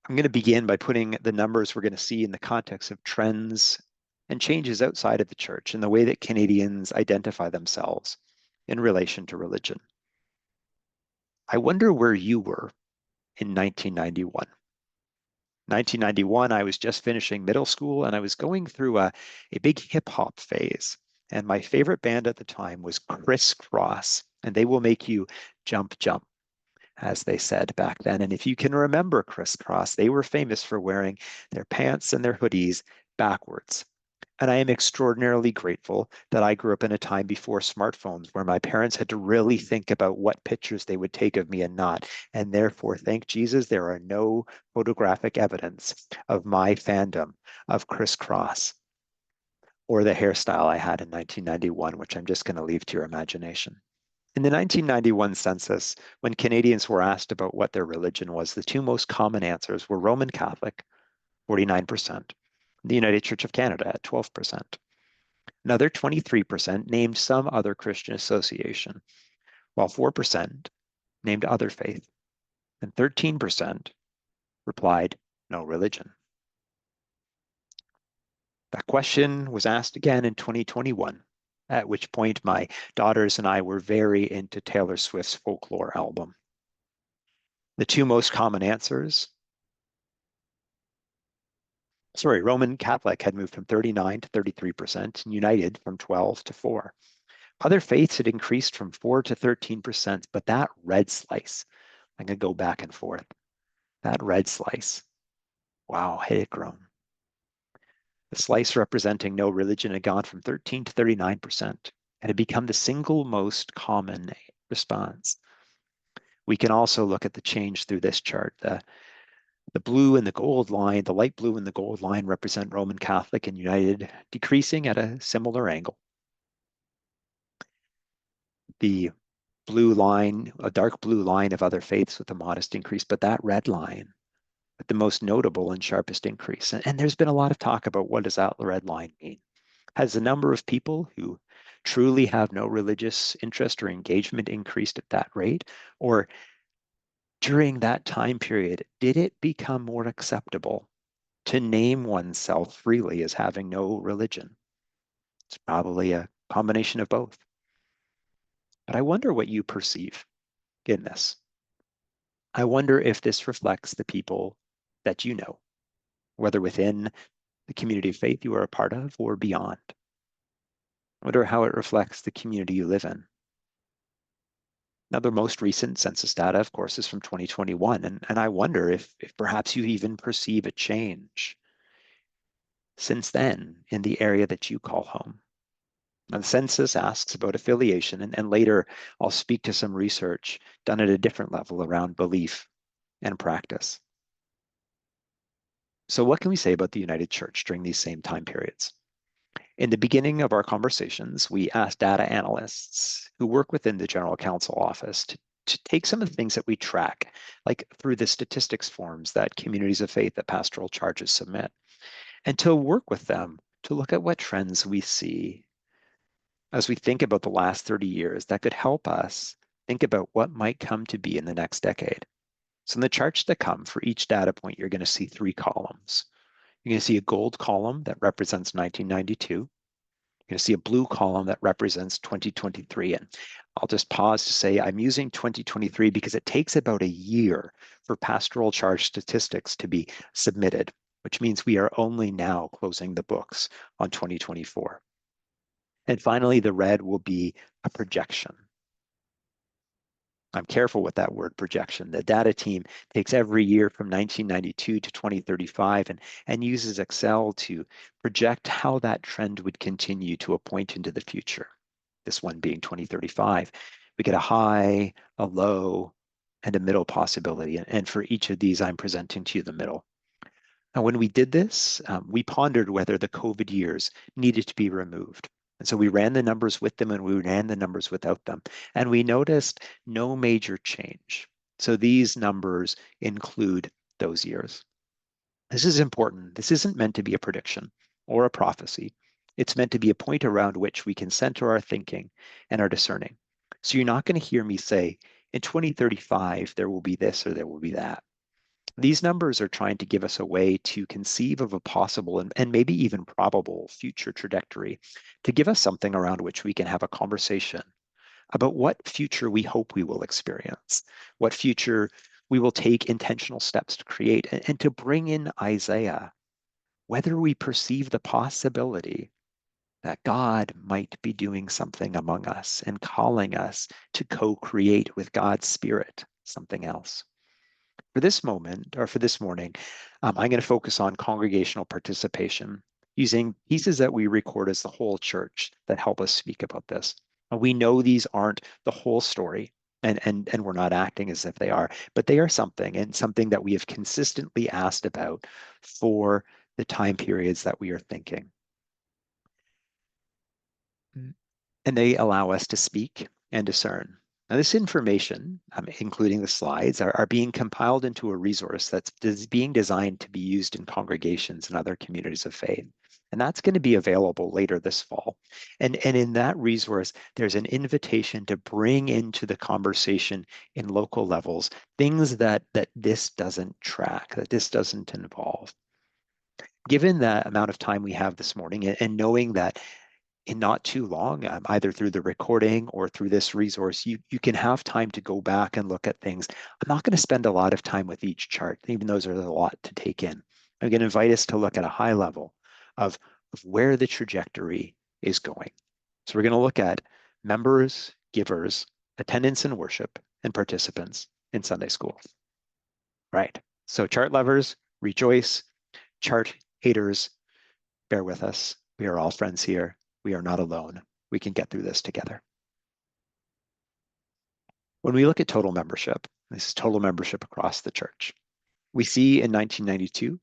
I'm going to begin by putting the numbers we're going to see in the context of trends and changes outside of the church and the way that Canadians identify themselves in relation to religion. I wonder where you were in 1991. 1991, I was just finishing middle school and I was going through a big hip hop phase. And my favorite band at the time was Criss Cross, and they will make you jump, jump, as they said back then. And if you can remember Criss Cross, they were famous for wearing their pants and their hoodies backwards. And I am extraordinarily grateful that I grew up in a time before smartphones where my parents had to really think about what pictures they would take of me and not. And therefore, thank Jesus, there are no photographic evidence of my fandom of Criss Cross or the hairstyle I had in 1991, which I'm just going to leave to your imagination. In the 1991 census, when Canadians were asked about what their religion was, the two most common answers were Roman Catholic, 49%, the United Church of Canada at 12%. Another 23% named some other Christian association, while 4% named other faith, and 13% replied no religion. That question was asked again in 2021, at which point my daughters and I were very into Taylor Swift's Folklore album. The two most common answers, Roman Catholic had moved from 39 to 33%, and United from 12 to 4. Other faiths had increased from 4 to 13%, but that red slice, I'm going to go back and forth. That red slice, wow, had it grown. The slice representing no religion had gone from 13 to 39% and had become the single most common response. We can also look at the change through this chart. The blue and the gold line, the light blue and the gold line represent Roman Catholic and United decreasing at a similar angle. The blue line, a dark blue line of other faiths with a modest increase, but that red line with the most notable and sharpest increase. And there's been a lot of talk about what does that red line mean? Has the number of people who truly have no religious interest or engagement increased at that rate? Or during that time period, did it become more acceptable to name oneself freely as having no religion? It's probably a combination of both. But I wonder what you perceive in this. I wonder if this reflects the people that you know, whether within the community of faith you are a part of or beyond. I wonder how it reflects the community you live in. Now, the most recent census data, of course, is from 2021, and I wonder if perhaps you even perceive a change since then in the area that you call home. Now, the census asks about affiliation, and later I'll speak to some research done at a different level around belief and practice. So what can we say about the United Church during these same time periods? In the beginning of our conversations, we asked data analysts who work within the General Counsel office to take some of the things that we track, like through the statistics forms that communities of faith that pastoral charges submit, and to work with them to look at what trends we see as we think about the last 30 years that could help us think about what might come to be in the next decade. So in the charts that come for each data point, you're going to see 3 columns. You're going to see a gold column that represents 1992. You're going to see a blue column that represents 2023. And I'll just pause to say I'm using 2023 because it takes about a year for pastoral charge statistics to be submitted, which means we are only now closing the books on 2024. And finally, the red will be a projection. I'm careful with that word projection. The data team takes every year from 1992 to 2035 and uses Excel to project how that trend would continue to a point into the future. This one being 2035. We get a high, a low, and a middle possibility. And for each of these, I'm presenting to you the middle. Now, when we did this, we pondered whether the COVID years needed to be removed. And so we ran the numbers with them and we ran the numbers without them. And we noticed no major change. So these numbers include those years. This is important. This isn't meant to be a prediction or a prophecy. It's meant to be a point around which we can center our thinking and our discerning. So you're not going to hear me say, in 2035, there will be this or there will be that. These numbers are trying to give us a way to conceive of a possible and maybe even probable future trajectory, to give us something around which we can have a conversation about what future we hope we will experience, what future we will take intentional steps to create, and to bring in Isaiah, whether we perceive the possibility that God might be doing something among us and calling us to co-create with God's Spirit something else. For this moment, or for this morning, I'm going to focus on congregational participation, using pieces that we record as the whole church that help us speak about this. We know these aren't the whole story, and we're not acting as if they are, but they are something, and something that we have consistently asked about for the time periods that we are thinking. And they allow us to speak and discern. Now, this information, including the slides, are being compiled into a resource that's being designed to be used in congregations and other communities of faith. And that's going to be available later this fall. And in that resource, there's an invitation to bring into the conversation in local levels things that this doesn't track, that this doesn't involve. Given the amount of time we have this morning, and knowing that in not too long, either through the recording or through this resource, you can have time to go back and look at things. I'm not going to spend a lot of time with each chart, even though there's a lot to take in. I'm going to invite us to look at a high level of where the trajectory is going. So we're going to look at members, givers, attendance in worship, and participants in Sunday school. Right. So chart lovers, rejoice. Chart haters, bear with us. We are all friends here. We are not alone. We can get through this together. When we look at total membership, this is total membership across the church. We see in 1992,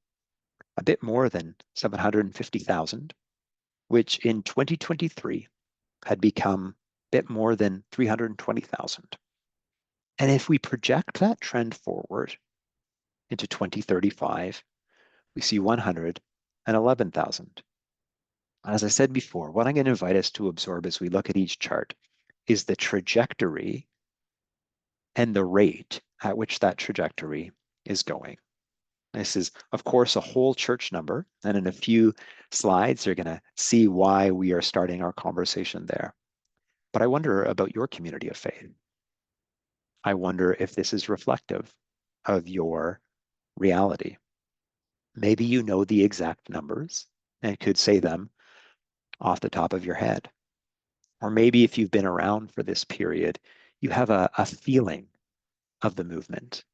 a bit more than 750,000, which in 2023 had become a bit more than 320,000. And if we project that trend forward into 2035, we see 111,000. As I said before, what I'm going to invite us to absorb as we look at each chart is the trajectory and the rate at which that trajectory is going. This is, of course, a whole church number, and in a few slides, you're going to see why we are starting our conversation there. But I wonder about your community of faith. I wonder if this is reflective of your reality. Maybe you know the exact numbers and could say them off the top of your head. Or maybe if you've been around for this period, you have a feeling of the movement.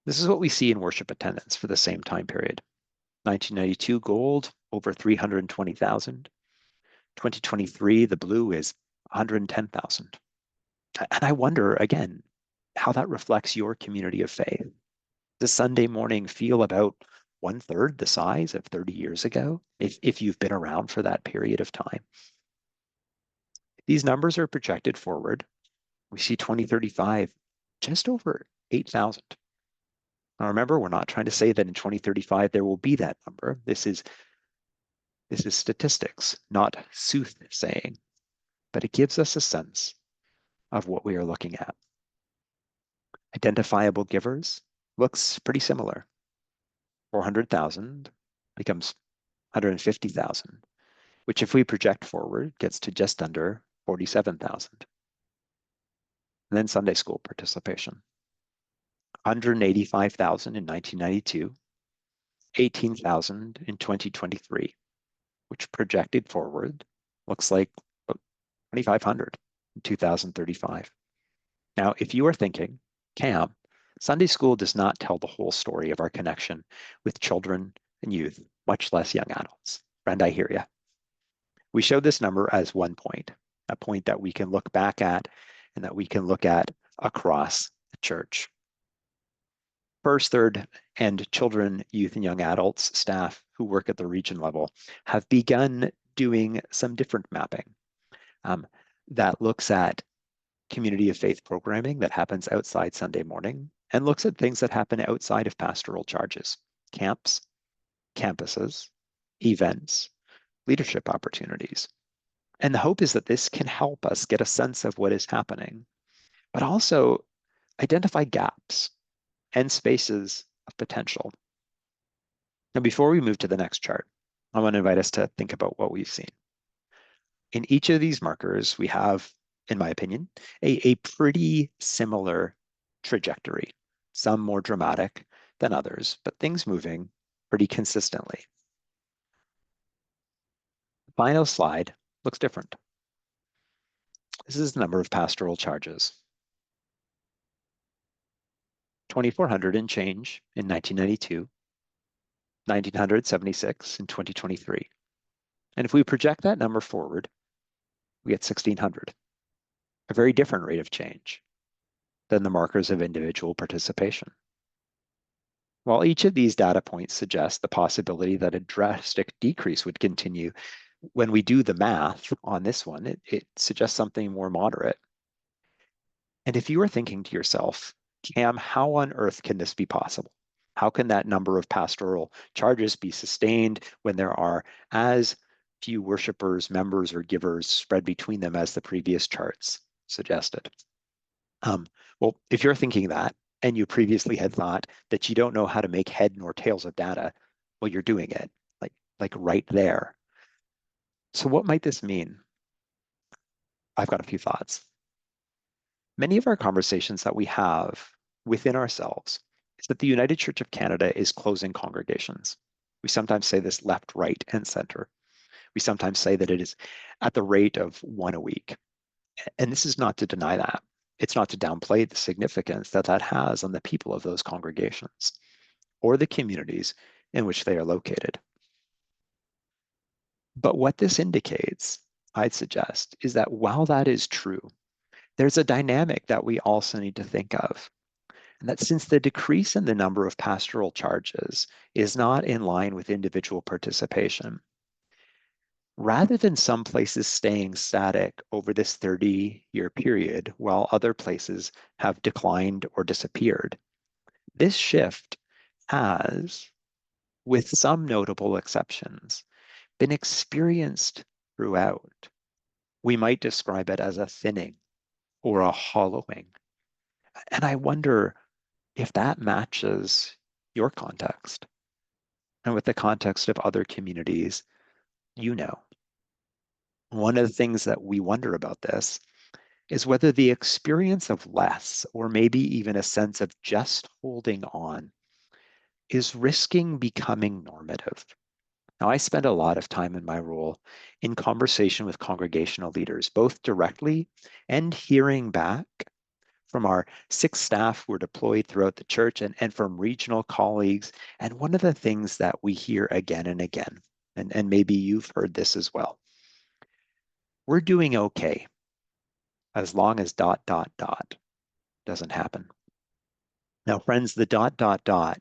This is what we see in worship attendance for the same time period. 1992 gold, over 320,000. 2023, the blue is 110,000. And I wonder, again, how that reflects your community of faith. Does Sunday morning feel about 1/3 the size of 30 years ago, if you've been around for that period of time? These numbers are projected forward. We see 2035, just over 8,000. Now remember, we're not trying to say that in 2035 there will be that number. This is statistics, not soothsaying, but it gives us a sense of what we are looking at. Identifiable givers looks pretty similar. 400,000 becomes 150,000, which if we project forward gets to just under 47,000. And then Sunday school participation. 185,000 in 1992, 18,000 in 2023, which projected forward looks like 2,500 in 2035. Now, if you are thinking, Cam, Sunday school does not tell the whole story of our connection with children and youth, much less young adults. Friend, I hear you. We show this number as one point, a point that we can look back at and that we can look at across the church. First, third, and children, youth, and young adults staff who work at the region level have begun doing some different mapping that looks at community of faith programming that happens outside Sunday morning and looks at things that happen outside of pastoral charges, camps, campuses, events, leadership opportunities. And the hope is that this can help us get a sense of what is happening, but also identify gaps and spaces of potential. Now, before we move to the next chart, I want to invite us to think about what we've seen. In each of these markers, we have, in my opinion, a pretty similar trajectory, some more dramatic than others, but things moving pretty consistently. The final slide looks different. This is the number of pastoral charges. 2,400 and change in 1992, 1,976 in 2023. And if we project that number forward, we get 1,600, a very different rate of change than the markers of individual participation. While each of these data points suggests the possibility that a drastic decrease would continue, when we do the math on this one, it suggests something more moderate. And if you are thinking to yourself, Cam, how on earth can this be possible? How can that number of pastoral charges be sustained when there are as few worshipers, members, or givers spread between them as the previous charts suggested? Well, if you're thinking that, and you previously had thought that you don't know how to make head nor tails of data, well, you're doing it, like right there. So what might this mean? I've got a few thoughts. Many of our conversations that we have within ourselves is that the United Church of Canada is closing congregations. We sometimes say this left, right, and center. We sometimes say that it is at the rate of one a week. And this is not to deny that. It's not to downplay the significance that that has on the people of those congregations or the communities in which they are located. But what this indicates, I'd suggest, is that while that is true, there's a dynamic that we also need to think of. And that since the decrease in the number of pastoral charges is not in line with individual participation, rather than some places staying static over this 30-year period while other places have declined or disappeared, this shift has, with some notable exceptions, been experienced throughout. We might describe it as a thinning or a hollowing. And I wonder if that matches your context and with the context of other communities you know. One of the things that we wonder about this is whether the experience of less, or maybe even a sense of just holding on, is risking becoming normative. Now, I spend a lot of time in my role in conversation with congregational leaders, both directly and hearing back from our 6 staff who are deployed throughout the church and from regional colleagues. And one of the things that we hear again and again, and maybe you've heard this as well, we're doing okay as long as ... doesn't happen. Now, friends, the ...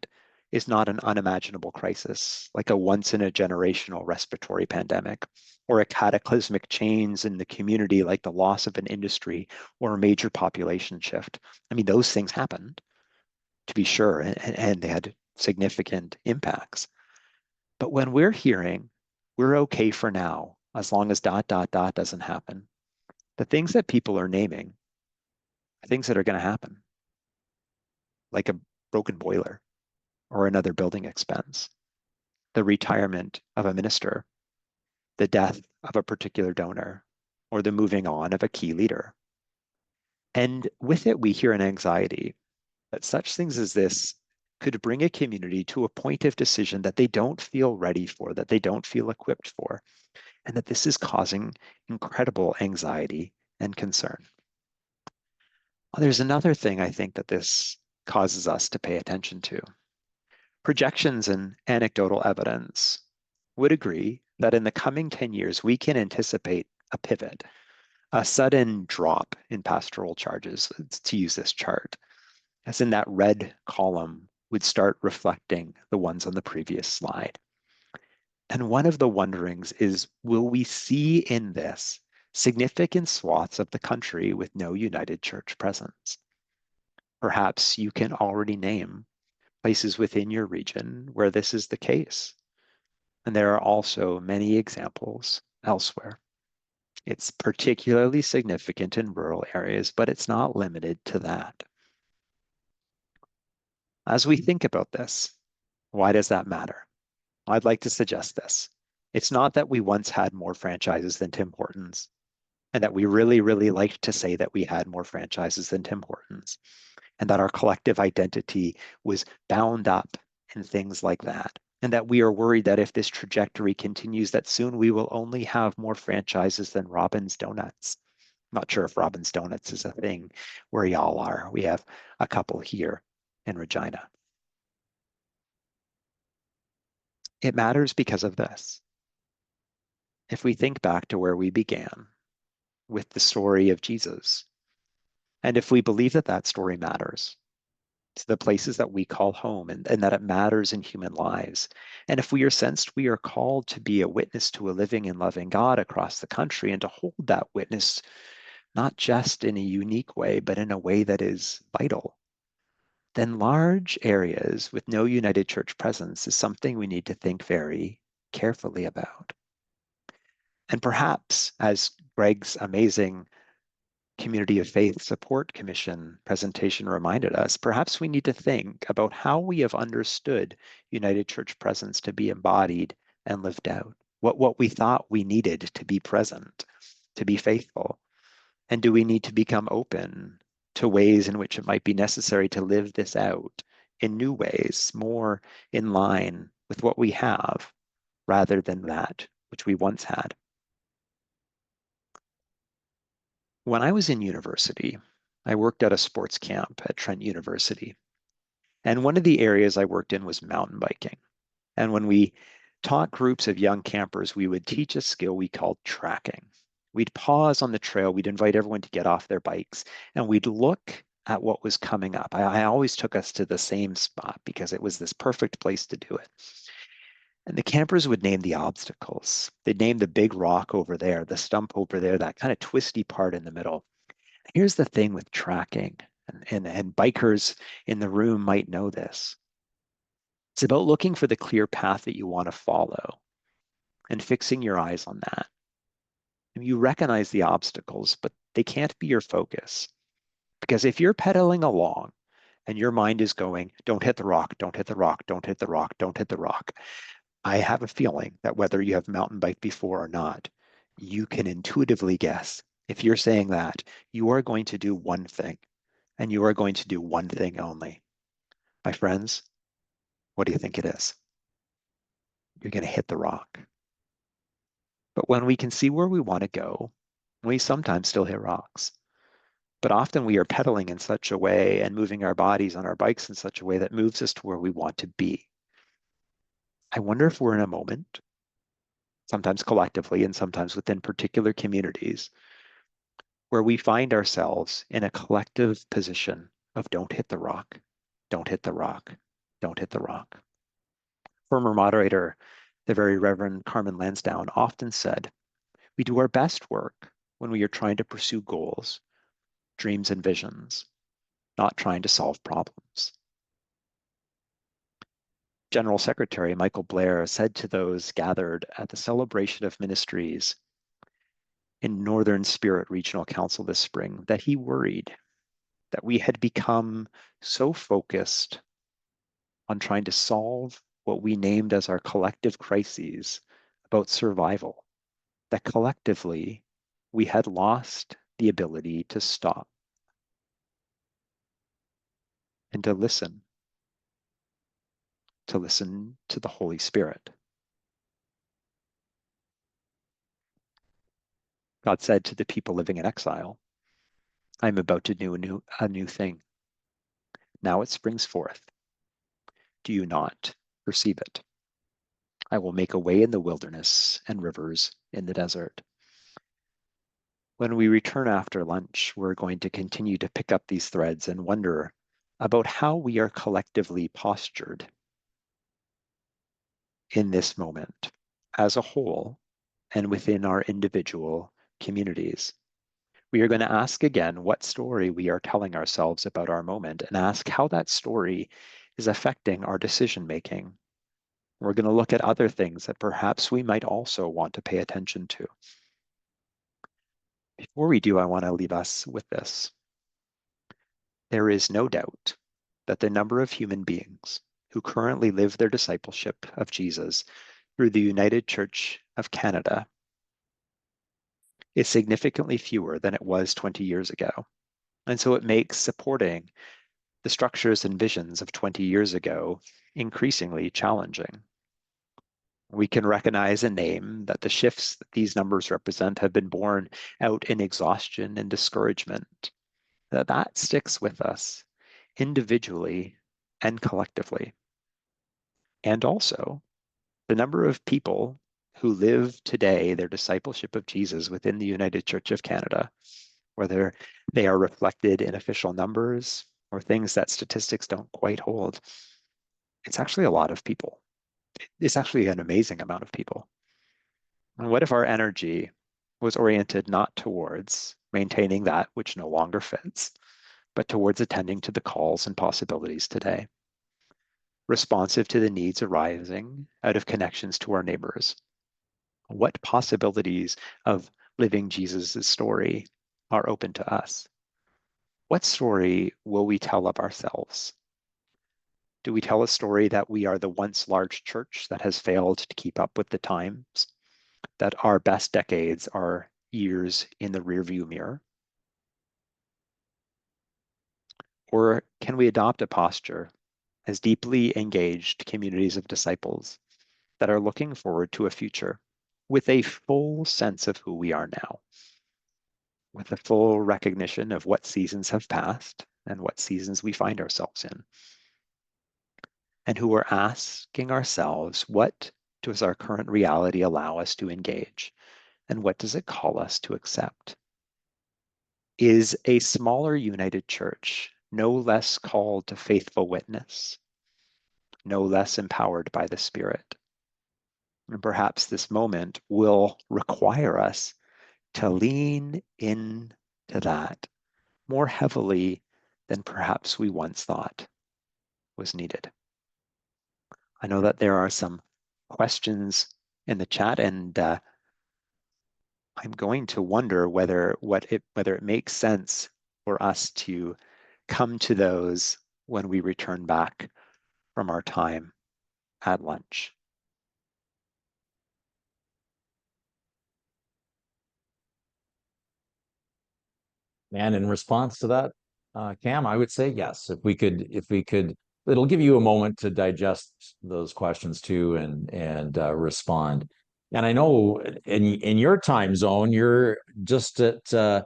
is not an unimaginable crisis, like a once-in-a-generational respiratory pandemic, or a cataclysmic change in the community like the loss of an industry or a major population shift. I mean, those things happened, to be sure, and they had significant impacts. But when we're hearing, we're okay for now, as long as ... doesn't happen, the things that people are naming are things that are going to happen, like a broken boiler or another building expense, the retirement of a minister, the death of a particular donor, or the moving on of a key leader. And with it, we hear an anxiety that such things as this could bring a community to a point of decision that they don't feel ready for, that they don't feel equipped for, and that this is causing incredible anxiety and concern. There's another thing I think that this causes us to pay attention to. Projections and anecdotal evidence would agree that in the coming 10 years, we can anticipate a pivot, a sudden drop in pastoral charges, to use this chart, as in that red column would start reflecting the ones on the previous slide. And one of the wonderings is, will we see in this significant swaths of the country with no United Church presence? Perhaps you can already name places within your region where this is the case. And there are also many examples elsewhere. It's particularly significant in rural areas, but it's not limited to that. As we think about this, why does that matter? I'd like to suggest this. It's not that we once had more franchises than Tim Hortons, and that we really, really liked to say that we had more franchises than Tim Hortons, and that our collective identity was bound up in things like that, and that we are worried that if this trajectory continues, that soon we will only have more franchises than Robin's Donuts. I'm not sure if Robin's Donuts is a thing where y'all are. We have a couple here in Regina. It matters because of this. If we think back to where we began with the story of Jesus, and if we believe that that story matters to the places that we call home, and that it matters in human lives, and if we are sensed we are called to be a witness to a living and loving God across the country, and to hold that witness not just in a unique way, but in a way that is vital, then large areas with no united church presence is something we need to think very carefully about. And perhaps, as Greg's amazing Community of Faith Support Commission presentation reminded us, perhaps we need to think about how we have understood united church presence to be embodied and lived out, what we thought we needed to be present, to be faithful. And do we need to become open to ways in which it might be necessary to live this out in new ways, more in line with what we have, rather than that which we once had? When I was in university, I worked at a sports camp at Trent University. And one of the areas I worked in was mountain biking. And when we taught groups of young campers, we would teach a skill we called tracking. We'd pause on the trail, we'd invite everyone to get off their bikes, and we'd look at what was coming up. I always took us to the same spot because it was this perfect place to do it. And the campers would name the obstacles. They'd name the big rock over there, the stump over there, that kind of twisty part in the middle. Here's the thing with tracking, and bikers in the room might know this. It's about looking for the clear path that you want to follow and fixing your eyes on that. And you recognize the obstacles, but they can't be your focus. Because if you're pedaling along and your mind is going, don't hit the rock, don't hit the rock, don't hit the rock, don't hit the rock, I have a feeling that whether you have mountain biked before or not, you can intuitively guess. If you're saying that, you are going to do one thing, and you are going to do one thing only. My friends, what do you think it is? You're going to hit the rock. But when we can see where we want to go, we sometimes still hit rocks. But often we are pedaling in such a way and moving our bodies on our bikes in such a way that moves us to where we want to be. I wonder if we're in a moment, sometimes collectively and sometimes within particular communities, where we find ourselves in a collective position of don't hit the rock, don't hit the rock, don't hit the rock. Former moderator, the very Reverend Carmen Lansdowne, often said, we do our best work when we are trying to pursue goals, dreams, and visions, not trying to solve problems. General Secretary Michael Blair said to those gathered at the celebration of ministries in Northern Spirit Regional Council this spring that he worried that we had become so focused on trying to solve what we named as our collective crises about survival, that collectively we had lost the ability to stop and to listen to the Holy Spirit. God said to the people living in exile, I'm about to do a new thing. Now it springs forth. Do you not perceive it? I will make a way in the wilderness and rivers in the desert. When we return after lunch, we're going to continue to pick up these threads and wonder about how we are collectively postured in this moment as a whole and within our individual communities. We are going to ask again what story we are telling ourselves about our moment, and ask how that story is affecting our decision making, We're going to look at other things that perhaps we might also want to pay attention to. Before we do, I want to leave us with this. There is no doubt that the number of human beings who currently live their discipleship of Jesus through the United Church of Canada is significantly fewer than it was 20 years ago. And so it makes supporting the structures and visions of 20 years ago increasingly challenging. We can recognize and name that the shifts that these numbers represent have been borne out in exhaustion and discouragement. That sticks with us individually and collectively. And also, the number of people who live today their discipleship of Jesus within the United Church of Canada, whether they are reflected in official numbers or things that statistics don't quite hold, it's actually a lot of people. It's actually an amazing amount of people. And what if our energy was oriented not towards maintaining that which no longer fits, but towards attending to the calls and possibilities today, responsive to the needs arising out of connections to our neighbors? What possibilities of living Jesus' story are open to us? What story will we tell of ourselves? Do we tell a story that we are the once large church that has failed to keep up with the times, that our best decades are years in the rearview mirror? Or can we adopt a posture as deeply engaged communities of disciples that are looking forward to a future with a full sense of who we are now, with a full recognition of what seasons have passed and what seasons we find ourselves in, and who are asking ourselves, what does our current reality allow us to engage, and what does it call us to accept? Is a smaller united church no less called to faithful witness, no less empowered by the Spirit? And perhaps this moment will require us to lean into that more heavily than perhaps we once thought was needed. I know that there are some questions in the chat, and I'm going to wonder whether it makes sense for us to come to those when we return back from our time at lunch. And in response to that, Cam, I would say yes. If we could, it'll give you a moment to digest those questions too and respond. And I know in your time zone, you're just at 10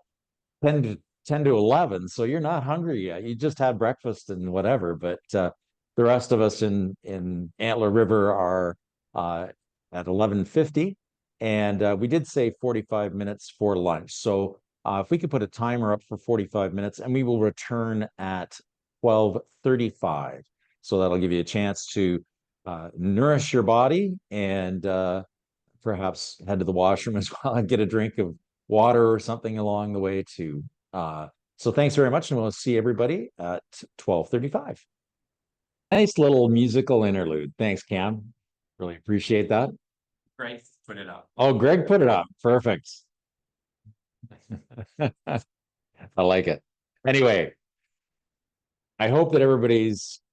to 11, so you're not hungry yet. You just had breakfast and whatever. But the rest of us in Antler River are at 11:50, and we did say 45 minutes for lunch. So if we could put a timer up for 45 minutes, and we will return at 12:35. So that'll give you a chance to nourish your body and perhaps head to the washroom as well and get a drink of water or something along the way too. So thanks very much, and we'll see everybody at 12:35. Nice little musical interlude. Thanks, Cam. Really appreciate that. Greg put it up. Oh, Greg put it up. Perfect. I like it. Anyway, I hope that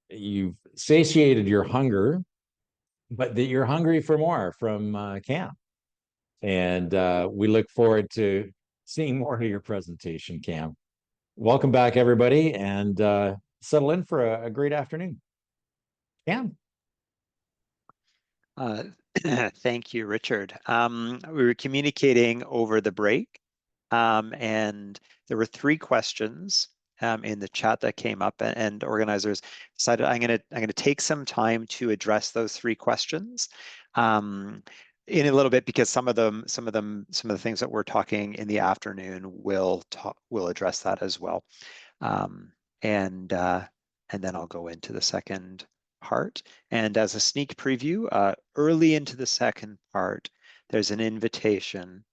you've satiated your hunger, but that you're hungry for more from Cam. And we look forward to seeing more of your presentation, Cam. Welcome back, everybody, and settle in for a great afternoon. Cam. Thank you, Richard. We were communicating over the break, and there were 3 questions in the chat that came up, and organizers decided I'm gonna take some time to address those 3 questions in a little bit, because some of the things that we're talking in the afternoon will address that as well, and then I'll go into the second part. And as a sneak preview, early into the second part, there's an invitation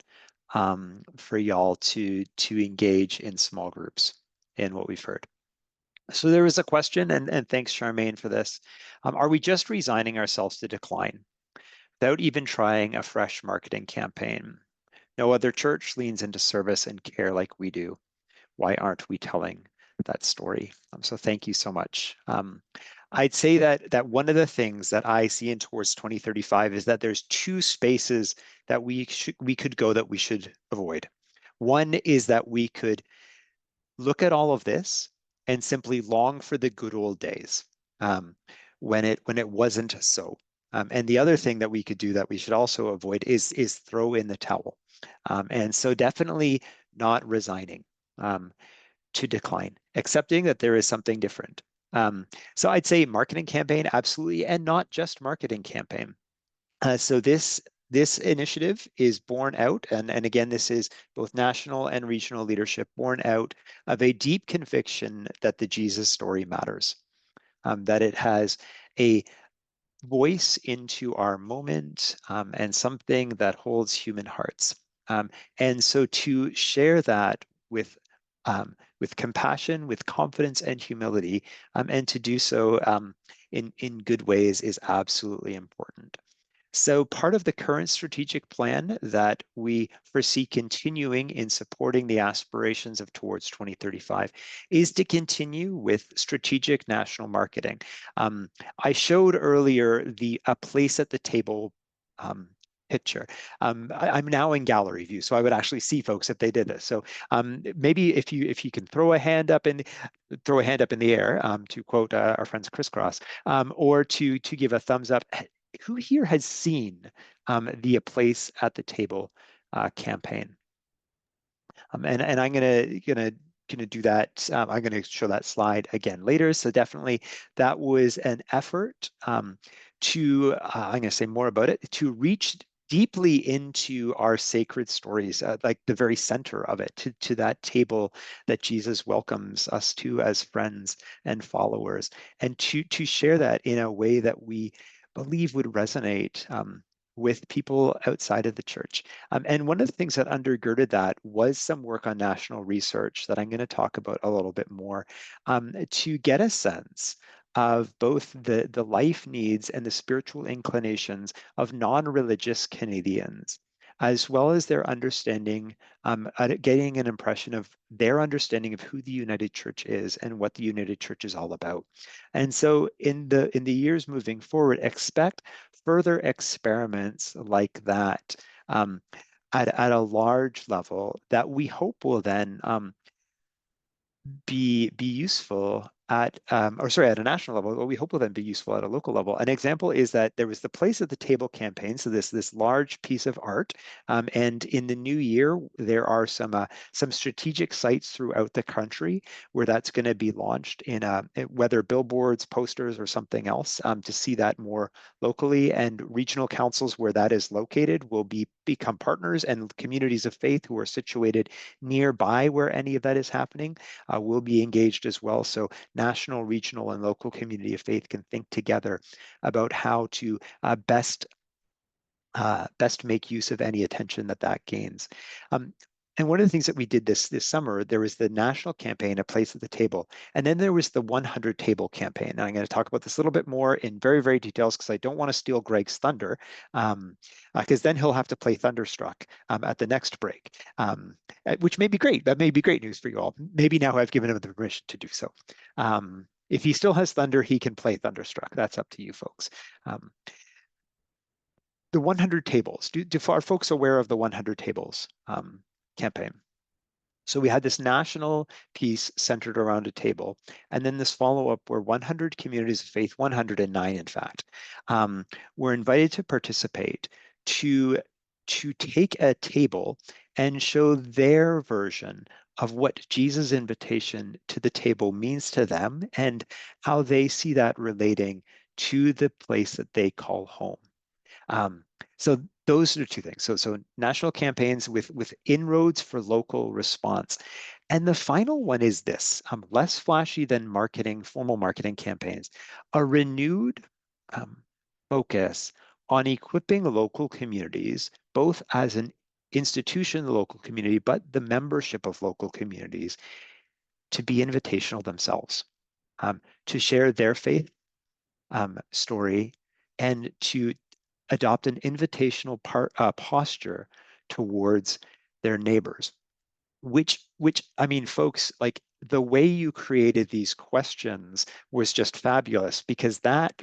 for y'all to engage in small groups in what we've heard. So there was a question, and thanks, Charmaine, for this. Are we just resigning ourselves to decline without even trying a fresh marketing campaign? No other church leans into service and care like we do. Why aren't we telling that story? So thank you so much. I'd say that one of the things that I see in towards 2035 is that there's two spaces that we could go that we should avoid. One is that we could look at all of this and simply long for the good old days when it wasn't so. And the other thing that we could do that we should also avoid is throw in the towel. And so definitely not resigning to decline, accepting that there is something different. So I'd say marketing campaign, absolutely, and not just marketing campaign. So this initiative is born out, and again, this is both national and regional leadership born out of a deep conviction that the Jesus story matters, that it has a voice into our moment and something that holds human hearts. And so to share that with compassion, with confidence and humility, and to do so in good ways is absolutely important. So part of the current strategic plan that we foresee continuing in supporting the aspirations of towards 2035 is to continue with strategic national marketing. I showed earlier a place at the table picture. I'm now in gallery view, so I would actually see folks if they did this. So maybe if you can throw a hand up in the air, to quote our friends Crisscross, or to give a thumbs up. Who here has seen the A Place at the Table campaign? And I'm gonna do that. I'm gonna show that slide again later. So definitely that was an effort to I'm gonna say more about it, to reach deeply into our sacred stories, like the very center of it, to that table that Jesus welcomes us to as friends and followers, and to share that in a way that we believe would resonate with people outside of the church. And one of the things that undergirded that was some work on national research that I'm going to talk about a little bit more, to get a sense of both the life needs and the spiritual inclinations of non-religious Canadians, as well as their understanding, getting an impression of their understanding of who the United Church is and what the United Church is all about. And so in the years moving forward, expect further experiments like that at a large level that we hope will then be useful at at a national level, but we hope will then be useful at a local level. An example is that there was the Place at the Table campaign, so this large piece of art, and in the new year there are some strategic sites throughout the country where that's going to be launched in whether billboards, posters, or something else, to see that more locally. And regional councils where that is located will become partners, and communities of faith who are situated nearby where any of that is happening will be engaged as well. So national, regional, and local community of faith can think together about how to best make use of any attention that gains. And one of the things that we did this summer, there was the national campaign, A Place at the Table, and then there was the 100 Table campaign. Now I'm going to talk about this a little bit more in very, very details because I don't want to steal Greg's thunder, because then he'll have to play Thunderstruck at the next break, which may be great. That may be great news for you all. Maybe now I've given him the permission to do so. If he still has thunder, he can play Thunderstruck. That's up to you folks. The 100 Tables. Are folks aware of the 100 Tables campaign? So we had this national piece centered around a table, and then this follow-up where 100 communities of faith, 109 in fact, were invited to participate to take a table and show their version of what Jesus' invitation to the table means to them and how they see that relating to the place that they call home. So those are two things. So national campaigns with inroads for local response. And the final one is this, less flashy than formal marketing campaigns, a renewed focus on equipping local communities, both as an institution in the local community, but the membership of local communities, to be invitational themselves. to share their faith story and to adopt an invitational posture towards their neighbors. Which I mean, folks, like the way you created these questions was just fabulous, because that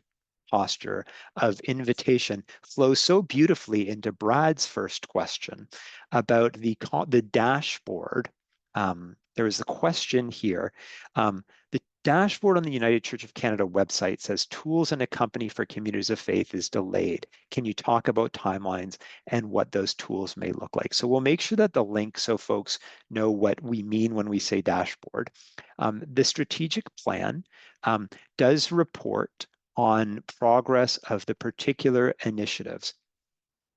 posture of invitation flows so beautifully into Brad's first question about the dashboard. There is a question here. The dashboard on the United Church of Canada website says tools and a company for communities of faith is delayed. Can you talk about timelines and what those tools may look like? So we'll make sure that the link, so folks know what we mean when we say dashboard. The strategic plan does report on progress of the particular initiatives.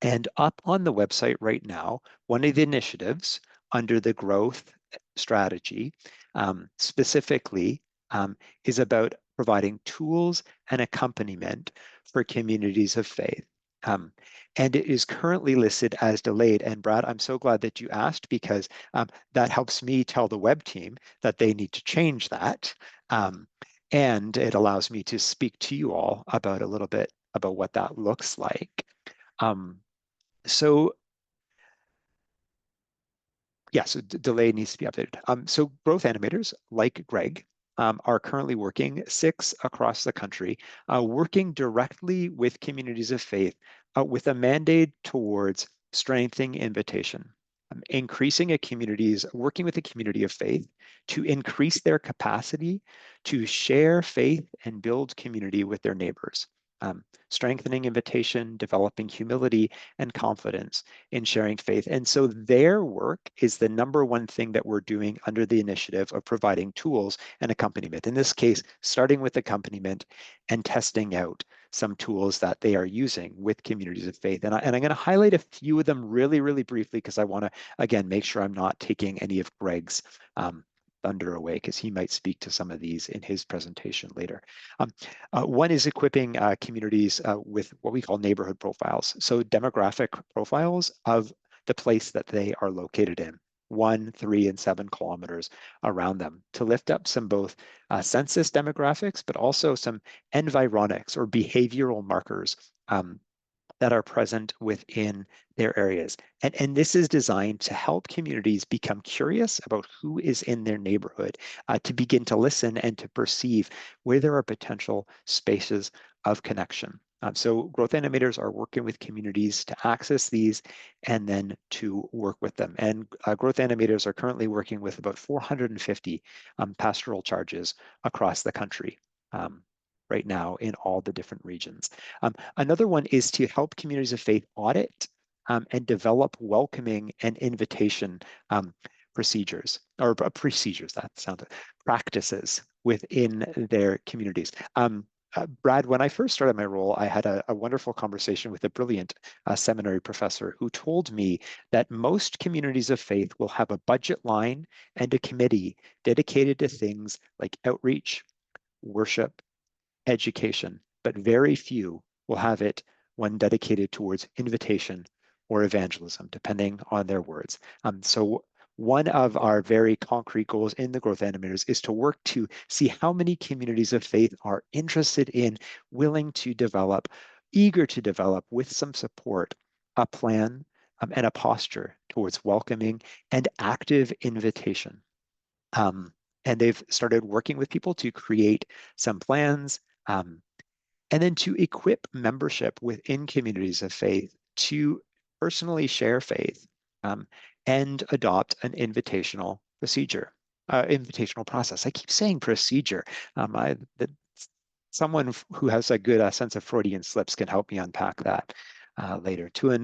And up on the website right now, one of the initiatives under the growth strategy specifically is about providing tools and accompaniment for communities of faith. And it is currently listed as delayed. And Brad, I'm so glad that you asked, because that helps me tell the web team that they need to change that. And it allows me to speak to you all about a little bit about what that looks like. So yeah, so delay needs to be updated. So growth animators like Greg are currently working 6 across the country, working directly with communities of faith with a mandate towards strengthening invitation, increasing working with a community of faith to increase their capacity to share faith and build community with their neighbors. Strengthening invitation, developing humility and confidence in sharing faith. And so their work is the #1 thing that we're doing under the initiative of providing tools and accompaniment. In this case, starting with accompaniment and testing out some tools that they are using with communities of faith. And I'm going to highlight a few of them really, really briefly, because I want to, again, make sure I'm not taking any of Greg's thunder away, because he might speak to some of these in his presentation later. One is equipping communities with what we call neighborhood profiles. So demographic profiles of the place that they are located in, 1, 3, and 7 kilometers around them, to lift up some both census demographics, but also some environics or behavioral markers that are present within their areas. And this is designed to help communities become curious about who is in their neighborhood, to begin to listen and to perceive where there are potential spaces of connection. So growth animators are working with communities to access these and then to work with them. And growth animators are currently working with about 450 pastoral charges across the country right now in all the different regions. Another one is to help communities of faith audit and develop welcoming and invitation procedures, or practices within their communities. Brad, when I first started my role, I had a wonderful conversation with a brilliant seminary professor who told me that most communities of faith will have a budget line and a committee dedicated to things like outreach, worship, education, but very few will have it when dedicated towards invitation or evangelism, depending on their words. So one of our very concrete goals in the growth animators is to work to see how many communities of faith are interested in, willing to develop, eager to develop with some support, a plan and a posture towards welcoming and active invitation. And they've started working with people to create some plans, and then to equip membership within communities of faith to personally share faith and adopt an invitational process. I keep saying procedure. Someone who has a good sense of Freudian slips can help me unpack that later. To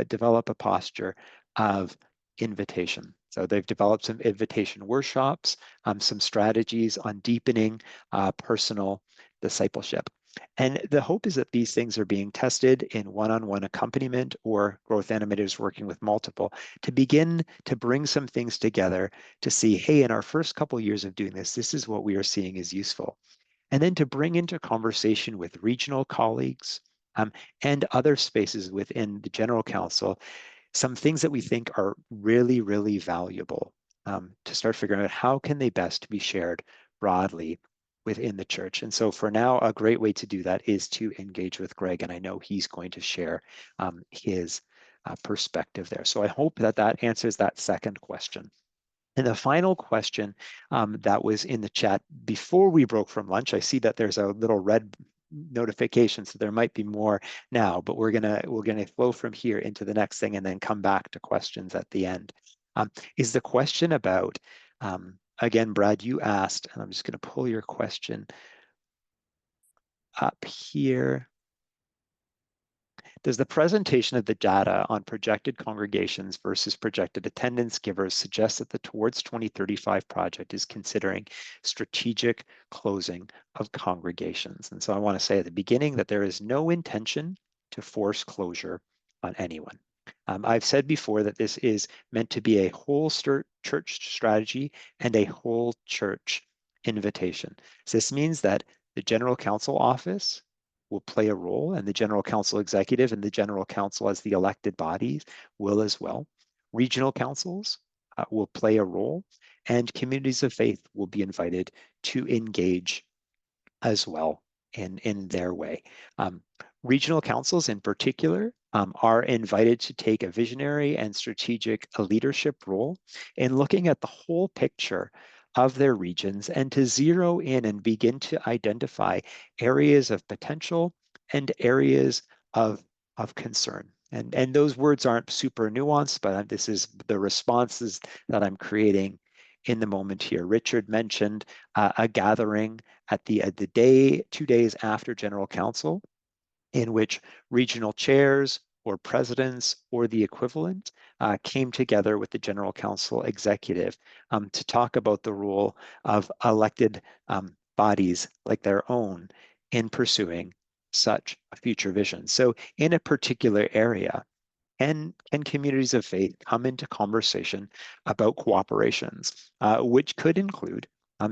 develop a posture of invitation. So they've developed some invitation workshops, some strategies on deepening personal discipleship. And the hope is that these things are being tested in one-on-one accompaniment or growth animators working with multiple to begin to bring some things together to see, hey, in our first couple years of doing this is what we are seeing is useful. And then to bring into conversation with regional colleagues and other spaces within the General Council some things that we think are really, really valuable to start figuring out how can they best be shared broadly within the church. And so for now, a great way to do that is to engage with Greg, and I know he's going to share his perspective there. So I hope that that answers that second question. And the final question that was in the chat before we broke from lunch, I see that there's a little red notification, so there might be more now, but we're gonna flow from here into the next thing and then come back to questions at the end. Is the question about, again, Brad, you asked, and I'm just gonna pull your question up here. Does the presentation of the data on projected congregations versus projected attendance givers suggest that the Towards 2035 project is considering strategic closing of congregations? And so I want to say at the beginning that there is no intention to force closure on anyone. I've said before that this is meant to be a whole church strategy and a whole church invitation. So this means that the General Council office will play a role, and the General Council executive and the General Council as the elected bodies will as well. Regional councils will play a role, and communities of faith will be invited to engage as well in their way. Regional councils in particular are invited to take a visionary and strategic leadership role in looking at the whole picture of their regions and to zero in and begin to identify areas of potential and areas of concern. And those words aren't super nuanced, but this is the responses that I'm creating in the moment here. Richard mentioned a gathering at the day, 2 days after General Council, in which regional chairs or presidents or the equivalent came together with the General Council executive to talk about the role of elected bodies like their own in pursuing such a future vision. So in a particular area, can communities of faith come into conversation about cooperations, which could include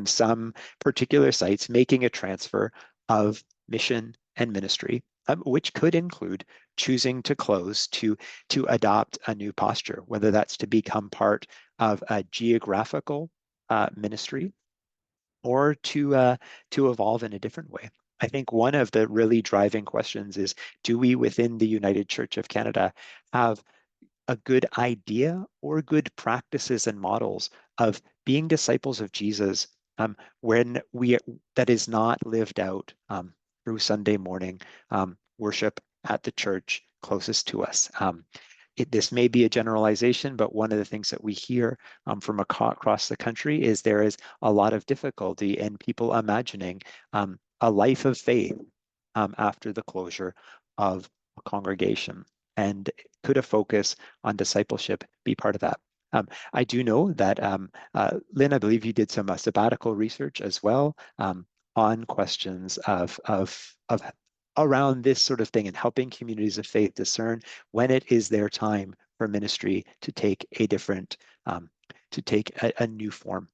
some particular sites making a transfer of mission and ministry, which could include choosing to close to adopt a new posture, whether that's to become part of a geographical ministry or to evolve in a different way. I think one of the really driving questions is, do we within the United Church of Canada have a good idea or good practices and models of being disciples of Jesus when that is not lived out through Sunday morning worship at the church closest to us? This may be a generalization, but one of the things that we hear from across the country is there is a lot of difficulty in people imagining a life of faith after the closure of a congregation. And could a focus on discipleship be part of that? I do know that, Lynn, I believe you did some sabbatical research as well on questions of around this sort of thing and helping communities of faith discern when it is their time for ministry to take a different, to take a new form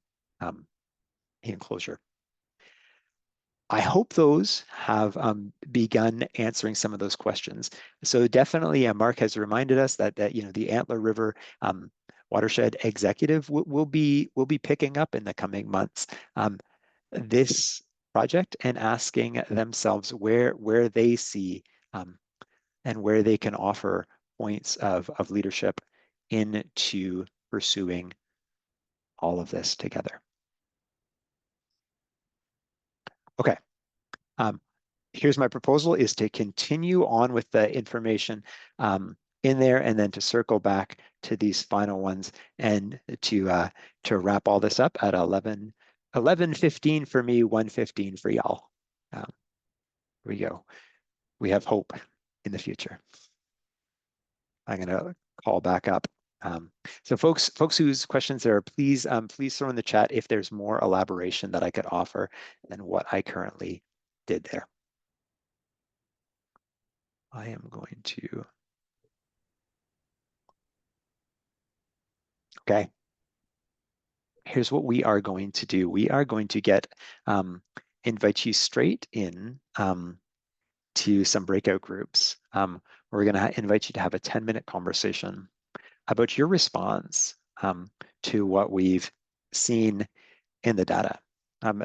in closure. I hope those have begun answering some of those questions. So definitely, Mark has reminded us that the Antler River Watershed Executive will be picking up in the coming months this project and asking themselves where they see and where they can offer points of leadership into pursuing all of this together. Okay. Here's my proposal is to continue on with the information in there and then to circle back to these final ones and to wrap all this up at 11:15 for me, 1:15 for y'all. Here we go. We have hope in the future. I'm gonna call back up. So folks whose questions there are, please throw in the chat if there's more elaboration that I could offer than what I currently did there. I am going to, okay. Here's what we are going to do. We are going to invite you straight in to some breakout groups. We're gonna invite you to have a 10-minute conversation about your response to what we've seen in the data.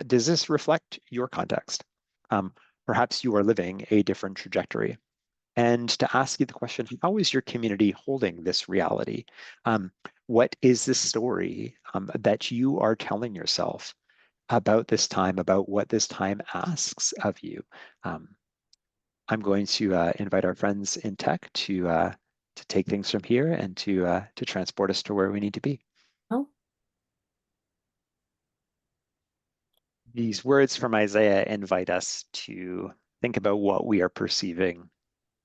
Does this reflect your context? Perhaps you are living a different trajectory. And to ask you the question, how is your community holding this reality? What is the story that you are telling yourself about this time, about what this time asks of you? I'm going to invite our friends in tech to take things from here and to transport us to where we need to be. Oh. These words from Isaiah invite us to think about what we are perceiving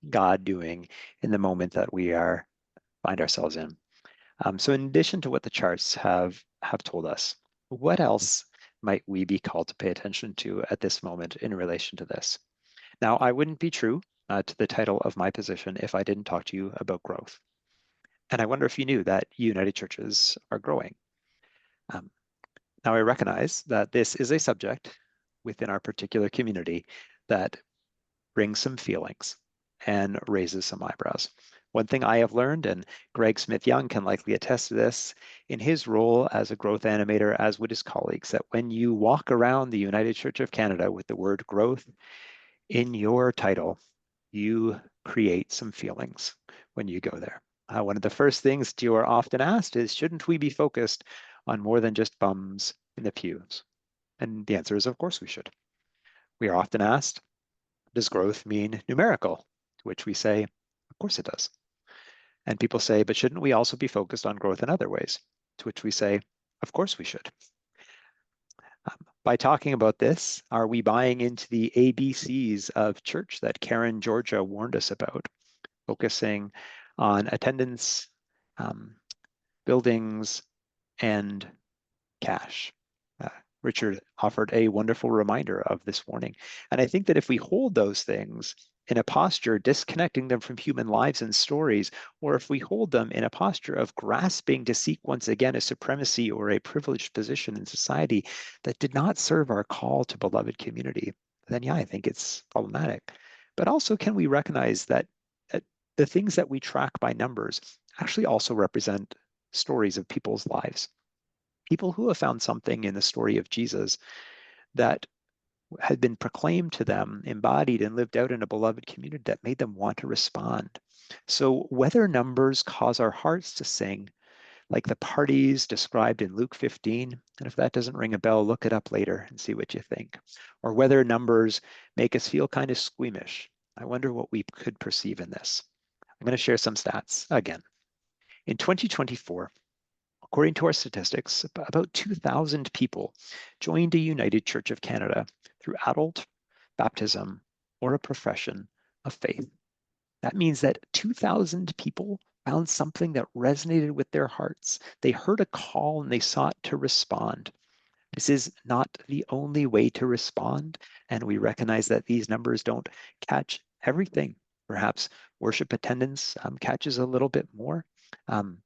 God doing in the moment that we find ourselves in. So in addition to what the charts have told us, what else might we be called to pay attention to at this moment in relation to this? Now, I wouldn't be true to the title of my position if I didn't talk to you about growth. And I wonder if you knew that United Churches are growing. Now, I recognize that this is a subject within our particular community that brings some feelings and raises some eyebrows. One thing I have learned, and Greg Smith-Young can likely attest to this in his role as a growth animator, as would his colleagues, that when you walk around the United Church of Canada with the word growth in your title, you create some feelings when you go there. One of the first things you are often asked is, shouldn't we be focused on more than just bums in the pews? And the answer is, of course we should. We are often asked, does growth mean numerical? To which we say, of course it does. And people say, but shouldn't we also be focused on growth in other ways? To which we say, of course we should. By talking about this, are we buying into the ABCs of church that Karen Georgia warned us about, focusing on attendance, buildings, and cash? Richard offered a wonderful reminder of this warning. And I think that if we hold those things in a posture disconnecting them from human lives and stories, or if we hold them in a posture of grasping to seek once again a supremacy or a privileged position in society that did not serve our call to beloved community, then yeah, I think it's problematic. But also, can we recognize that the things that we track by numbers actually also represent stories of people's lives? People who have found something in the story of Jesus that had been proclaimed to them, embodied and lived out in a beloved community that made them want to respond. So whether numbers cause our hearts to sing, like the parties described in Luke 15, and if that doesn't ring a bell, look it up later and see what you think, or whether numbers make us feel kind of squeamish, I wonder what we could perceive in this. I'm going to share some stats again. In 2024, according to our statistics, about 2,000 people joined a United Church of Canada through adult baptism or a profession of faith. That means that 2,000 people found something that resonated with their hearts. They heard a call and they sought to respond. This is not the only way to respond, and we recognize that these numbers don't catch everything. Perhaps worship attendance catches a little bit more. And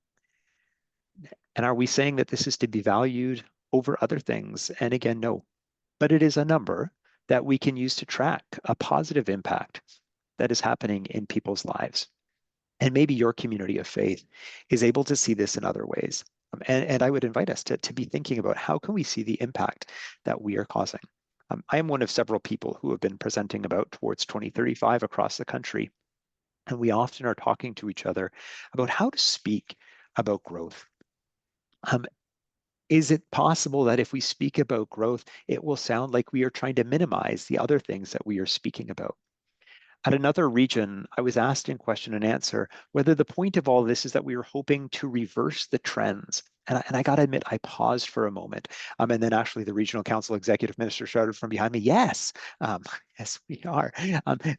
are we saying that this is to be valued over other things? And again, no. But it is a number that we can use to track a positive impact that is happening in people's lives. And maybe your community of faith is able to see this in other ways. And I would invite us to be thinking about how can we see the impact that we are causing. I am one of several people who have been presenting about Towards 2035 across the country. And we often are talking to each other about how to speak about growth. Is it possible that if we speak about growth, it will sound like we are trying to minimize the other things that we are speaking about? At another region, I was asked in question and answer whether the point of all this is that we are hoping to reverse the trends. And I got to admit, I paused for a moment. And then actually the regional council executive minister shouted from behind me, yes, yes, we are.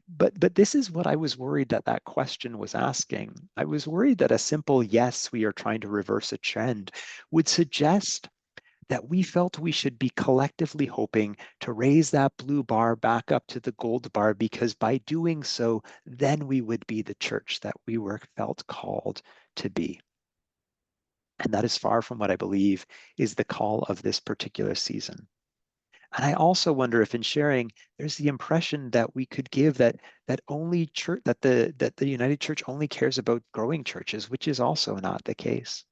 But this is what I was worried that that question was asking. I was worried that a simple yes, we are trying to reverse a trend would suggest that we felt we should be collectively hoping to raise that blue bar back up to the gold bar, because by doing so, then we would be the church that we felt called to be. And that is far from what I believe is the call of this particular season. And I also wonder if in sharing, there's the impression that we could give that only church, that the United Church only cares about growing churches, which is also not the case.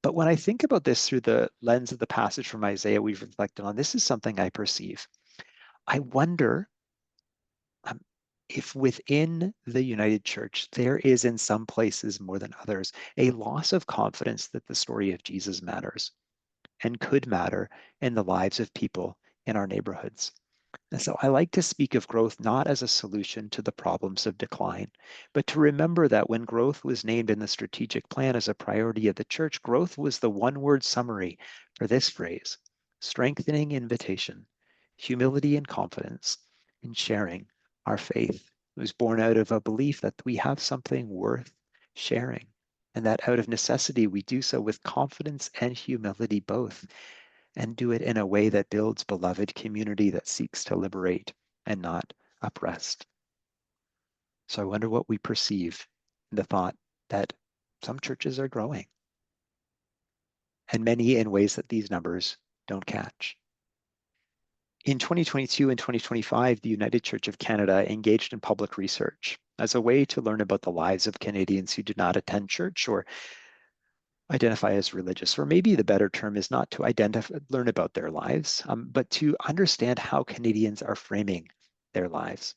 But when I think about this through the lens of the passage from Isaiah we've reflected on, this is something I perceive. I wonder if within the United Church, there is in some places more than others, a loss of confidence that the story of Jesus matters and could matter in the lives of people in our neighborhoods. And so I like to speak of growth not as a solution to the problems of decline, but to remember that when growth was named in the strategic plan as a priority of the church, growth was the one-word summary for this phrase: strengthening invitation, humility and confidence in sharing our faith. It was born out of a belief that we have something worth sharing, and that out of necessity we do so with confidence and humility both, and do it in a way that builds beloved community that seeks to liberate and not oppressed. So I wonder what we perceive in the thought that some churches are growing, and many in ways that these numbers don't catch. In 2022 and 2025, the United Church of Canada engaged in public research as a way to learn about the lives of Canadians who did not attend church or identify as religious, or maybe the better term is not to learn about their lives, but to understand how Canadians are framing their lives.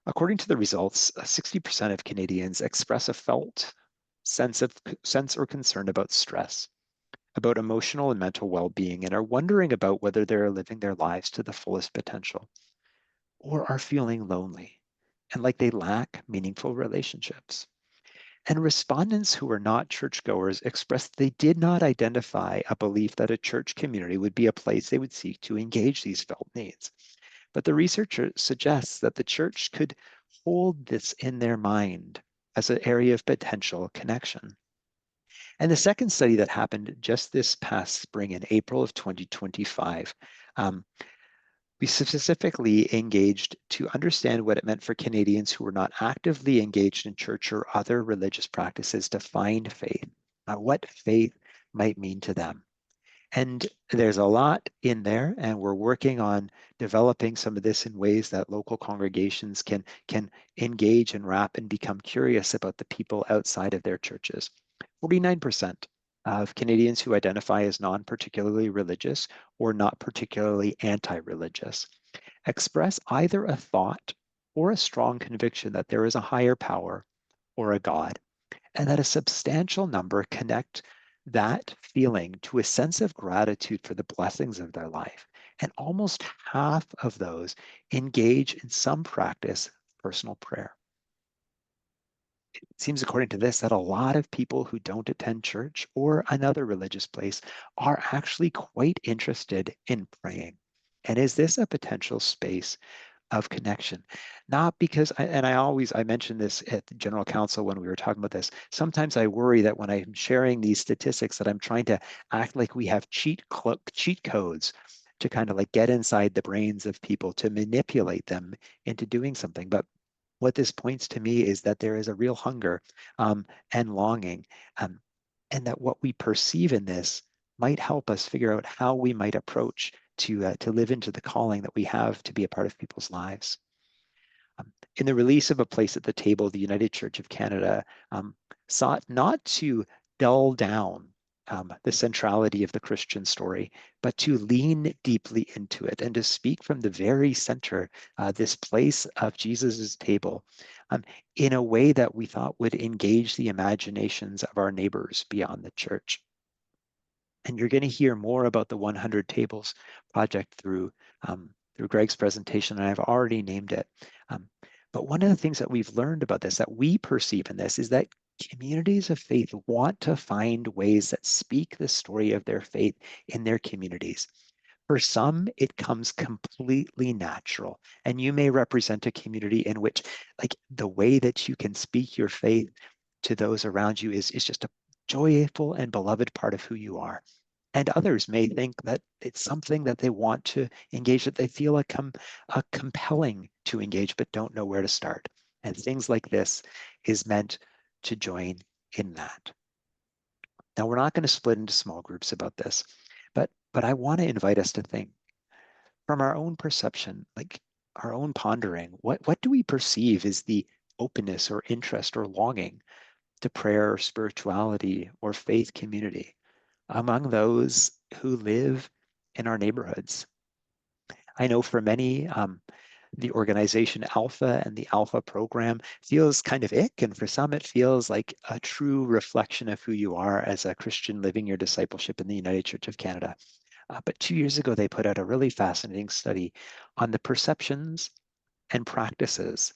According to the results, 60% of Canadians express a felt sense or concern about stress, about emotional and mental well-being, and are wondering about whether they're living their lives to the fullest potential, or are feeling lonely and like they lack meaningful relationships. And respondents who were not churchgoers expressed they did not identify a belief that a church community would be a place they would seek to engage these felt needs. But the researcher suggests that the church could hold this in their mind as an area of potential connection. And the second study that happened just this past spring in April of 2025, we specifically engaged to understand what it meant for Canadians who were not actively engaged in church or other religious practices to find faith, what faith might mean to them. And there's a lot in there, and we're working on developing some of this in ways that local congregations can engage and wrap and become curious about the people outside of their churches. 49% of Canadians who identify as non-particularly religious or not particularly anti-religious express either a thought or a strong conviction that there is a higher power or a God, and that a substantial number connect that feeling to a sense of gratitude for the blessings of their life. And almost half of those engage in some practice of personal prayer. It seems, according to this, that a lot of people who don't attend church or another religious place are actually quite interested in praying. And is this a potential space of connection? Not because, I mentioned this at the General Council when we were talking about this, sometimes I worry that when I'm sharing these statistics that I'm trying to act like we have cheat codes to kind of like get inside the brains of people to manipulate them into doing something. But what this points to me is that there is a real hunger and longing, and that what we perceive in this might help us figure out how we might approach to live into the calling that we have to be a part of people's lives. In the release of A Place at the Table, the United Church of Canada sought not to dull down the centrality of the Christian story, but to lean deeply into it and to speak from the very center, this place of Jesus's table, in a way that we thought would engage the imaginations of our neighbors beyond the church. And you're going to hear more about the 100 Tables project through Greg's presentation, and I've already named it. But one of the things that we've learned about this, that we perceive in this, is that communities of faith want to find ways that speak the story of their faith in their communities. For some, it comes completely natural, and you may represent a community in which, like, the way that you can speak your faith to those around you is just a joyful and beloved part of who you are. And others may think that it's something that they want to engage, that they feel compelling to engage, but don't know where to start. And things like this is meant to join in that. Now, we're not going to split into small groups about this, but I want to invite us to think from our own perception, like our own pondering, what do we perceive is the openness or interest or longing to prayer or spirituality or faith community among those who live in our neighborhoods. I know for many, the organization Alpha and the Alpha program feels kind of ick, and for some it feels like a true reflection of who you are as a Christian living your discipleship in the United Church of Canada. But 2 years ago, they put out a really fascinating study on the perceptions and practices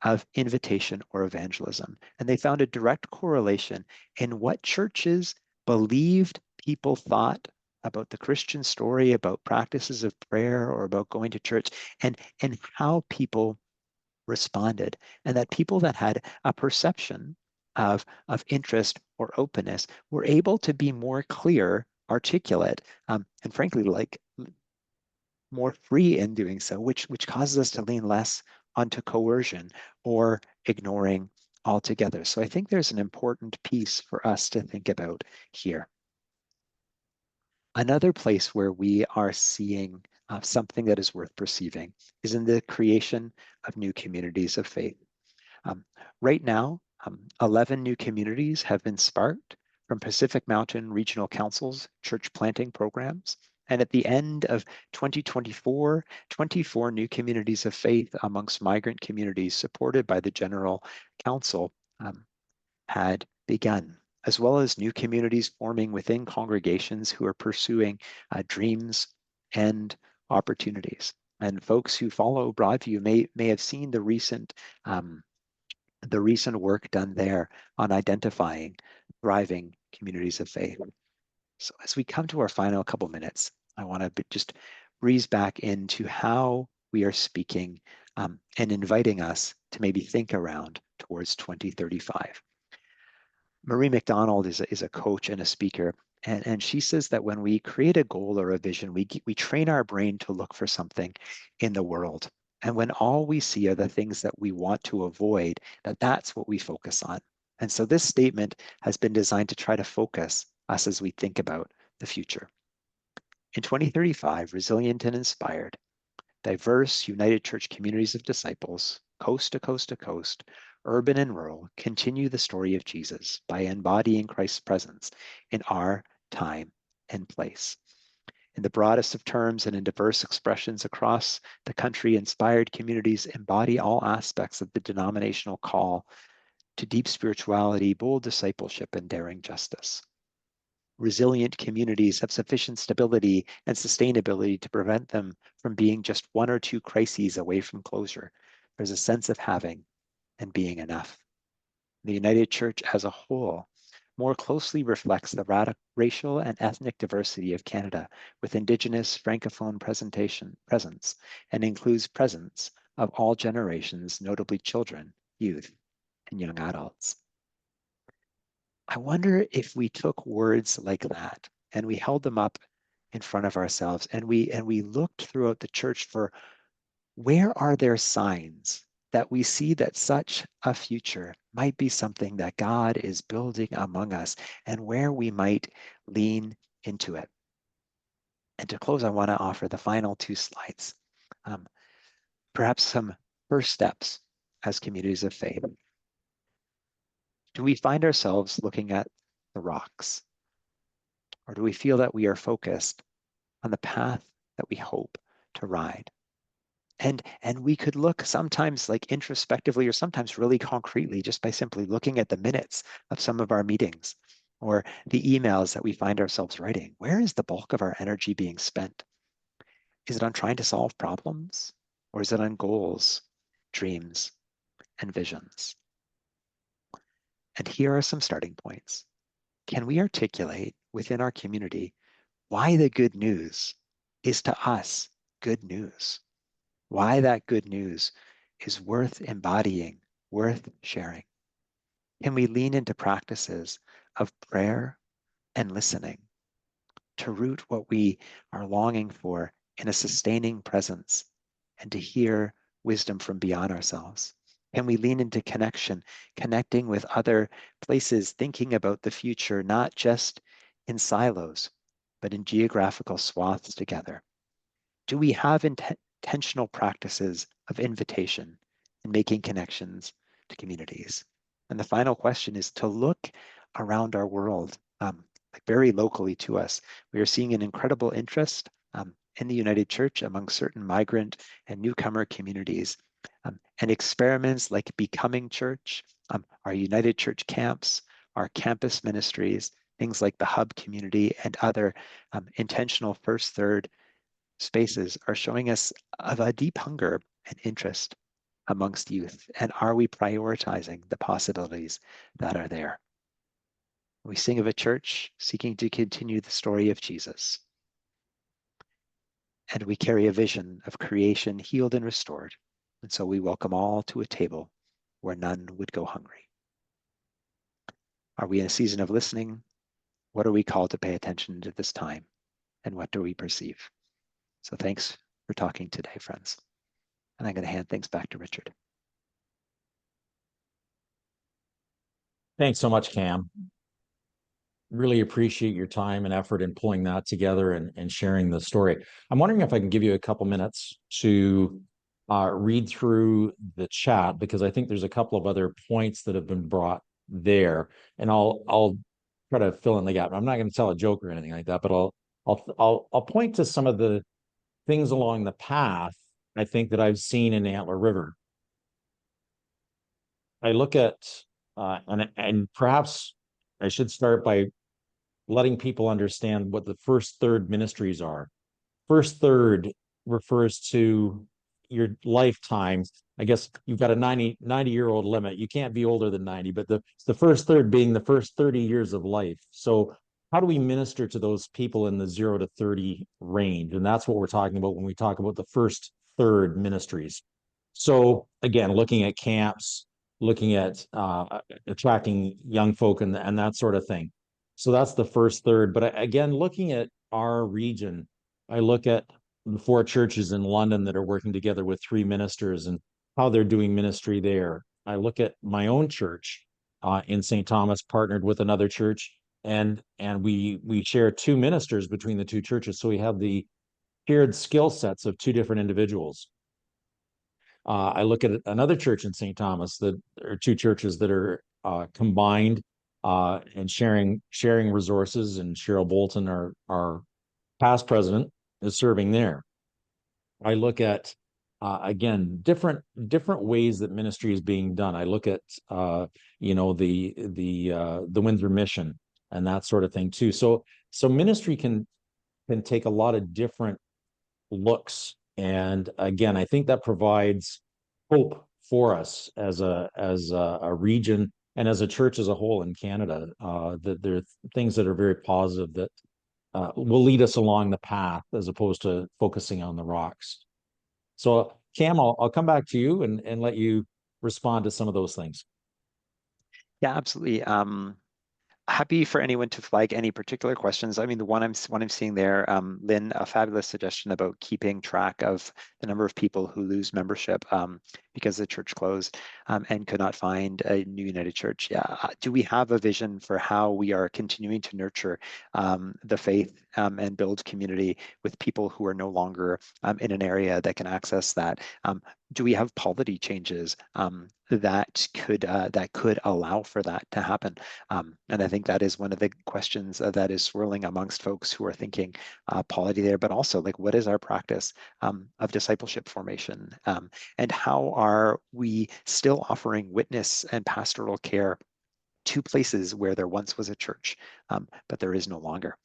of invitation or evangelism. And they found a direct correlation in what churches believed people thought about the Christian story, about practices of prayer, or about going to church, and how people responded. And that people that had a perception of interest or openness were able to be more clear, articulate, and frankly, like more free in doing so, which causes us to lean less onto coercion or ignoring altogether. So I think there's an important piece for us to think about here. Another place where we are seeing something that is worth perceiving is in the creation of new communities of faith. Right now, 11 new communities have been sparked from Pacific Mountain Regional Council's church planting programs. And at the end of 2024, 24 new communities of faith amongst migrant communities supported by the General Council had begun, as well as new communities forming within congregations who are pursuing dreams and opportunities. And folks who follow Broadview may have seen the recent work done there on identifying thriving communities of faith. So as we come to our final couple minutes, I want to just breeze back into how we are speaking and inviting us to maybe think around towards 2035. Marie McDonald is a coach and a speaker, and she says that when we create a goal or a vision, we train our brain to look for something in the world. And when all we see are the things that we want to avoid, that's what we focus on. And so this statement has been designed to try to focus us as we think about the future. In 2035, resilient and inspired, diverse United Church communities of disciples, coast to coast to coast, urban and rural, continue the story of Jesus by embodying Christ's presence in our time and place. In the broadest of terms and in diverse expressions across the country, inspired communities embody all aspects of the denominational call to deep spirituality, bold discipleship, and daring justice. Resilient communities have sufficient stability and sustainability to prevent them from being just one or two crises away from closure. There's a sense of having and being enough. The United Church as a whole more closely reflects the racial and ethnic diversity of Canada, with Indigenous Francophone presence, and includes presence of all generations, notably children, youth, and young adults. I wonder if we took words like that and we held them up in front of ourselves and we looked throughout the church for where are there signs that we see that such a future might be something that God is building among us and where we might lean into it. And to close, I want to offer the final two slides, perhaps some first steps as communities of faith. Do we find ourselves looking at the rocks? Or do we feel that we are focused on the path that we hope to ride? And we could look sometimes like introspectively or sometimes really concretely just by simply looking at the minutes of some of our meetings or the emails that we find ourselves writing. Where is the bulk of our energy being spent? Is it on trying to solve problems? Or is it on goals, dreams, and visions? And here are some starting points. Can we articulate within our community why the good news is to us good news? Why that good news is worth embodying, worth sharing? Can we lean into practices of prayer and listening to root what we are longing for in a sustaining presence and to hear wisdom from beyond ourselves? Can we lean into connection, connecting with other places, thinking about the future, not just in silos, but in geographical swaths together? Do we have intentional practices of invitation and making connections to communities? And the final question is to look around our world, very locally to us. We are seeing an incredible interest in the United Church among certain migrant and newcomer communities. And experiments like Becoming Church, our United Church camps, our campus ministries, things like the Hub community and other intentional first, third spaces are showing us of a deep hunger and interest amongst youth. And are we prioritizing the possibilities that are there? We sing of a church seeking to continue the story of Jesus. And we carry a vision of creation healed and restored. And so we welcome all to a table where none would go hungry. Are we in a season of listening? What are we called to pay attention to this time? And what do we perceive? So thanks for talking today, friends. And I'm going to hand things back to Richard. Thanks so much, Cam. Really appreciate your time and effort in pulling that together and sharing the story. I'm wondering if I can give you a couple minutes to read through the chat, because I think there's a couple of other points that have been brought there, and I'll try to fill in the gap. I'm not going to tell a joke or anything like that, but I'll point to some of the things along the path I think that I've seen in Antler River. I look at and perhaps I should start by letting people understand what the first third ministries are. First third refers to your lifetime. I guess you've got a 90-year-old limit. You can't be older than 90, but the first third being the first 30 years of life. So how do we minister to those people in the 0 to 30 range? And that's what we're talking about when we talk about the first third ministries. So again, looking at camps, looking at attracting young folk and that sort of thing. So that's the first third. But again, looking at our region, I look at the 4 churches in London that are working together with 3 ministers and how they're doing ministry there. I look at my own church in St. Thomas, partnered with another church, and we share 2 ministers between the 2 churches. So we have the shared skill sets of 2 different individuals. I look at another church in St. Thomas that are 2 churches that are combined and sharing resources, and Cheryl Bolton, our past president, is serving there. I look at again different ways that ministry is being done. I look at the Windsor Mission and that sort of thing too. So ministry can take a lot of different looks, and again, I think that provides hope for us as a region and as a church as a whole in Canada, that there are things that are very positive that will lead us along the path as opposed to focusing on the rocks. So Cam, I'll come back to you and let you respond to some of those things. Yeah, absolutely. Happy for anyone to flag any particular questions. I mean, the one I'm seeing there, Lynn, a fabulous suggestion about keeping track of the number of people who lose membership because the church closed and could not find a new United Church. Yeah, do we have a vision for how we are continuing to nurture the faith and build community with people who are no longer in an area that can access that? Do we have polity changes that could allow for that to happen? And I think that is one of the questions that is swirling amongst folks who are thinking polity there, but also like, what is our practice of discipleship formation? And how are we still offering witness and pastoral care to places where there once was a church, but there is no longer?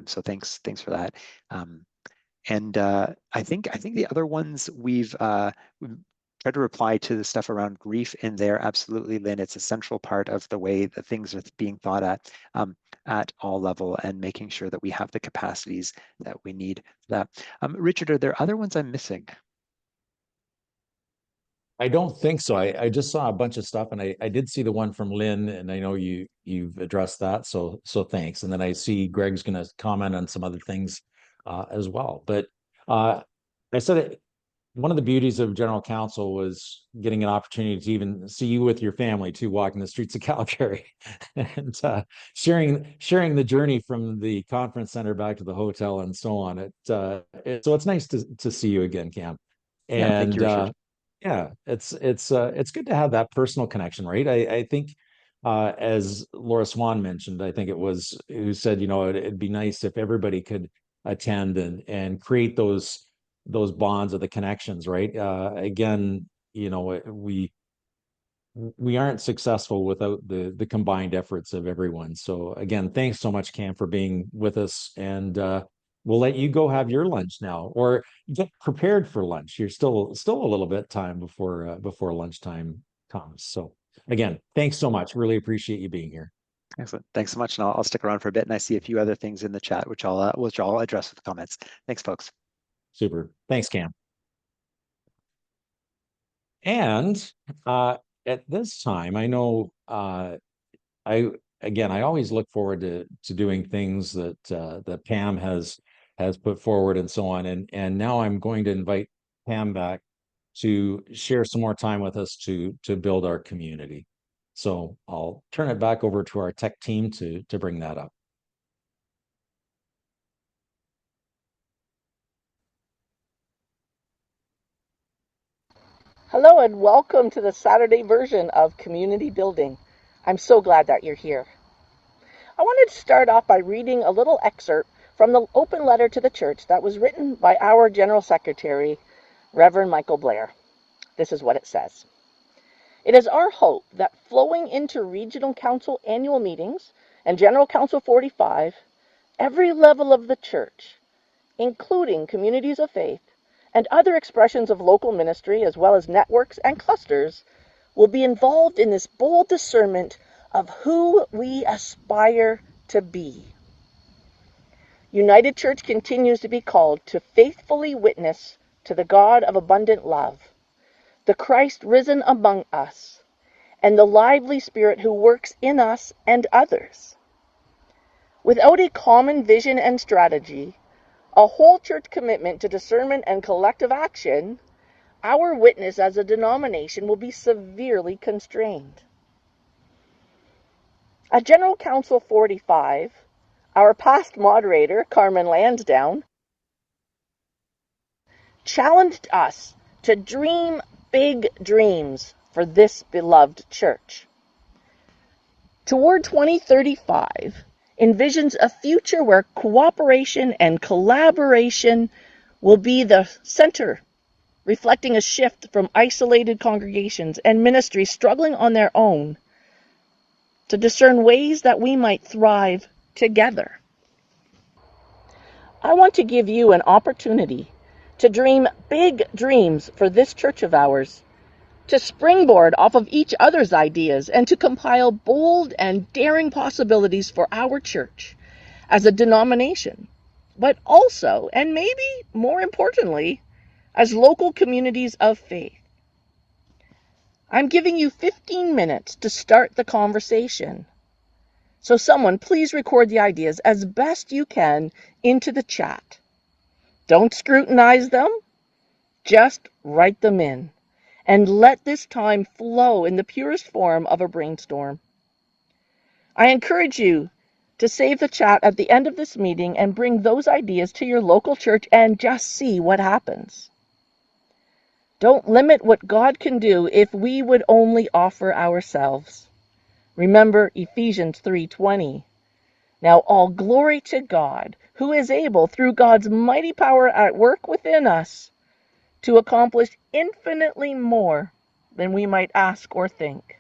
So thanks for that. And I think the other ones we've tried to reply to the stuff around grief in there. Absolutely, Lynn, it's a central part of the way that things are being thought at all level, and making sure that we have the capacities that we need for that. Richard, are there other ones I'm missing? I don't think so. I just saw a bunch of stuff, and I did see the one from Lynn, and I know you've addressed that, so thanks. And then I see Greg's going to comment on some other things as well. But I said one of the beauties of general council was getting an opportunity to even see you with your family too, walking the streets of Calgary and sharing the journey from the conference center back to the hotel and so on. So it's nice to see you again, Cam. And thank you, Richard. yeah, it's good to have that personal connection, right? I think as Laura Swan mentioned, I think it was, who said, it'd be nice if everybody could attend and create those bonds or the connections, right? Again, we aren't successful without the combined efforts of everyone. So again, thanks so much, Cam, for being with us, and we'll let you go have your lunch now, or get prepared for lunch. You're still a little bit time before lunchtime comes. So again, thanks so much. Really appreciate you being here. Excellent. Thanks so much. And I'll stick around for a bit. And I see a few other things in the chat, which I'll address with comments. Thanks, folks. Super. Thanks, Cam. And at this time, I know I always look forward to doing things that Pam has put forward and so on. And now I'm going to invite Pam back to share some more time with us to build our community. So I'll turn it back over to our tech team to bring that up. Hello and welcome to the Saturday version of Community Building. I'm so glad that you're here. I wanted to start off by reading a little excerpt from the open letter to the church that was written by our General Secretary, Reverend Michael Blair. This is what it says. It is our hope that flowing into Regional Council annual meetings and General Council 45, every level of the church, including communities of faith, and other expressions of local ministry, as well as networks and clusters, will be involved in this bold discernment of who we aspire to be. United Church continues to be called to faithfully witness to the God of abundant love, the Christ risen among us, and the lively Spirit who works in us and others. Without a common vision and strategy, a whole church commitment to discernment and collective action, our witness as a denomination will be severely constrained. At General Council 45, our past moderator, Carmen Lansdowne, challenged us to dream big dreams for this beloved church. Toward 2035 envisions a future where cooperation and collaboration will be the center, reflecting a shift from isolated congregations and ministries struggling on their own to discern ways that we might thrive together. I want to give you an opportunity to dream big dreams for this church of ours, to springboard off of each other's ideas, and to compile bold and daring possibilities for our church as a denomination, but also, and maybe more importantly, as local communities of faith. I'm giving you 15 minutes to start the conversation. So someone please record the ideas as best you can into the chat. Don't scrutinize them, just write them in. And let this time flow in the purest form of a brainstorm. I encourage you to save the chat at the end of this meeting and bring those ideas to your local church and just see what happens. Don't limit what God can do if we would only offer ourselves. Remember Ephesians 3:20. Now all glory to God, who is able, through God's mighty power at work within us, to accomplish infinitely more than we might ask or think.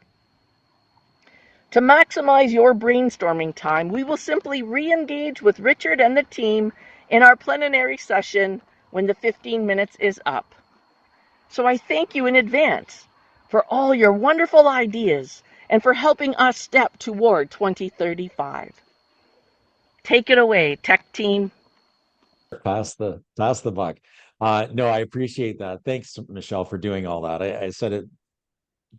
To maximize your brainstorming time, we will simply re-engage with Richard and the team in our plenary session when the 15 minutes is up. So I thank you in advance for all your wonderful ideas and for helping us step toward 2035. Take it away, tech team. Pass the buck. No, I appreciate that. Thanks, Michelle, for doing all that. I said it,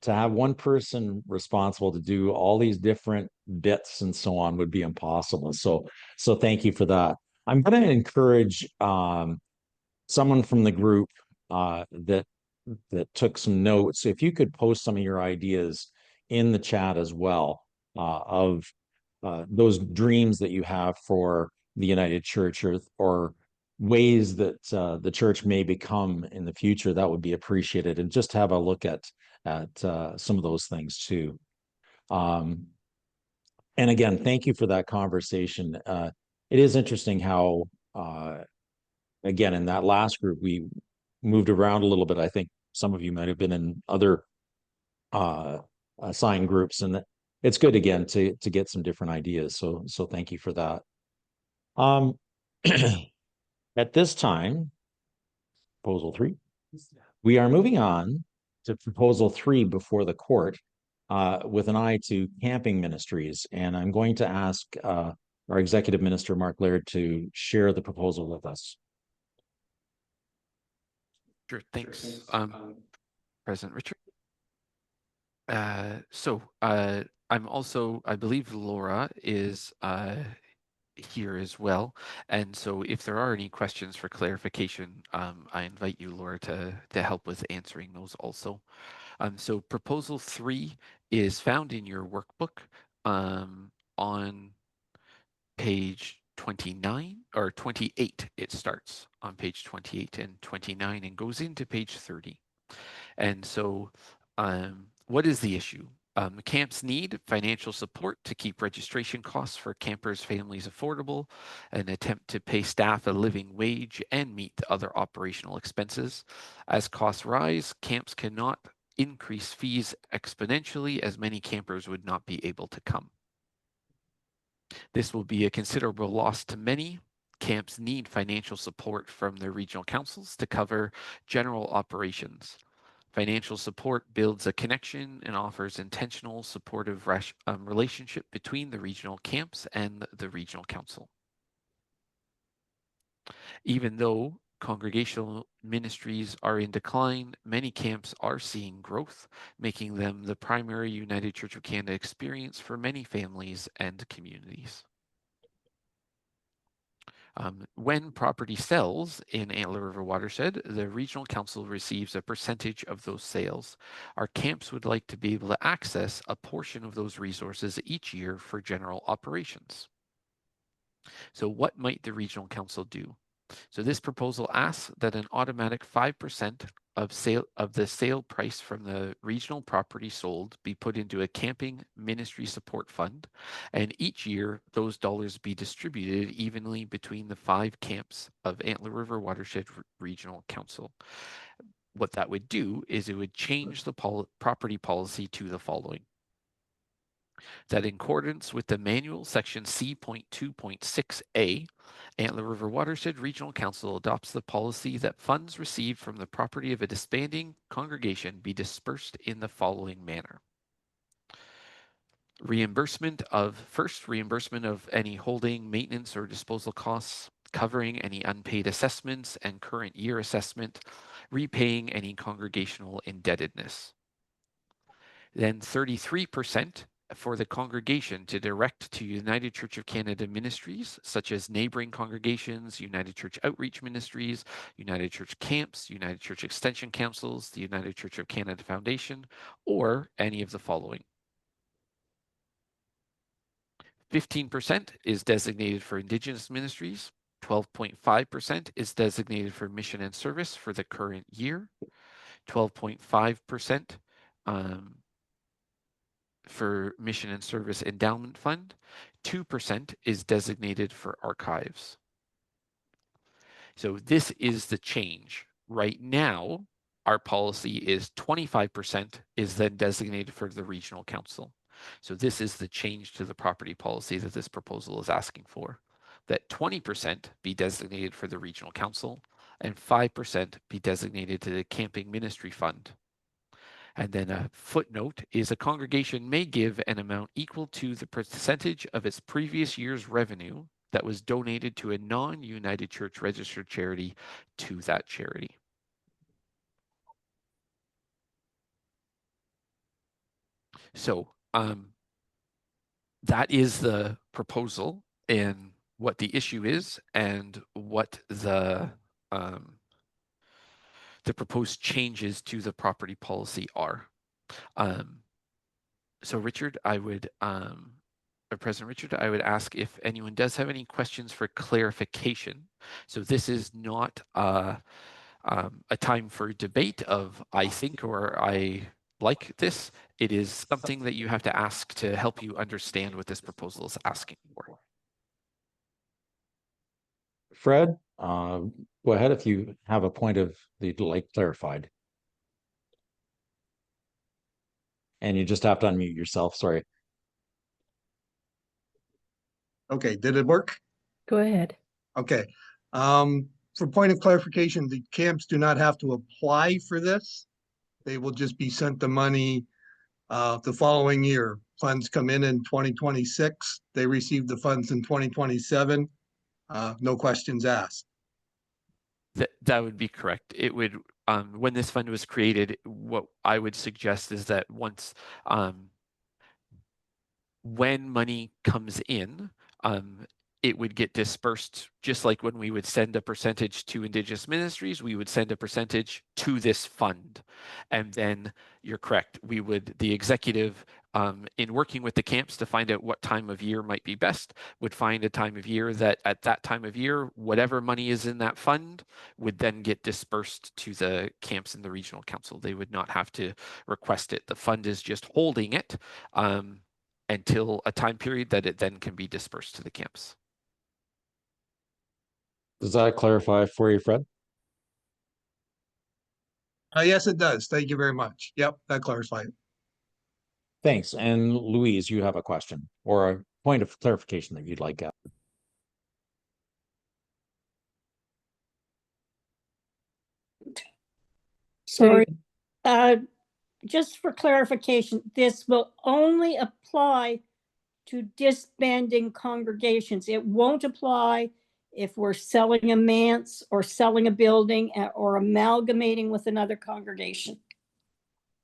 to have one person responsible to do all these different bits and so on would be impossible. So thank you for that. I'm going to encourage someone from the group that took some notes. If you could post some of your ideas in the chat as well, of those dreams that you have for the United Church, or ways that the church may become in the future, that would be appreciated. And just have a look at some of those things too. And again, thank you for that conversation. It is interesting how, again, in that last group, we moved around a little bit. I think some of you might have been in other assigned groups, and it's good again to get some different ideas. So thank you for that. At this time, proposal 3, we are moving on to proposal 3 before the court with an eye to camping ministries. And I'm going to ask our executive minister, Mark Laird, to share the proposal with us. Sure, thanks, President Richard. I'm also, I believe Laura is here as well. And so if there are any questions for clarification, I invite you, Laura, to help with answering those also. So proposal 3 is found in your workbook on page 29 or 28. It starts on page 28 and 29 and goes into page 30. And so what is the issue? Camps need financial support to keep registration costs for campers' families affordable, an attempt to pay staff a living wage, and meet other operational expenses. As costs rise, camps cannot increase fees exponentially, as many campers would not be able to come. This will be a considerable loss to many. Camps need financial support from their regional councils to cover general operations. Financial support builds a connection and offers intentional, supportive relationship between the regional camps and the regional council. Even though congregational ministries are in decline, many camps are seeing growth, making them the primary United Church of Canada experience for many families and communities. When property sells in Antler River Watershed, the Regional Council receives a percentage of those sales. Our camps would like to be able to access a portion of those resources each year for general operations. So what might the Regional Council do? So this proposal asks that an automatic 5% of the sale price from the regional property sold be put into a camping ministry support fund, and each year those dollars be distributed evenly between the 5 camps of Antler River Watershed Regional Council. What that would do is it would change the property policy to the following. That in accordance with the manual section C.2.6a, Antler River Watershed Regional Council adopts the policy that funds received from the property of a disbanding congregation be dispersed in the following manner. Reimbursement of any holding, maintenance, or disposal costs, covering any unpaid assessments and current year assessment, repaying any congregational indebtedness. Then 33% for the congregation to direct to United Church of Canada ministries, such as neighboring congregations, United Church Outreach Ministries, United Church Camps, United Church Extension Councils, the United Church of Canada Foundation, or any of the following. 15% is designated for Indigenous ministries, 12.5% is designated for mission and service for the current year, 12.5% for Mission and Service Endowment Fund, 2% is designated for archives. So this is the change. Right now, our policy is 25% is then designated for the regional council. So this is the change to the property policy that this proposal is asking for, that 20% be designated for the regional council and 5% be designated to the camping ministry fund. And then a footnote is a congregation may give an amount equal to the percentage of its previous year's revenue that was donated to a non-United Church registered charity to that charity. So that is the proposal and what the issue is and what the proposed changes to the property policy are. So Richard, I would, President Richard, I would ask if anyone does have any questions for clarification. So this is not a time for debate of I think or I like this. It is something that you have to ask to help you understand what this proposal is asking for. Fred, go ahead if you have a point that you'd like clarified. And you just have to unmute yourself, sorry. Okay, did it work? Go ahead. Okay. For point of clarification, the camps do not have to apply for this. They will just be sent the money the following year. Funds come in 2026. They receive the funds in 2027. No questions asked. That would be correct. It would, when this fund was created, what I would suggest is that once, when money comes in, it would get dispersed, just like when we would send a percentage to Indigenous ministries, we would send a percentage to this fund. And then you're correct, the executive, in working with the camps to find out what time of year might be best, would find a time of year that at that time of year, whatever money is in that fund would then get dispersed to the camps in the regional council. They would not have to request it. The fund is just holding it until a time period that it then can be dispersed to the camps. Does that clarify for you, Fred? Yes, it does. Thank you very much. Yep, that clarifies it. Thanks. And Louise, you have a question or a point of clarification that you'd like. Sorry. Just for clarification, this will only apply to disbanding congregations. It won't apply if we're selling a manse or selling a building or amalgamating with another congregation.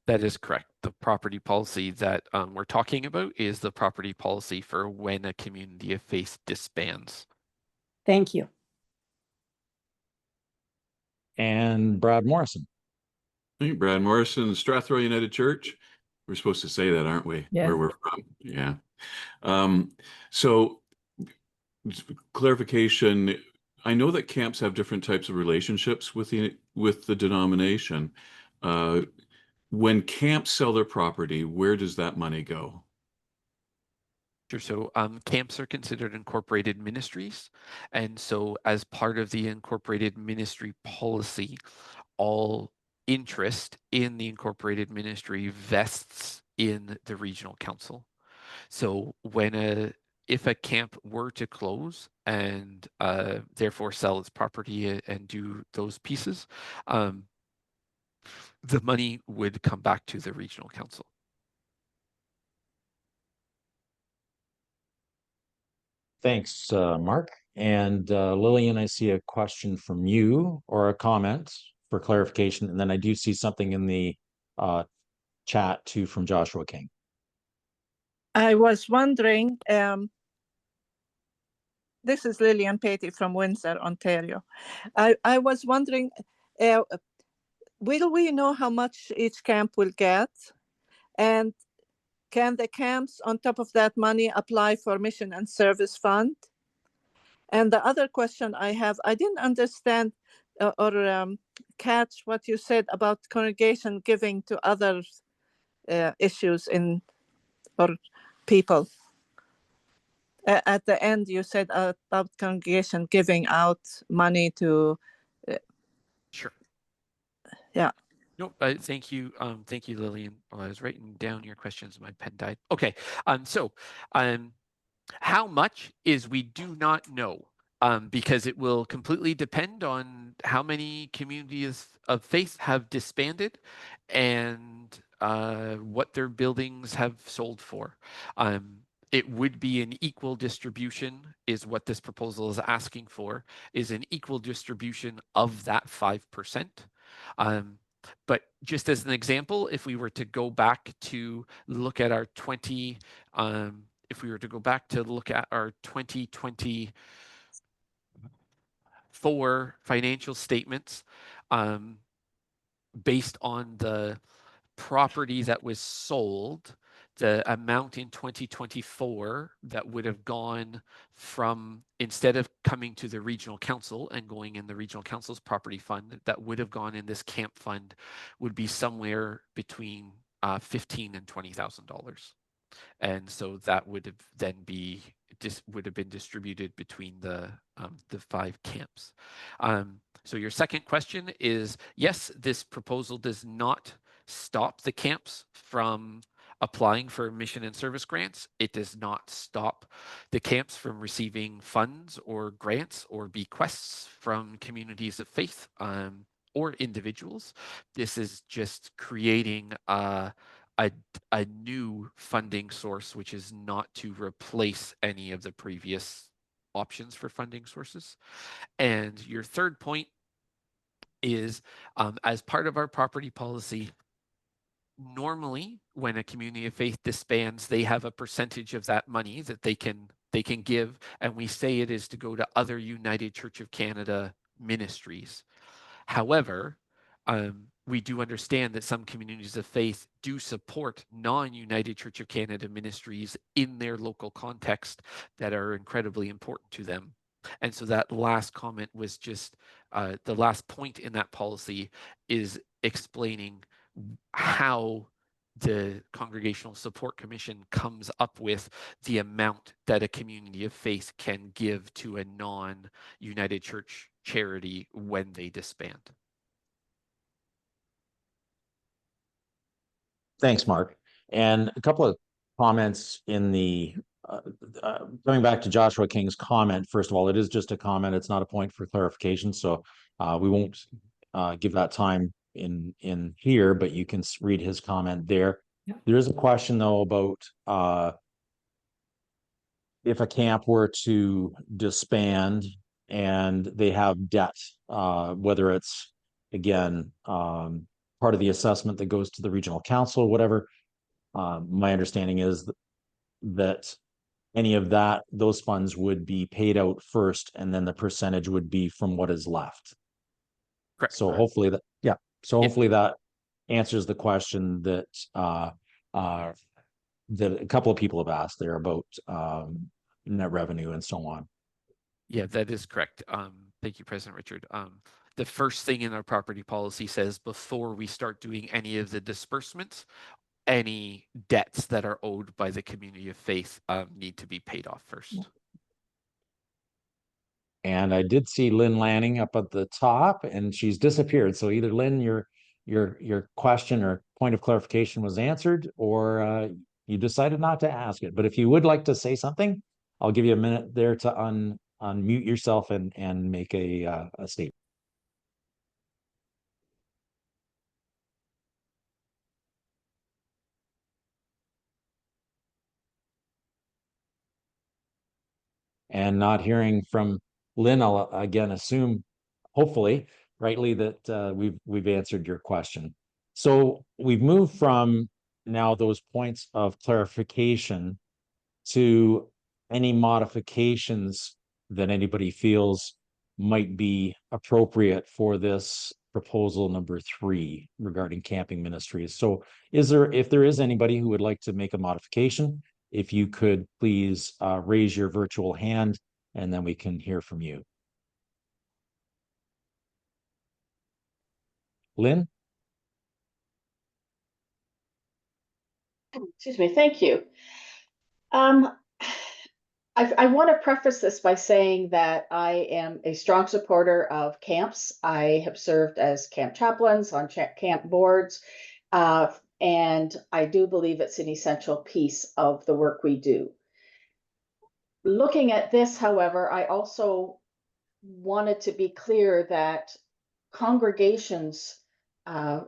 That is correct. The property policy that we're talking about is the property policy for when a community of faith disbands. Thank you. And Brad Morrison. Hey, Brad Morrison, Strathroy United Church. We're supposed to say that, aren't we? Yeah. Where we're from. Yeah. So clarification, I know that camps have different types of relationships with the denomination. When camps sell their property, where does that money go? Sure. So camps are considered incorporated ministries. And so as part of the incorporated ministry policy, all interest in the incorporated ministry vests in the regional council. So if a camp were to close and therefore sell its property and do those pieces, the money would come back to the regional council. Thanks, Mark. And Lillian, I see a question from you or a comment for clarification. And then I do see something in the chat too from Joshua King. I was wondering, this is Lillian Patey from Windsor, Ontario. I was wondering, will we know how much each camp will get? And can the camps on top of that money apply for mission and service fund? And the other question I have, I didn't understand or catch what you said about congregation giving to other issues or people. At the end, you said about congregation giving out money to. Sure. Yeah. No, thank you. Thank you, Lillian. Well, I was writing down your questions. My pen died. Okay. How much is we do not know, because it will completely depend on how many communities of faith have disbanded and what their buildings have sold for. It would be an equal distribution is what this proposal is asking for, is an equal distribution of that 5%. But just as an example, if we were to go back to look at our 2024 financial statements, based on the property that was sold, the amount in 2024 that would have gone from, instead of coming to the regional council and going in the regional council's property fund, that would have gone in this camp fund would be somewhere between $15,000 and $20,000. And so that would have then would have been distributed between the 5 camps. So your second question is, yes, this proposal does not stop the camps from applying for mission and service grants. It does not stop the camps from receiving funds or grants or bequests from communities of faith or individuals. This is just creating a new funding source, which is not to replace any of the previous options for funding sources. And your third point is, as part of our property policy, normally when a community of faith disbands, they have a percentage of that money that they can give, and we say it is to go to other United Church of Canada ministries. However, we do understand that some communities of faith do support non-United Church of Canada ministries in their local context that are incredibly important to them. And so that last comment was just the last point in that policy is explaining how the Congregational Support Commission comes up with the amount that a community of faith can give to a non-United Church charity when they disband. Thanks, Mark. And a couple of comments in the going back to Joshua King's comment. First of all, it is just a comment. It's not a point for clarification. So we won't give that time in here, but you can read his comment there. Yeah. There is a question though about if a camp were to disband and they have debt, whether it's again part of the assessment that goes to the regional council or whatever. My understanding is that any of those funds would be paid out first, and then the percentage would be from what is left. Correct. So hopefully that, yeah. So hopefully that answers the question that that a couple of people have asked there about net revenue and so on. Yeah, that is correct. Thank you, President Richard. The first thing in our property policy says before we start doing any of the disbursements, any debts that are owed by the community of faith need to be paid off first. And I did see Lynn Lanning up at the top, and she's disappeared. So either Lynn, your question or point of clarification was answered, or you decided not to ask it. But if you would like to say something, I'll give you a minute there to unmute yourself and make a statement. And not hearing from Lynn, I'll again assume, hopefully, rightly, that we've answered your question. So we've moved from now those points of clarification to any modifications that anybody feels might be appropriate for this proposal number 3 regarding camping ministries. So if there is anybody who would like to make a modification, if you could please raise your virtual hand, and then we can hear from you. Lynn? Excuse me, thank you. I want to preface this by saying that I am a strong supporter of camps. I have served as camp chaplains on camp boards, and I do believe it's an essential piece of the work we do. Looking at this, however, I also wanted to be clear that congregations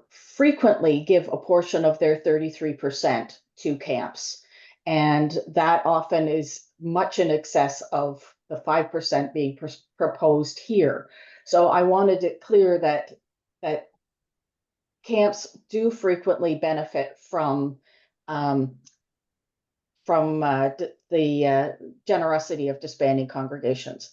frequently give a portion of their 33% to camps. And that often is much in excess of the 5% being proposed here. So I wanted it clear that camps do frequently benefit from the generosity of disbanding congregations.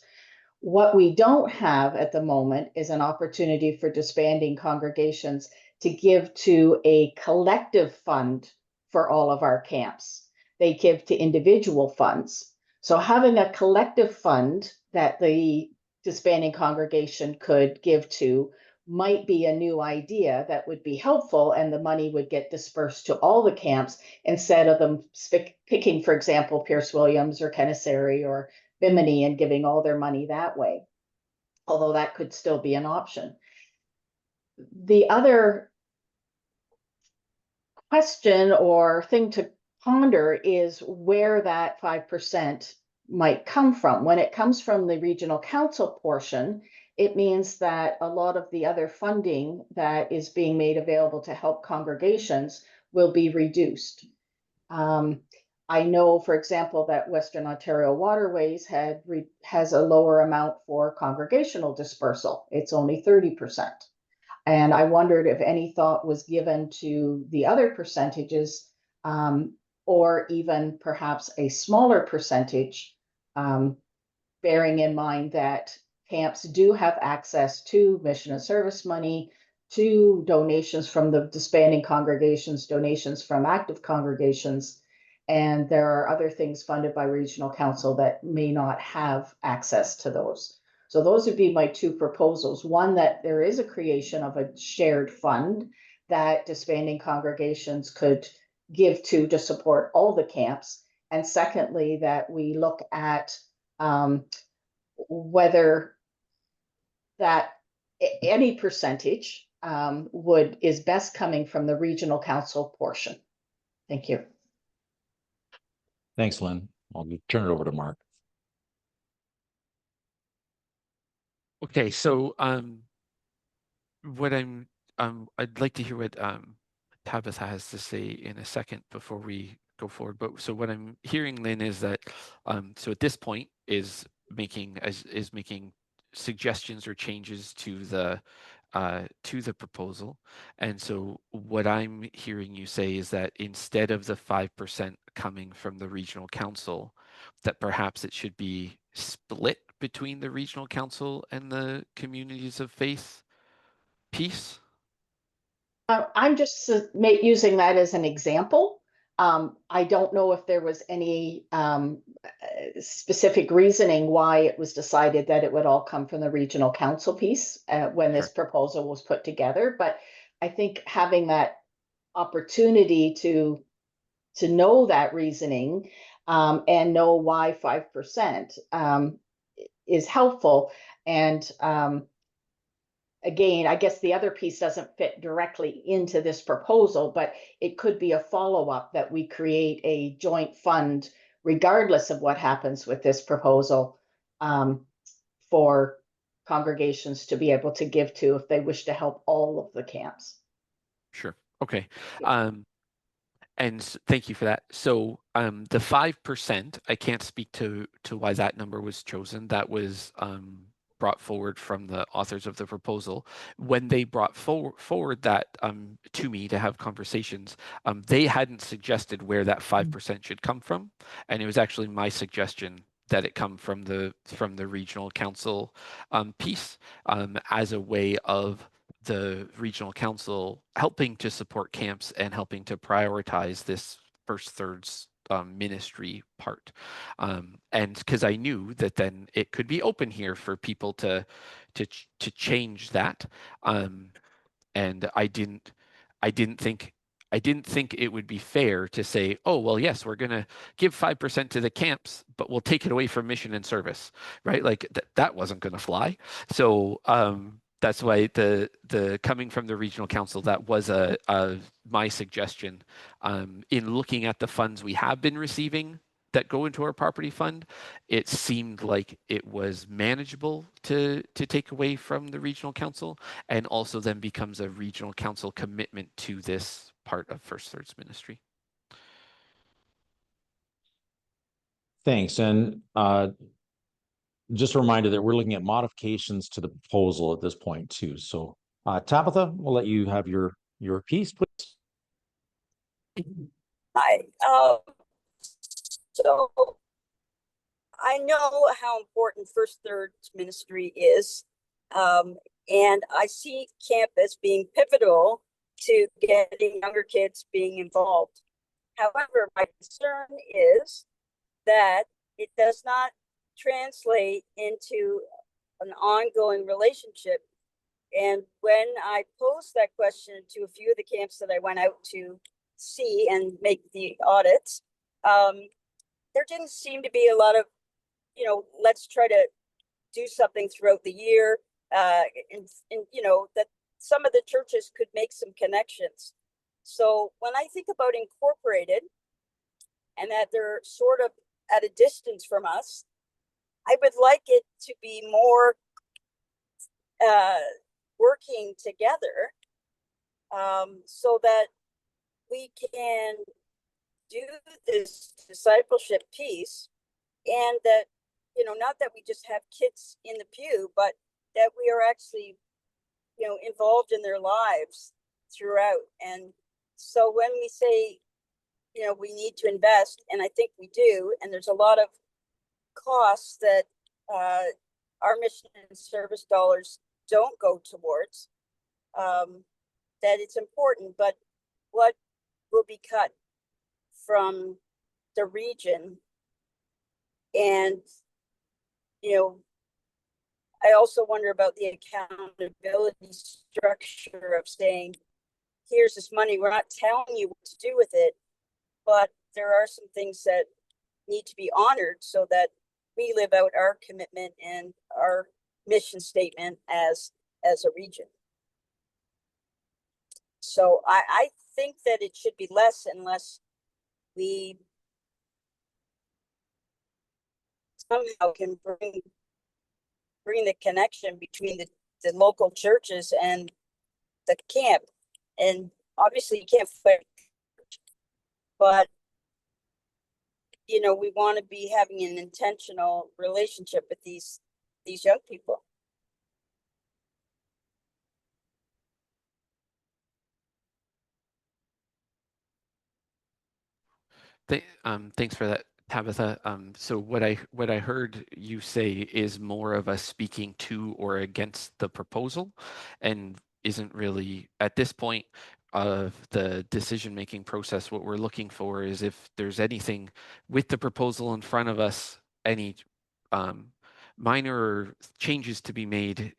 What we don't have at the moment is an opportunity for disbanding congregations to give to a collective fund for all of our camps. They give to individual funds. So having a collective fund that the disbanding congregation could give to might be a new idea that would be helpful, and the money would get dispersed to all the camps instead of them picking, for example, Pierce Williams or Kennesary or Bimini and giving all their money that way, although that could still be an option. The other question or thing to ponder is where that 5% might come from. When it comes from the regional council portion, it means that a lot of the other funding that is being made available to help congregations will be reduced. I know, for example, that Western Ontario Waterways has a lower amount for congregational dispersal. It's only 30%. And I wondered if any thought was given to the other percentages, or even perhaps a smaller percentage, bearing in mind that camps do have access to mission and service money, to donations from the disbanding congregations, donations from active congregations, and there are other things funded by regional council that may not have access to those. So those would be my two proposals. One, that there is a creation of a shared fund that disbanding congregations could give to support all the camps. And secondly, that we look at whether that any percentage is best coming from the regional council portion. Thank you. Thanks, Lynn. I'll turn it over to Mark. Okay, so what I'd like to hear what Tabitha has to say in a second before we go forward. But so what I'm hearing, Lynn, is that so at this point is making suggestions or changes to the proposal. And so what I'm hearing you say is that instead of the 5% coming from the regional council, that perhaps it should be split between the regional council and the communities of faith piece. I'm just using that as an example. I don't know if there was any specific reasoning why it was decided that it would all come from the regional council piece when this proposal was put together. But I think having that opportunity to know that reasoning and know why 5% is helpful. And again, I guess the other piece doesn't fit directly into this proposal, but it could be a follow-up that we create a joint fund, regardless of what happens with this proposal, for congregations to be able to give to if they wish to help all of the camps. Sure. Okay. And thank you for that. So the 5%, I can't speak to why that number was chosen. That was brought forward from the authors of the proposal. When they brought forward that to me to have conversations, they hadn't suggested where that 5% should come from, and it was actually my suggestion that it come from the regional council piece as a way of the regional council helping to support camps and helping to prioritize this First Thurs ministry part. And because I knew that then it could be open here for people to change that. And I didn't think it would be fair to say, oh, well, yes, we're going to give 5% to the camps, but we'll take it away from mission and service, right? Like that wasn't going to fly. So that's why the coming from the regional council, that was my suggestion in looking at the funds we have been receiving that go into our property fund. It seemed like it was manageable to take away from the regional council, and also then becomes a regional council commitment to this part of First Thurs ministry. Thanks. And just a reminder that we're looking at modifications to the proposal at this point too. So Tabitha, we'll let you have your piece, please. Hi. So I know how important First Thurs ministry is, and I see camp as being pivotal to getting younger kids being involved. However, my concern is that it does not translate into an ongoing relationship And when I posed that question to a few of the camps that I went out to see and make the audits, there didn't seem to be a lot of, let's try to do something throughout the year. And that some of the churches could make some connections. So when I think about incorporated and that they're sort of at a distance from us, I would like it to be more working together so that we can do this discipleship piece, and that, not that we just have kids in the pew, but that we are actually, involved in their lives throughout. And so when we say, we need to invest, and I think we do, and there's a lot of costs that our mission and service dollars don't go towards, that it's important. But what will be cut from the region? And I also wonder about the accountability structure of saying, here's this money, we're not telling you what to do with it, but there are some things that need to be honored so that we live out our commitment and our mission statement as a region. So I think that it should be less unless we somehow can bring the connection between the local churches and the camp. And obviously you can't fight, but we want to be having an intentional relationship with these young people. Thanks for that, Tabitha. So what I heard you say is more of a speaking to or against the proposal, and isn't really at this point of the decision-making process. What we're looking for is if there's anything with the proposal in front of us, any minor changes to be made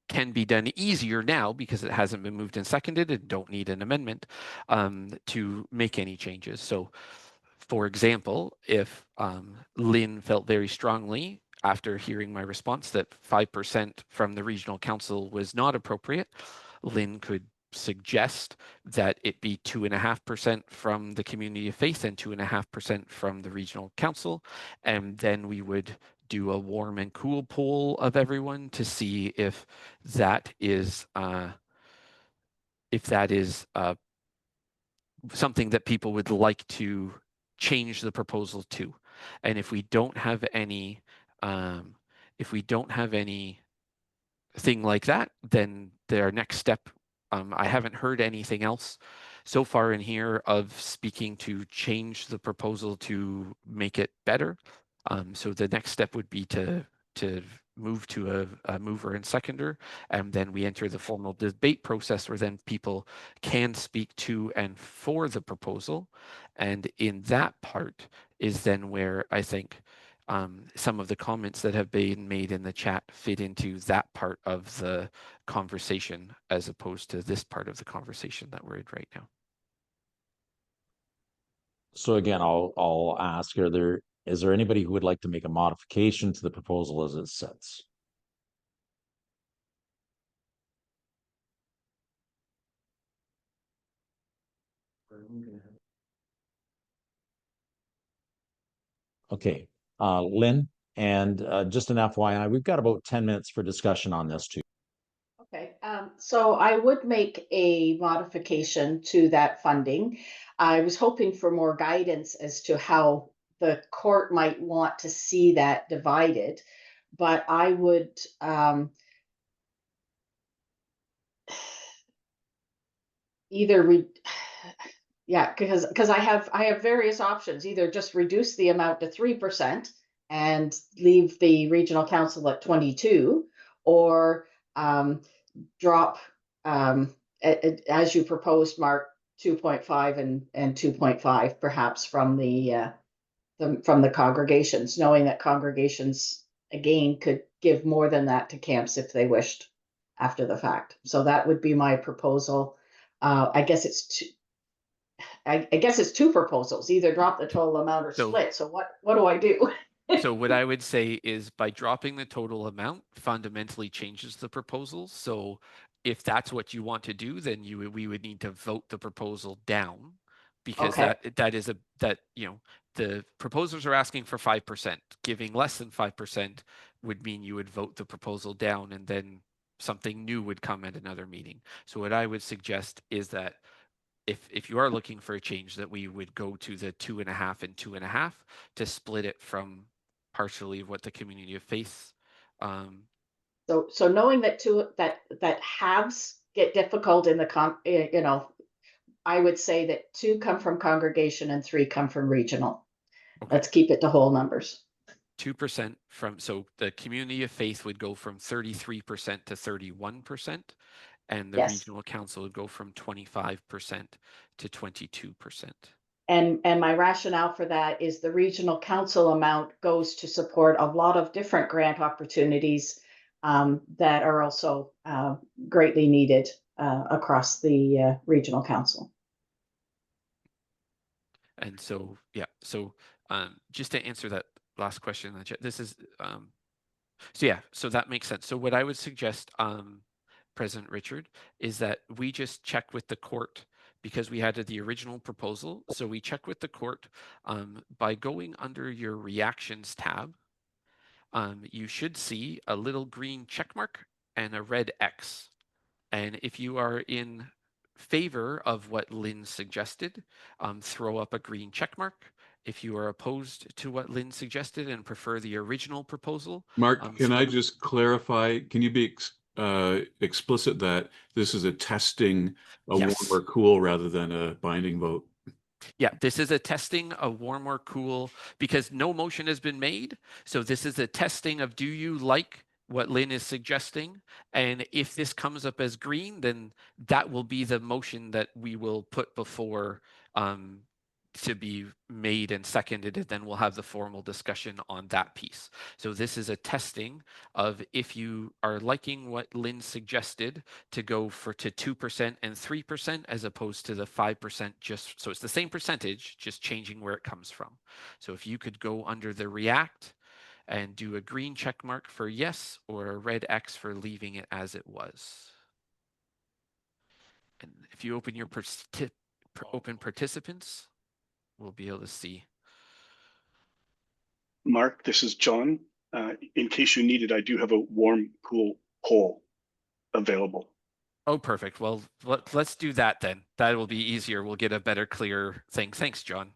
can be done easier now because it hasn't been moved and seconded and don't need an amendment to make any changes. So for example, if Lynn felt very strongly after hearing my response that 5% from the regional council was not appropriate, Lynn could suggest that it be 2.5% from the community of faith and 2.5% from the regional council. And then we would do a warm and cool poll of everyone to see if that is something that people would like to change the proposal to. And if we don't have any thing like that, then their next step, I haven't heard anything else so far in here of speaking to change the proposal to make it better. So the next step would be to move to a mover and seconder, and then we enter the formal debate process where then people can speak to and for the proposal. And in that part is then where I think some of the comments that have been made in the chat fit into that part of the conversation as opposed to this part of the conversation that we're in right now. So again, I'll ask, is there anybody who would like to make a modification to the proposal as it sits? Okay, Lynn, and just an FYI, we've got about 10 minutes for discussion on this too. Okay, so I would make a modification to that funding. I was hoping for more guidance as to how the court might want to see that divided, but I would because I have various options. Either just reduce the amount to 3% and leave the regional council at 22, or drop as you proposed, Mark, 2.5 and 2.5 perhaps from the congregations, knowing that congregations again could give more than that to camps if they wished. after the fact. So that would be my proposal. I guess it's two proposals, either drop the total amount or split. So what do I do? So what I would say is by dropping the total amount fundamentally changes the proposal. So if that's what you want to do, then we would need to vote the proposal down, because the proposers are asking for 5%. Giving less than 5% would mean you would vote the proposal down, and then something new would come at another meeting. So what I would suggest is that if you are looking for a change, that we would go to the 2.5 and 2.5 to split it from partially what the community of faith. So knowing that halves get difficult in the I would say that 2 come from congregation and 3 come from regional. Okay. Let's keep it to whole numbers. 2% so the community of faith would go from 33% to 31%, and the regional council would go from 25% to 22%. And my rationale for that is the regional council amount goes to support a lot of different grant opportunities that are also greatly needed across the regional council. And so, just to answer that last question, this is, so that makes sense. So what I would suggest, President Richard, is that we just check with the court, because we had the original proposal. So we check with the court by going under your reactions tab. You should see a little green check mark and a red X. And if you are in favor of what Lynn suggested, throw up a green check mark. If you are opposed to what Lynn suggested and prefer the original proposal. Mark, can I just clarify? Can you be explicit that this is a testing, warm or cool, rather than a binding vote? Yeah, this is a testing, a warm or cool, because no motion has been made. So this is a testing of, do you like what Lynn is suggesting? And if this comes up as green, then that will be the motion that we will put before to be made and seconded, and then we'll have the formal discussion on that piece. So this is a testing of, if you are liking what Lynn suggested, to go to 2% and 3%, as opposed to the 5%, just so it's the same percentage, just changing where it comes from. So if you could go under the react and do a green check mark for yes, or a red X for leaving it as it was. And if you open your open participants, we'll be able to see. Mark, this is John. In case you need it, I do have a warm, cool poll available. Oh, perfect. Well, let's do that then. That will be easier. We'll get a better, clear thing. Thanks, John.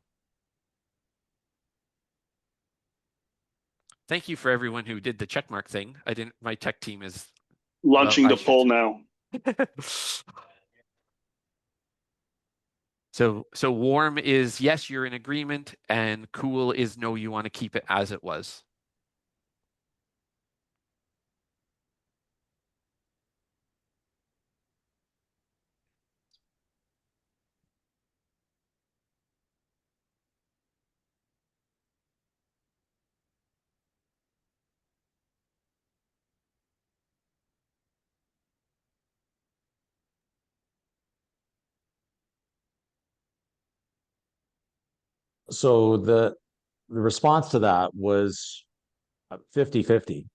Thank you for everyone who did the checkmark thing. My tech team is launching the poll now. So warm is yes, you're in agreement, and cool is no, you want to keep it as it was. So the response to that was 50-50.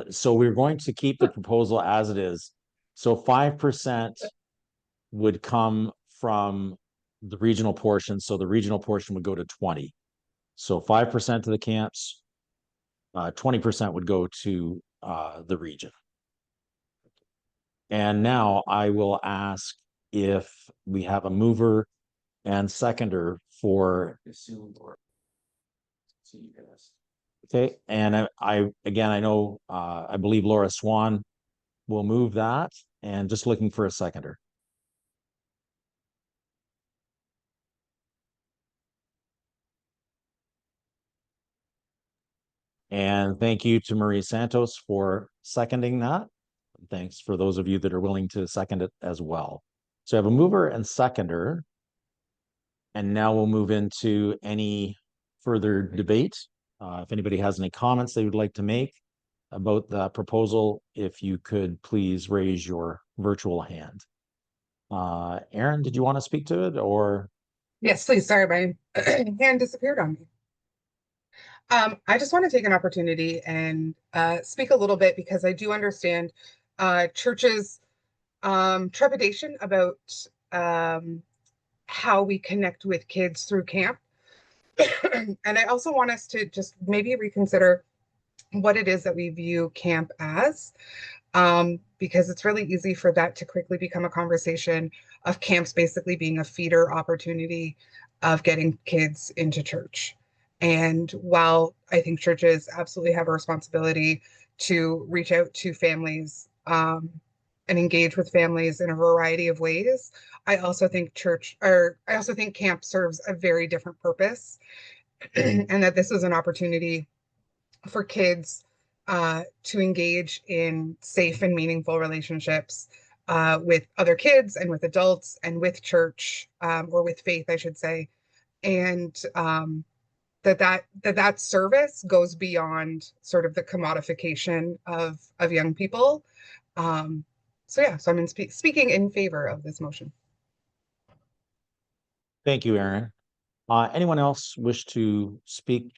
So we're going to keep the proposal as it is. So 5% would come from the regional portion. So the regional portion would go to 20. So 5% to the camps, 20% would go to the region. And now I will ask if we have a mover and seconder for. Okay, and I know I believe Laura Swan will move that, and just looking for a seconder. And thank you to Marie Santos for seconding that. Thanks for those of you that are willing to second it as well. So I have a mover and seconder. And now we'll move into any further debate. If anybody has any comments they would like to make, about the proposal, if you could please raise your virtual hand. Aaron, did you want to speak to it, or? Yes, please. Sorry, my hand disappeared on me. I just want to take an opportunity and speak a little bit, because I do understand churches' trepidation about how we connect with kids through camp. And I also want us to just maybe reconsider what it is that we view camp as, because it's really easy for that to quickly become a conversation of camps basically being a feeder opportunity of getting kids into church. And while I think churches absolutely have a responsibility to reach out to families and engage with families in a variety of ways, I also think camp serves a very different purpose, and that this is an opportunity for kids to engage in safe and meaningful relationships with other kids and with adults and with church, or with faith, I should say. And that service goes beyond sort of the commodification of young people. So I'm speaking in favor of this motion. Thank you, Aaron. Anyone else wish to speak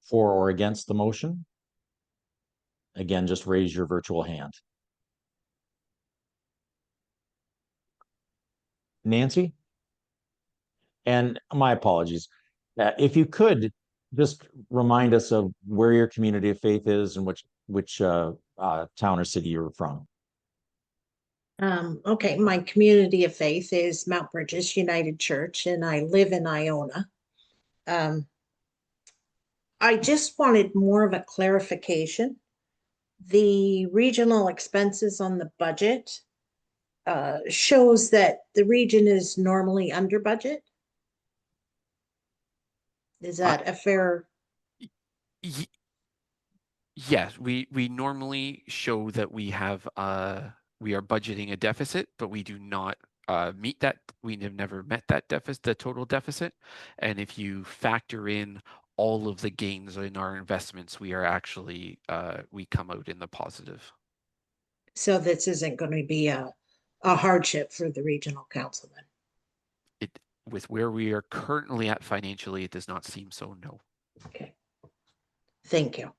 for or against the motion? Again, just raise your virtual hand. Nancy? And my apologies. If you could just remind us of where your community of faith is and which town or city you're from. Okay, my community of faith is Mount Bridges United Church, and I live in Iona. I just wanted more of a clarification. The regional expenses on the budget shows that the region is normally under budget. Is that a fair? Yes, we normally show that we have we are budgeting a deficit, but we do not meet that. We have never met that deficit, the total deficit. And if you factor in all of the gains in our investments, we are actually we come out in the positive. So this isn't going to be a hardship for the regional council then? With where we are currently at financially, it does not seem so, no. Okay. Thank you.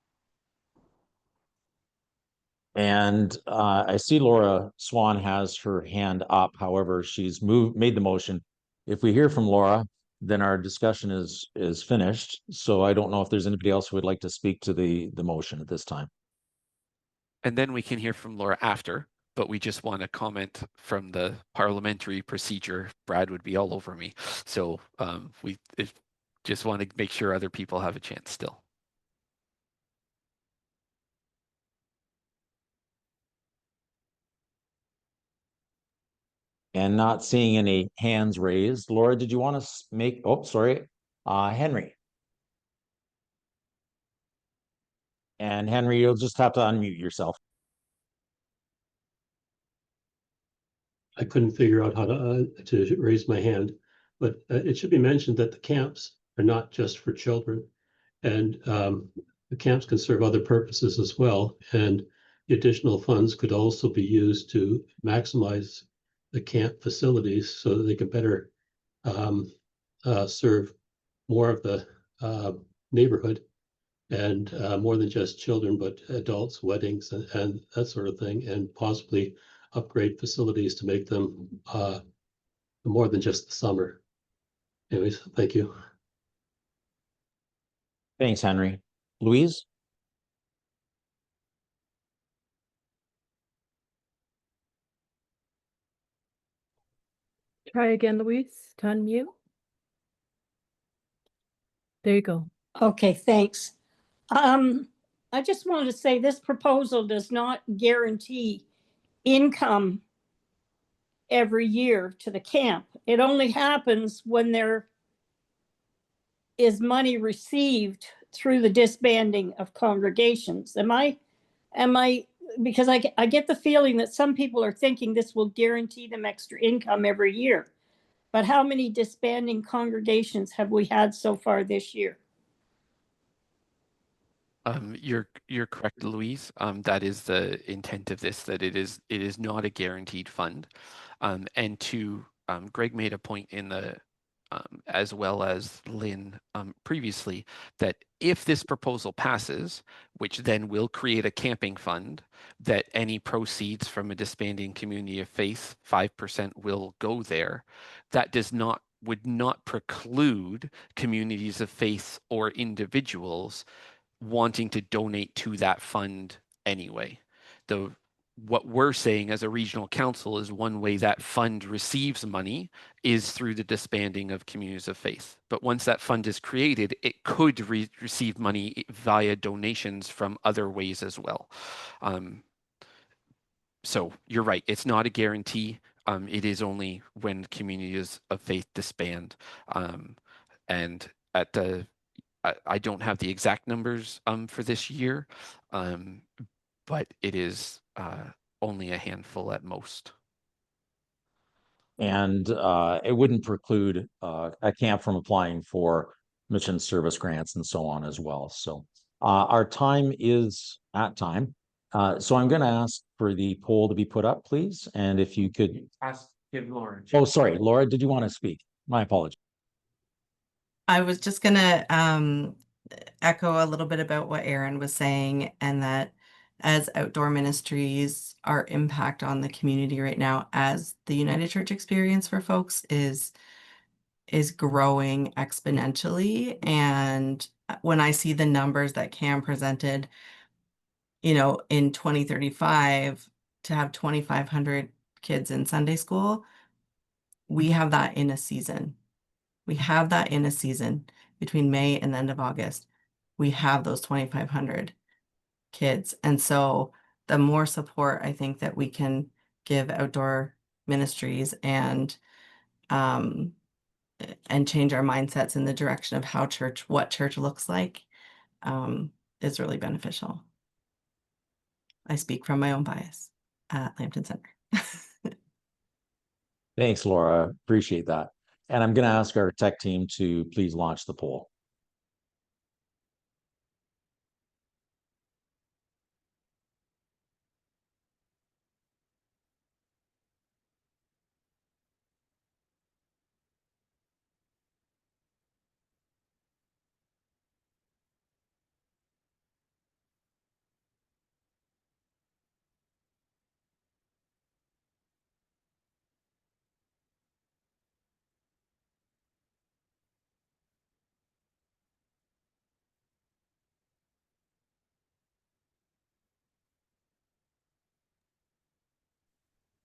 And I see Laura Swan has her hand up. However, she's made the motion. If we hear from Laura, then our discussion is finished. So I don't know if there's anybody else who would like to speak to the motion at this time. And then we can hear from Laura after, but we just want to comment from the parliamentary procedure. Brad would be all over me. So we just want to make sure other people have a chance still. And not seeing any hands raised. Laura, did you want to make, oh, sorry, Henry. And Henry, you'll just have to unmute yourself. I couldn't figure out how to raise my hand, but it should be mentioned that the camps are not just for children, and the camps can serve other purposes as well. And the additional funds could also be used to maximize the camp facilities so that they can better serve more of the neighborhood, and more than just children, but adults, weddings, and that sort of thing, and possibly upgrade facilities to make them more than just the summer. Anyways, thank you. Thanks, Henry. Louise? Try again, Louise, to unmute. There you go. Okay, thanks. I just wanted to say this proposal does not guarantee income every year to the camp. It only happens when there is money received through the disbanding of congregations. Am I, because I get the feeling that some people are thinking this will guarantee them extra income every year. But how many disbanding congregations have we had so far this year? You're correct, Louise. That is the intent of this, that it is not a guaranteed fund. And Greg made a point in the as well as Lynn previously, that if this proposal passes, which then will create a camping fund, that any proceeds from a disbanding community of faith, 5% will go there. That would not preclude communities of faith or individuals wanting to donate to that fund anyway. What we're saying as a regional council is one way that fund receives money is through the disbanding of communities of faith. But once that fund is created, it could receive money via donations from other ways as well. So you're right, it's not a guarantee. It is only when communities of faith disband. And at the I don't have the exact numbers for this year, but it is only a handful at most. And it wouldn't preclude a camp from applying for mission service grants and so on as well. So our time is at time. So I'm going to ask for the poll to be put up, please. And if you could give Laura. Oh, sorry, Laura, did you want to speak? My apologies. I was just gonna echo a little bit about what Aaron was saying, and that as outdoor ministries, our impact on the community right now as the United Church experience for folks is growing exponentially. And when I see the numbers that Cam presented, in 2035 to have 2,500 kids in Sunday school, we have that in a season. We have that in a season between May and the end of August. We have those 2,500 kids. And so the more support I think that we can give outdoor ministries and change our mindsets in the direction of what church looks like, is really beneficial. I speak from my own bias at Lambton Center. Thanks, Laura. Appreciate that. And I'm going to ask our tech team to please launch the poll.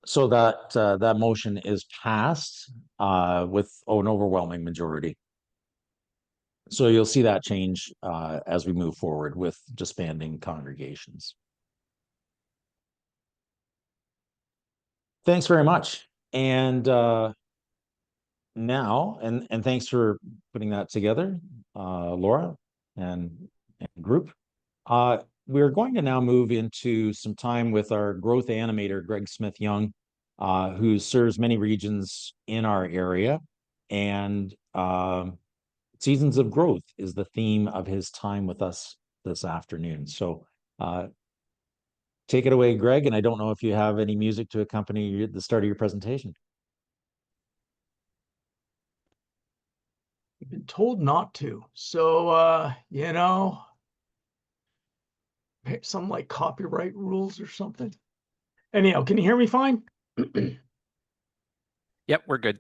So that motion is passed with an overwhelming majority. So you'll see that change as we move forward with disbanding congregations. Thanks very much. And now, and thanks for putting that together, Laura and group. We're going to now move into some time with our growth animator, Greg Smith-Young, who serves many regions in our area. And Seasons of Growth is the theme of his time with us this afternoon. So take it away, Greg. And I don't know if you have any music to accompany the start of your presentation. I've been told not to. So, some like copyright rules or something. Anyhow, can you hear me fine? Yep, we're good.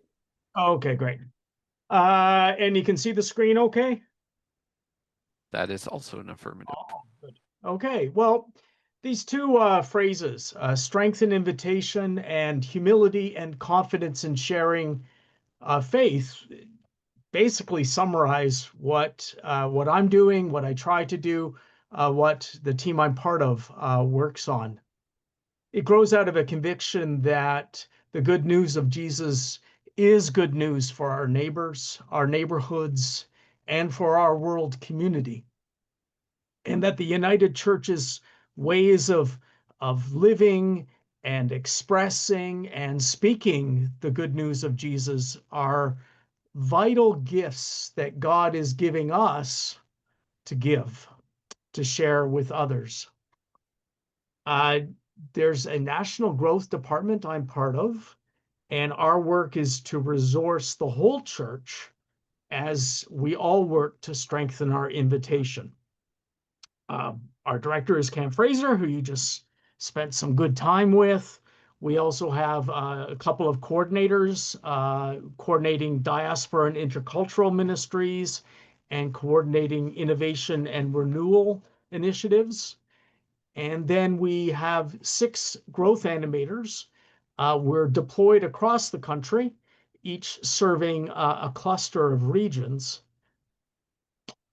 Okay, great. And you can see the screen okay? That is also an affirmative. Oh, good. Okay, well, these two phrases, strength and invitation and humility and confidence in sharing faith, basically summarize what I'm doing, what I try to do, what the team I'm part of works on. It grows out of a conviction that the good news of Jesus is good news for our neighbors, our neighborhoods, and for our world community. And that the United Church's ways of living and expressing and speaking the good news of Jesus are vital gifts that God is giving us to give. to share with others. There's a national growth department I'm part of, and our work is to resource the whole church as we all work to strengthen our invitation. Our director is Cam Fraser, who you just spent some good time with. We also have a couple of coordinators coordinating diaspora and intercultural ministries and coordinating innovation and renewal initiatives. And then we have 6 growth animators. We're deployed across the country, each serving a cluster of regions.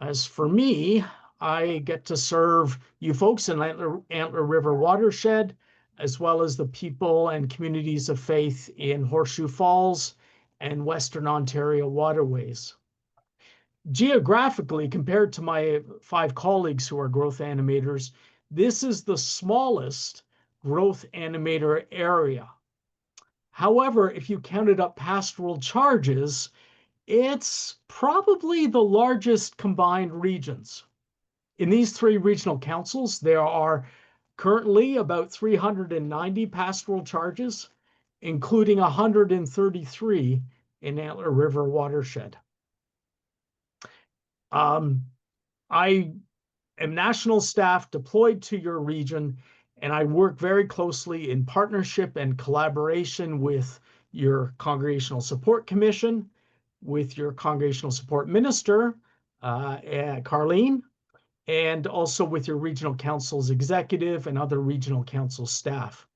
As for me, I get to serve you folks in Antler River Watershed, as well as the people and communities of faith in Horseshoe Falls and Western Ontario waterways. Geographically, compared to my 5 colleagues who are growth animators, this is the smallest growth animator area. However, if you counted up pastoral charges, it's probably the largest combined regions. In these 3 regional councils, there are currently about 390 pastoral charges, including 133 in Antler River Watershed. I am national staff deployed to your region, and I work very closely in partnership and collaboration with your Congregational Support Commission, with your Congregational Support Minister, Karlene, and also with your regional council's executive and other regional council staff.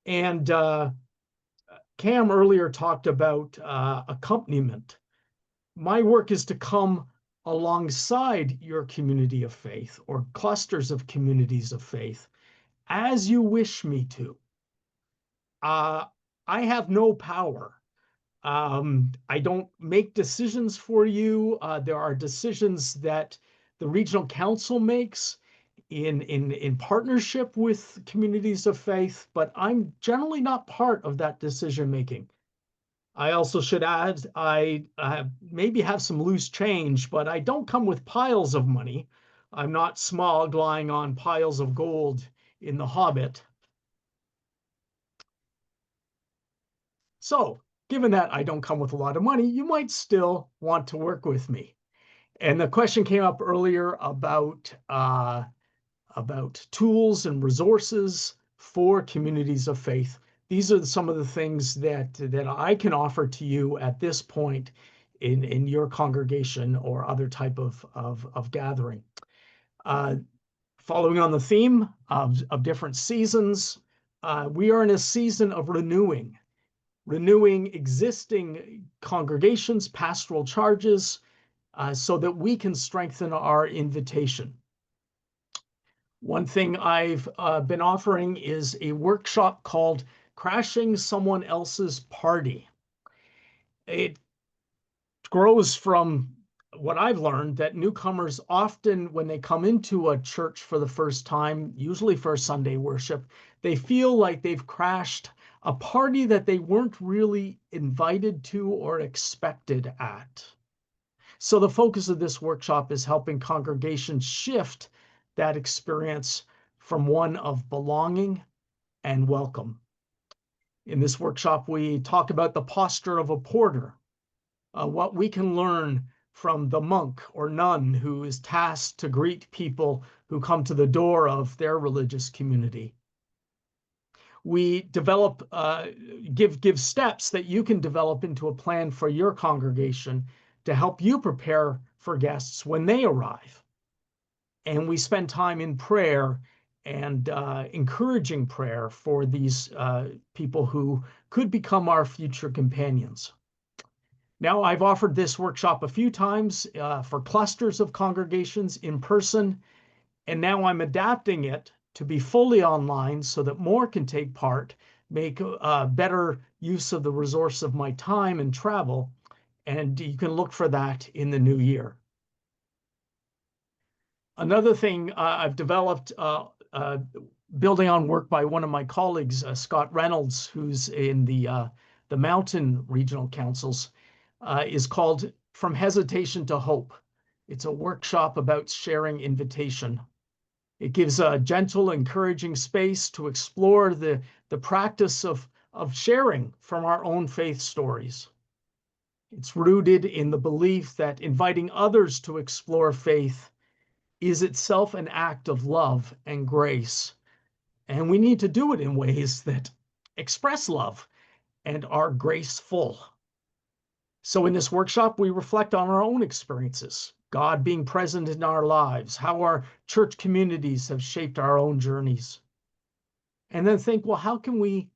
And Cam earlier talked about accompaniment. My work is to come alongside your community of faith or clusters of communities of faith as you wish me to. I have no power. I don't make decisions for you. There are decisions that the regional council makes in partnership with communities of faith, but I'm generally not part of that decision making. I also should add, I maybe have some loose change, but I don't come with piles of money. I'm not Smaug lying on piles of gold in The Hobbit. So, given that I don't come with a lot of money, you might still want to work with me. And the question came up earlier about tools and resources for communities of faith. These are some of the things that I can offer to you at this point in your congregation or other type of gathering. Following on the theme of different seasons, we are in a season of renewing existing congregations, pastoral charges, so that we can strengthen our invitation. One thing I've been offering is a workshop called Crashing Someone Else's Party. It grows from what I've learned that newcomers often, when they come into a church for the first time, usually for Sunday worship, they feel like they've crashed a party that they weren't really invited to or expected at. So the focus of this workshop is helping congregations shift that experience from one of belonging and welcome. In this workshop, we talk about the posture of a porter, what we can learn from the monk or nun who is tasked to greet people who come to the door of their religious community. We develop, give steps that you can develop into a plan for your congregation to help you prepare for guests when they arrive. And we spend time in prayer and encouraging prayer for these people who could become our future companions. Now, I've offered this workshop a few times for clusters of congregations in person, and now I'm adapting it to be fully online so that more can take part, make better use of the resource of my time and travel, and you can look for that in the new year. Another thing I've developed, building on work by one of my colleagues, Scott Reynolds, who's in the Mountain Regional Councils, is called From Hesitation to Hope. It's a workshop about sharing invitation. It gives a gentle, encouraging space to explore the practice of sharing from our own faith stories. It's rooted in the belief that inviting others to explore faith is itself an act of love and grace. And we need to do it in ways that express love and are graceful. So in this workshop, we reflect on our own experiences, God being present in our lives, how our church communities have shaped our own journeys. And then think, well, how can we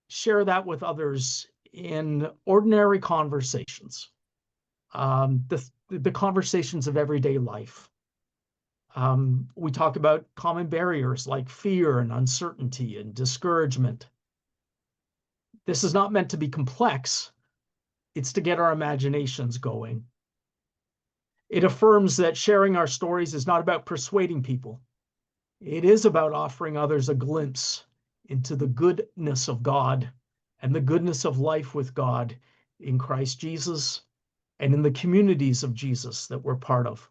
share that with others in ordinary conversations? The conversations of everyday life. We talk about common barriers like fear and uncertainty and discouragement. This is not meant to be complex. It's to get our imaginations going. It affirms that sharing our stories is not about persuading people. It is about offering others a glimpse into the goodness of God and the goodness of life with God in Christ Jesus and in the communities of Jesus that we're part of.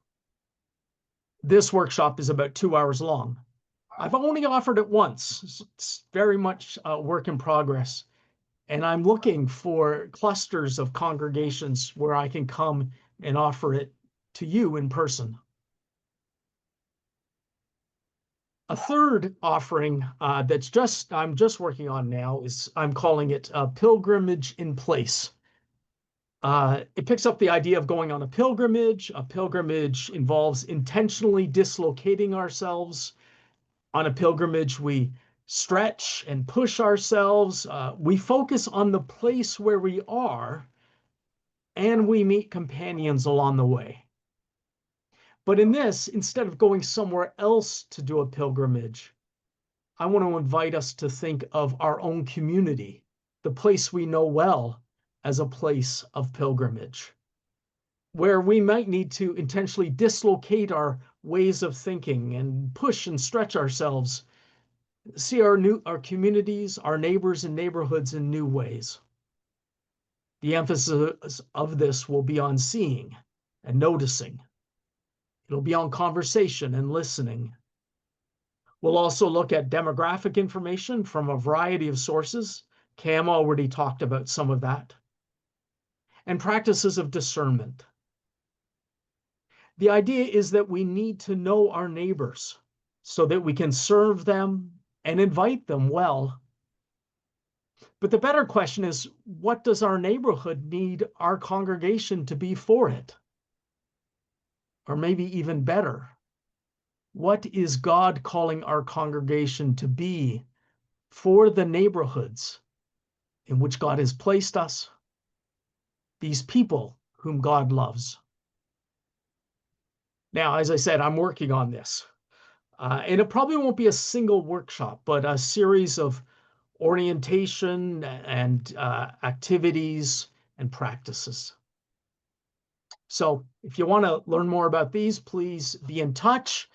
This workshop is about 2 hours long. I've only offered it once. It's very much a work in progress. And I'm looking for clusters of congregations where I can come and offer it to you in person. A third offering I'm just working on now is I'm calling it a pilgrimage in place. It picks up the idea of going on a pilgrimage. A pilgrimage involves intentionally dislocating ourselves. On a pilgrimage, we stretch and push ourselves. We focus on the place where we are, and we meet companions along the way. But in this, instead of going somewhere else to do a pilgrimage, I want to invite us to think of our own community, the place we know well, as a place of pilgrimage, where we might need to intentionally dislocate our ways of thinking and push and stretch ourselves, see our communities, our neighbors and neighborhoods in new ways. The emphasis of this will be on seeing and noticing. It'll be on conversation and listening. We'll also look at demographic information from a variety of sources. Cam already talked about some of that. And practices of discernment. The idea is that we need to know our neighbors so that we can serve them and invite them well. But the better question is, what does our neighborhood need our congregation to be for it? Or maybe even better, what is God calling our congregation to be for the neighborhoods in which God has placed us, these people whom God loves? Now, as I said, I'm working on this. And it probably won't be a single workshop, but a series of orientation and activities and practices. So if you want to learn more about these, please be in touch.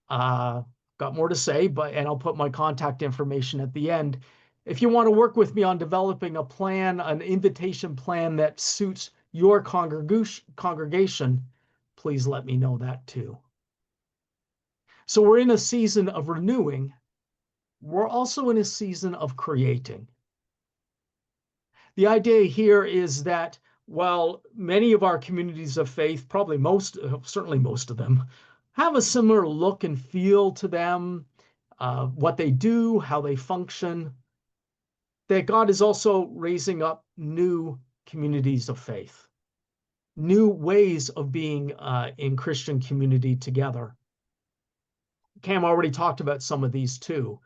Got more to say, and I'll put my contact information at the end. If you want to work with me on developing a plan, an invitation plan that suits your congregation, please let me know that too. So we're in a season of renewing. We're also in a season of creating. The idea here is that while many of our communities of faith, certainly most of them, have a similar look and feel to them, what they do, how they function, that God is also raising up new communities of faith, new ways of being in Christian community together. Cam already talked about some of these too.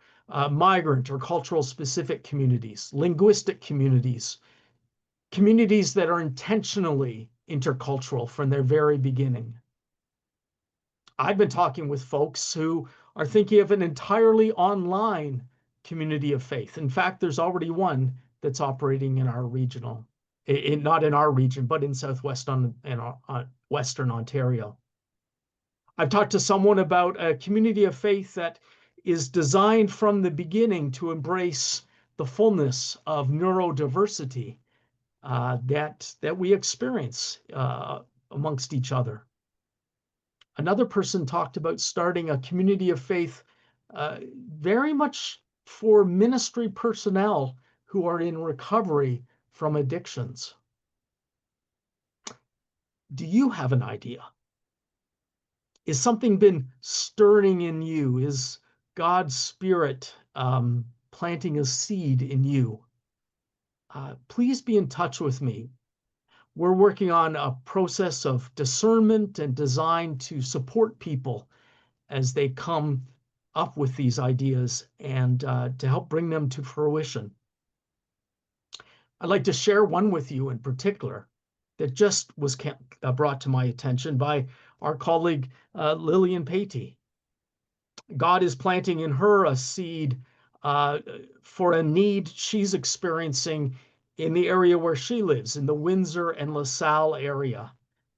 Migrant or cultural specific communities, linguistic communities, communities that are intentionally intercultural from their very beginning. I've been talking with folks who are thinking of an entirely online community of faith. In fact, there's already one that's operating in our regional, not in our region, but in Southwestern and Western Ontario. I've talked to someone about a community of faith that is designed from the beginning to embrace the fullness of neurodiversity that we experience amongst each other. Another person talked about starting a community of faith very much for ministry personnel who are in recovery from addictions. Do you have an idea? Is something been stirring in you? Is God's Spirit planting a seed in you? Please be in touch with me. We're working on a process of discernment and design to support people as they come up with these ideas and to help bring them to fruition. I'd like to share one with you in particular that just was brought to my attention by our colleague Lillian Patey. God is planting in her a seed for a need she's experiencing in the area where she lives, in the Windsor and LaSalle area.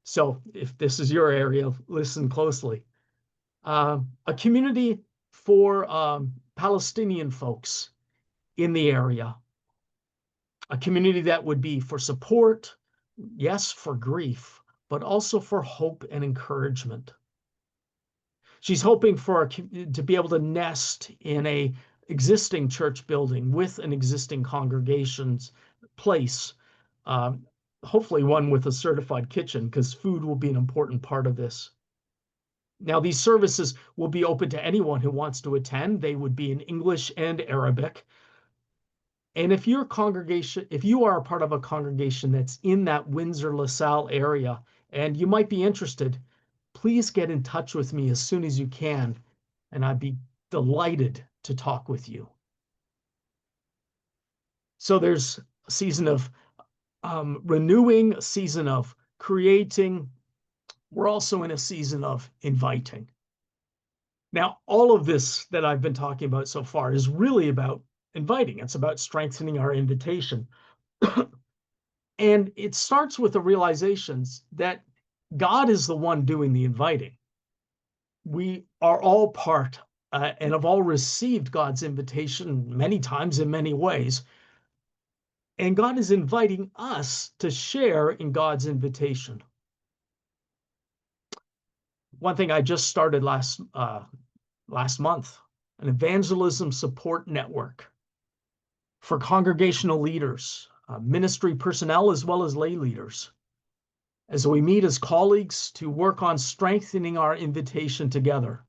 So if this is your area, listen closely. A community for Palestinian folks in the area. A community that would be for support, yes, for grief, but also for hope and encouragement. She's hoping to be able to nest in a existing church building with an existing congregation's place, hopefully one with a certified kitchen, because food will be an important part of this. Now, these services will be open to anyone who wants to attend. They would be in English and Arabic. And if you are a part of a congregation that's in that Windsor-LaSalle area, and you might be interested, please get in touch with me as soon as you can, and I'd be delighted to talk with you. So there's a season of renewing, a season of creating. We're also in a season of inviting. Now, all of this that I've been talking about so far is really about inviting. It's about strengthening our invitation. And it starts with the realizations that God is the one doing the inviting. We are all part and have all received God's invitation many times in many ways. And God is inviting us to share in God's invitation. One thing I just started last month, an evangelism support network for congregational leaders, ministry personnel, as well as lay leaders, as we meet as colleagues to work on strengthening our invitation together.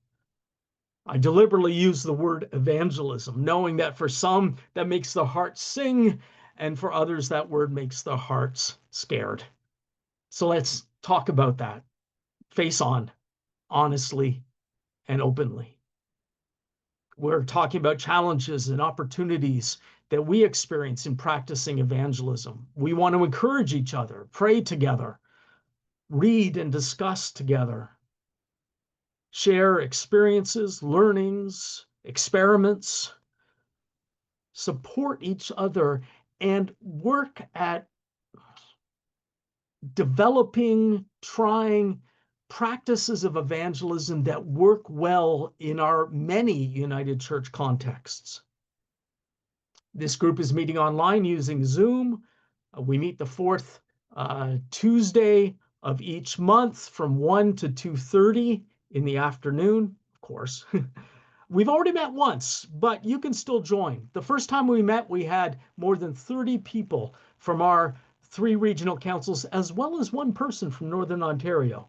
I deliberately use the word evangelism, knowing that for some that makes the heart sing, and for others that word makes the hearts scared. So let's talk about that face on, honestly and openly. We're talking about challenges and opportunities that we experience in practicing evangelism. We want to encourage each other, pray together, read and discuss together, share experiences, learnings, experiments, support each other, and work at developing, trying practices of evangelism that work well in our many United Church contexts. This group is meeting online using Zoom. We meet the fourth Tuesday of each month from 1 to 2:30 in the afternoon, of course. We've already met once, but you can still join. The first time we met, we had more than 30 people from our 3 regional councils, as well as 1 person from Northern Ontario.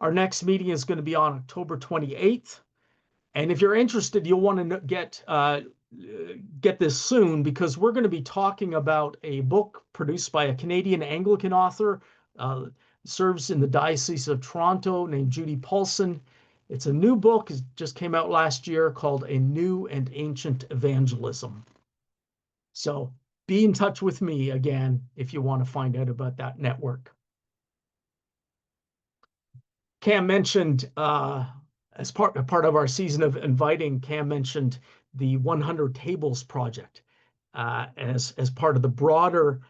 Our next meeting is going to be on October 28th. And if you're interested, you'll want to get this soon, because we're going to be talking about a book produced by a Canadian Anglican author, serves in the Diocese of Toronto, named Judy Paulson. It's a new book, it just came out last year, called A New and Ancient Evangelism. So be in touch with me again if you want to find out about that network. Cam mentioned, as part of our season of inviting, Cam mentioned the 100 Tables project as part of the broader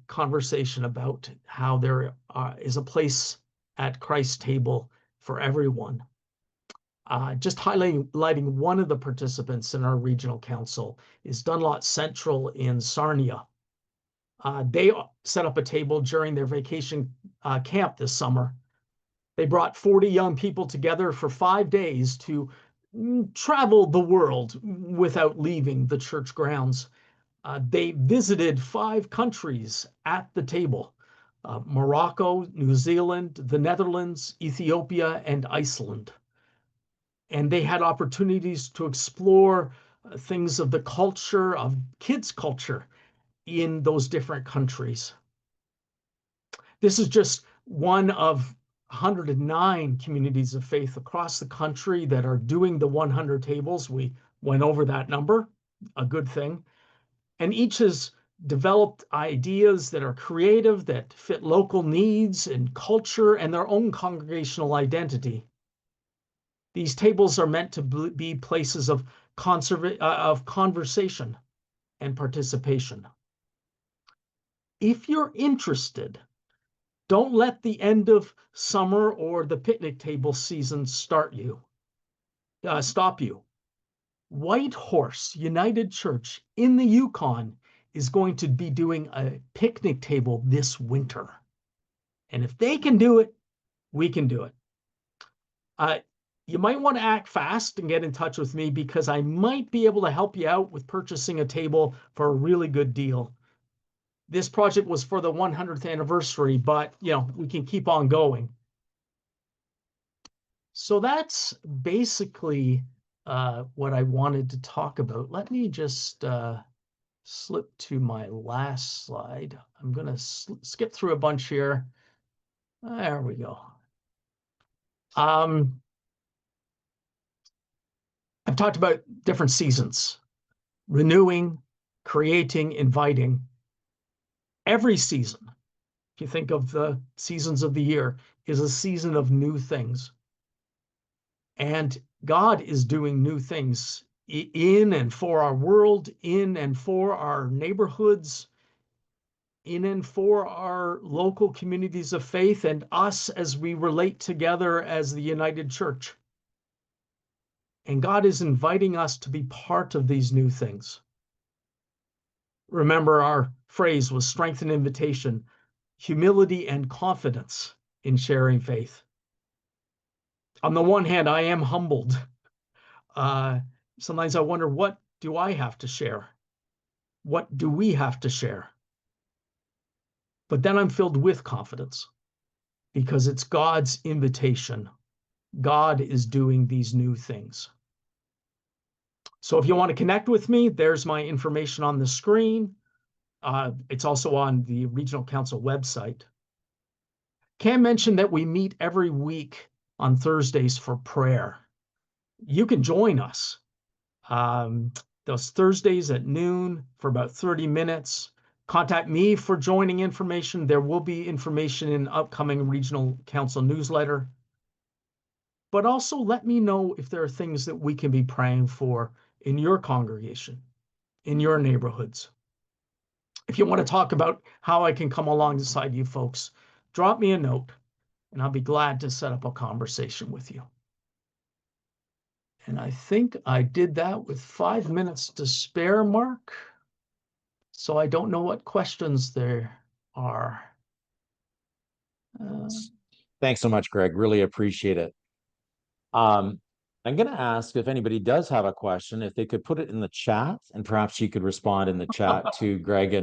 conversation about how there is a place at Christ's table for everyone. Just highlighting one of the participants in our regional council is Dunlop Central in Sarnia. They set up a table during their vacation camp this summer They brought 40 young people together for 5 days to travel the world without leaving the church grounds. They visited 5 countries at the table: Morocco, New Zealand, the Netherlands, Ethiopia, and Iceland. And they had opportunities to explore things of the culture, of kids' culture in those different countries. This is just one of 109 communities of faith across the country that are doing the 100 tables. We went over that number, a good thing. And each has developed ideas that are creative, that fit local needs and culture and their own congregational identity. These tables are meant to be places of conversation and participation. If you're interested, don't let the end of summer or the picnic table season stop you. Whitehorse United Church in the Yukon is going to be doing a picnic table this winter. And if they can do it, we can do it. You might want to act fast and get in touch with me, because I might be able to help you out with purchasing a table for a really good deal. This project was for the 100th anniversary, but we can keep on going. So that's basically what I wanted to talk about. Let me just slip to my last slide. I'm going to skip through a bunch here. There we go. I've talked about different seasons: renewing, creating, inviting. Every season, if you think of the seasons of the year, is a season of new things. And God is doing new things in and for our world, in and for our neighborhoods, in and for our local communities of faith, and us as we relate together as the United Church. And God is inviting us to be part of these new things. Remember, our phrase was strength and invitation, humility and confidence in sharing faith. On the one hand, I am humbled. Sometimes I wonder, what do I have to share? What do we have to share? But then I'm filled with confidence, because it's God's invitation. God is doing these new things. So if you want to connect with me, there's my information on the screen. It's also on the Regional Council website. Cam mentioned that we meet every week on Thursdays for prayer. You can join us those Thursdays at noon for about 30 minutes. Contact me for joining information. There will be information in upcoming Regional Council newsletter. But also let me know if there are things that we can be praying for in your congregation, in your neighborhoods. If you want to talk about how I can come alongside you folks, drop me a note, and I'll be glad to set up a conversation with you. And I think I did that with 5 minutes to spare, Mark. So I don't know what questions there are. Thanks so much, Greg. Really appreciate it. I'm going to ask if anybody does have a question, if they could put it in the chat, and perhaps you could respond in the chat to Greg.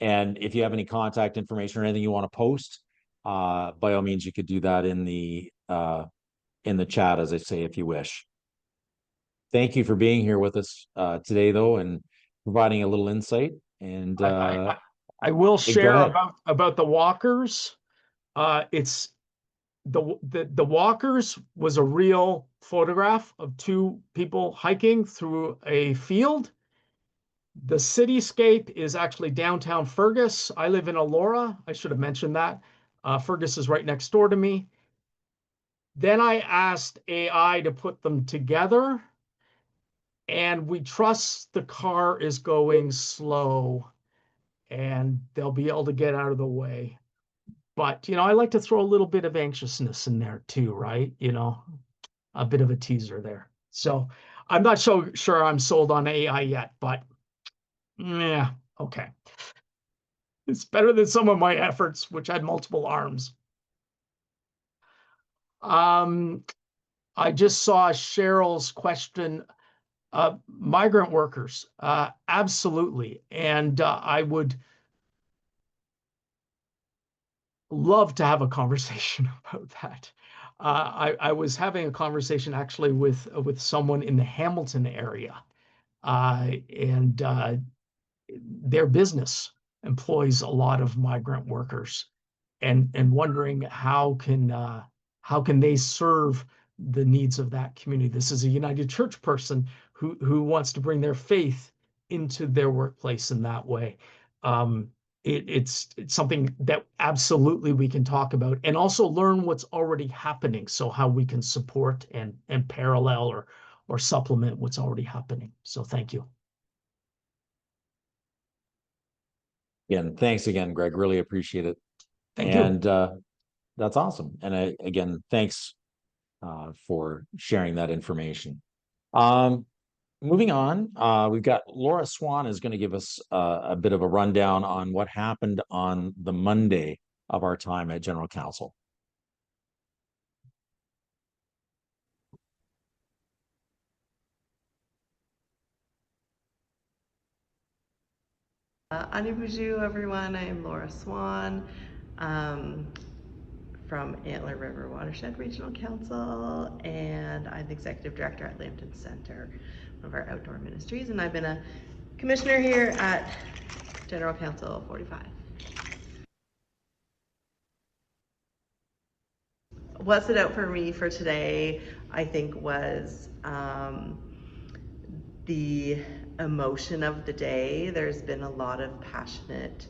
And if you have any contact information or anything you want to post, by all means, you could do that in the chat, as I say, if you wish. Thank you for being here with us today, though, and providing a little insight. And I will share about the walkers. It's the walkers was a real photograph of 2 people hiking through a field. The cityscape is actually downtown Fergus. I live in Elora. I should have mentioned that. Fergus is right next door to me. Then I asked AI to put them together, and we trust the car is going slow and they'll be able to get out of the way. But, I like to throw a little bit of anxiousness in there too, right? A bit of a teaser there. So I'm not so sure I'm sold on AI yet, but yeah, okay. It's better than some of my efforts, which had multiple arms. I just saw Cheryl's question. Migrant workers, absolutely. And I would love to have a conversation about that. I was having a conversation actually with someone in the Hamilton area, and their business employs a lot of migrant workers, and wondering how can they serve the needs of that community. This is a United Church person who wants to bring their faith into their workplace in that way. It's something that absolutely we can talk about, and also learn what's already happening, so how we can support and parallel or supplement what's already happening. So thank you. Again, thanks again, Greg. Really appreciate it. Thank you. And that's awesome. And again, thanks for sharing that information. Moving on, we've got Laura Swan is going to give us a bit of a rundown on what happened on the Monday of our time at General Council. Bonjour, everyone. I am Laura Swan from Antler River Watershed Regional Council, and I'm the Executive Director at Lambton Center, one of our outdoor ministries, and I've been a commissioner here at General Council 45. What stood out for me for today, I think, was the emotion of the day. There's been a lot of passionate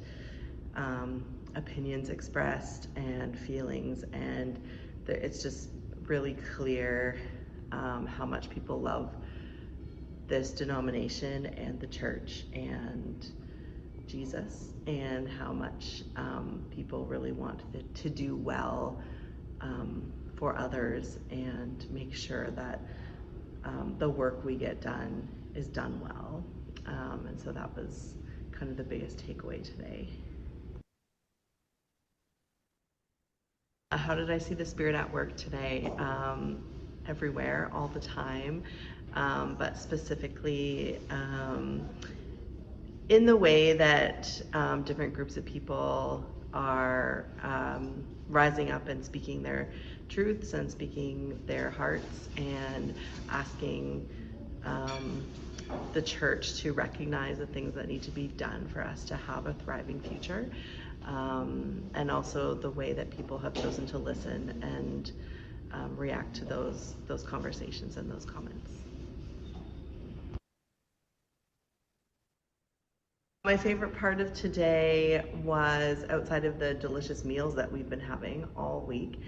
opinions expressed and feelings, and it's just really clear how much people love this denomination and the church and Jesus, and how much people really want to do well for others and make sure that the work we get done is done well. And so that was kind of the biggest takeaway today. How did I see the Spirit at work today? Everywhere, all the time, but specifically in the way that different groups of people are rising up and speaking their truths and speaking their hearts and asking the church to recognize the things that need to be done for us to have a thriving future, and also the way that people have chosen to listen and react to those conversations and those comments. My favorite part of today was, outside of the delicious meals that we've been having all week,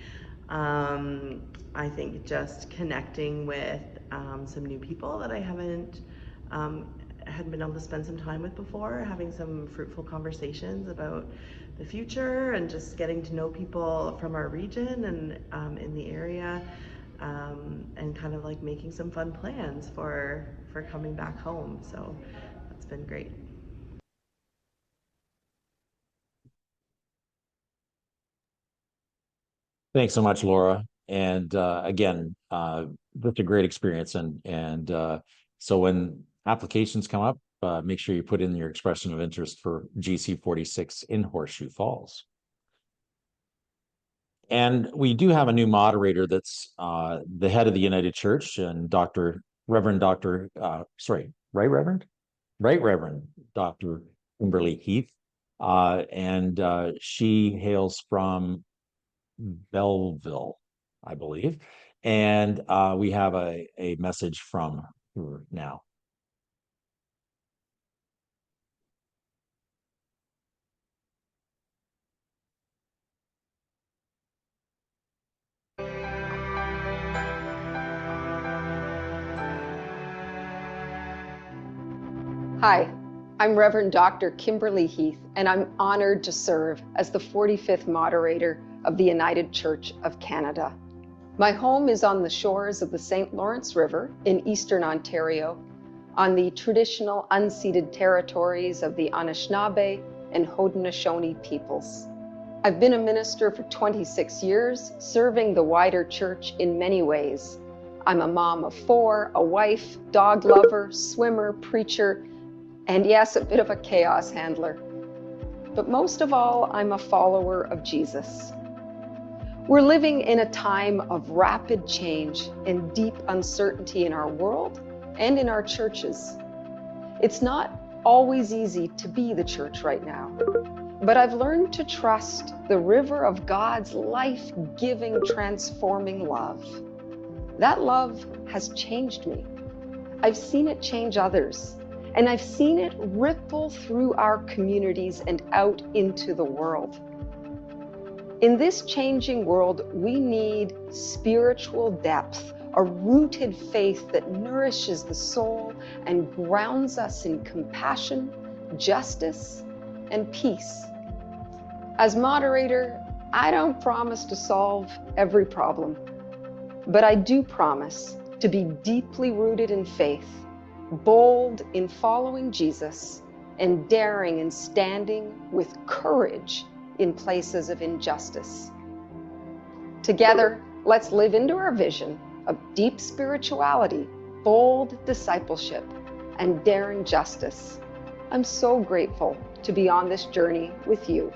I think just connecting with some new people that I hadn't been able to spend some time with before, having some fruitful conversations about the future and just getting to know people from our region and in the area, and kind of like making some fun plans for coming back home. So that's been great. Thanks so much, Laura. And again, that's a great experience. And so when applications come up, make sure you put in your expression of interest for GC 46 in Horseshoe Falls. And we do have a new moderator that's the head of the United Church, and Right Reverend Dr. Kimberly Heath. And she hails from Belleville, I believe. And we have a message from her now. Hi, I'm Reverend Dr. Kimberly Heath, and I'm honored to serve as the 45th moderator of the United Church of Canada. My home is on the shores of the St. Lawrence River in eastern Ontario, on the traditional unceded territories of the Anishinaabe and Haudenosaunee peoples. I've been a minister for 26 years, serving the wider church in many ways. I'm a mom of 4, a wife, dog lover, swimmer, preacher, and yes, a bit of a chaos handler. But most of all, I'm a follower of Jesus. We're living in a time of rapid change and deep uncertainty in our world and in our churches. It's not always easy to be the church right now, but I've learned to trust the river of God's life-giving, transforming love. That love has changed me. I've seen it change others, and I've seen it ripple through our communities and out into the world. In this changing world, we need spiritual depth, a rooted faith that nourishes the soul and grounds us in compassion, justice, and peace. As moderator, I don't promise to solve every problem, but I do promise to be deeply rooted in faith, bold in following Jesus, and daring in standing with courage in places of injustice. Together, let's live into our vision of deep spirituality, bold discipleship, and daring justice. I'm so grateful to be on this journey with you.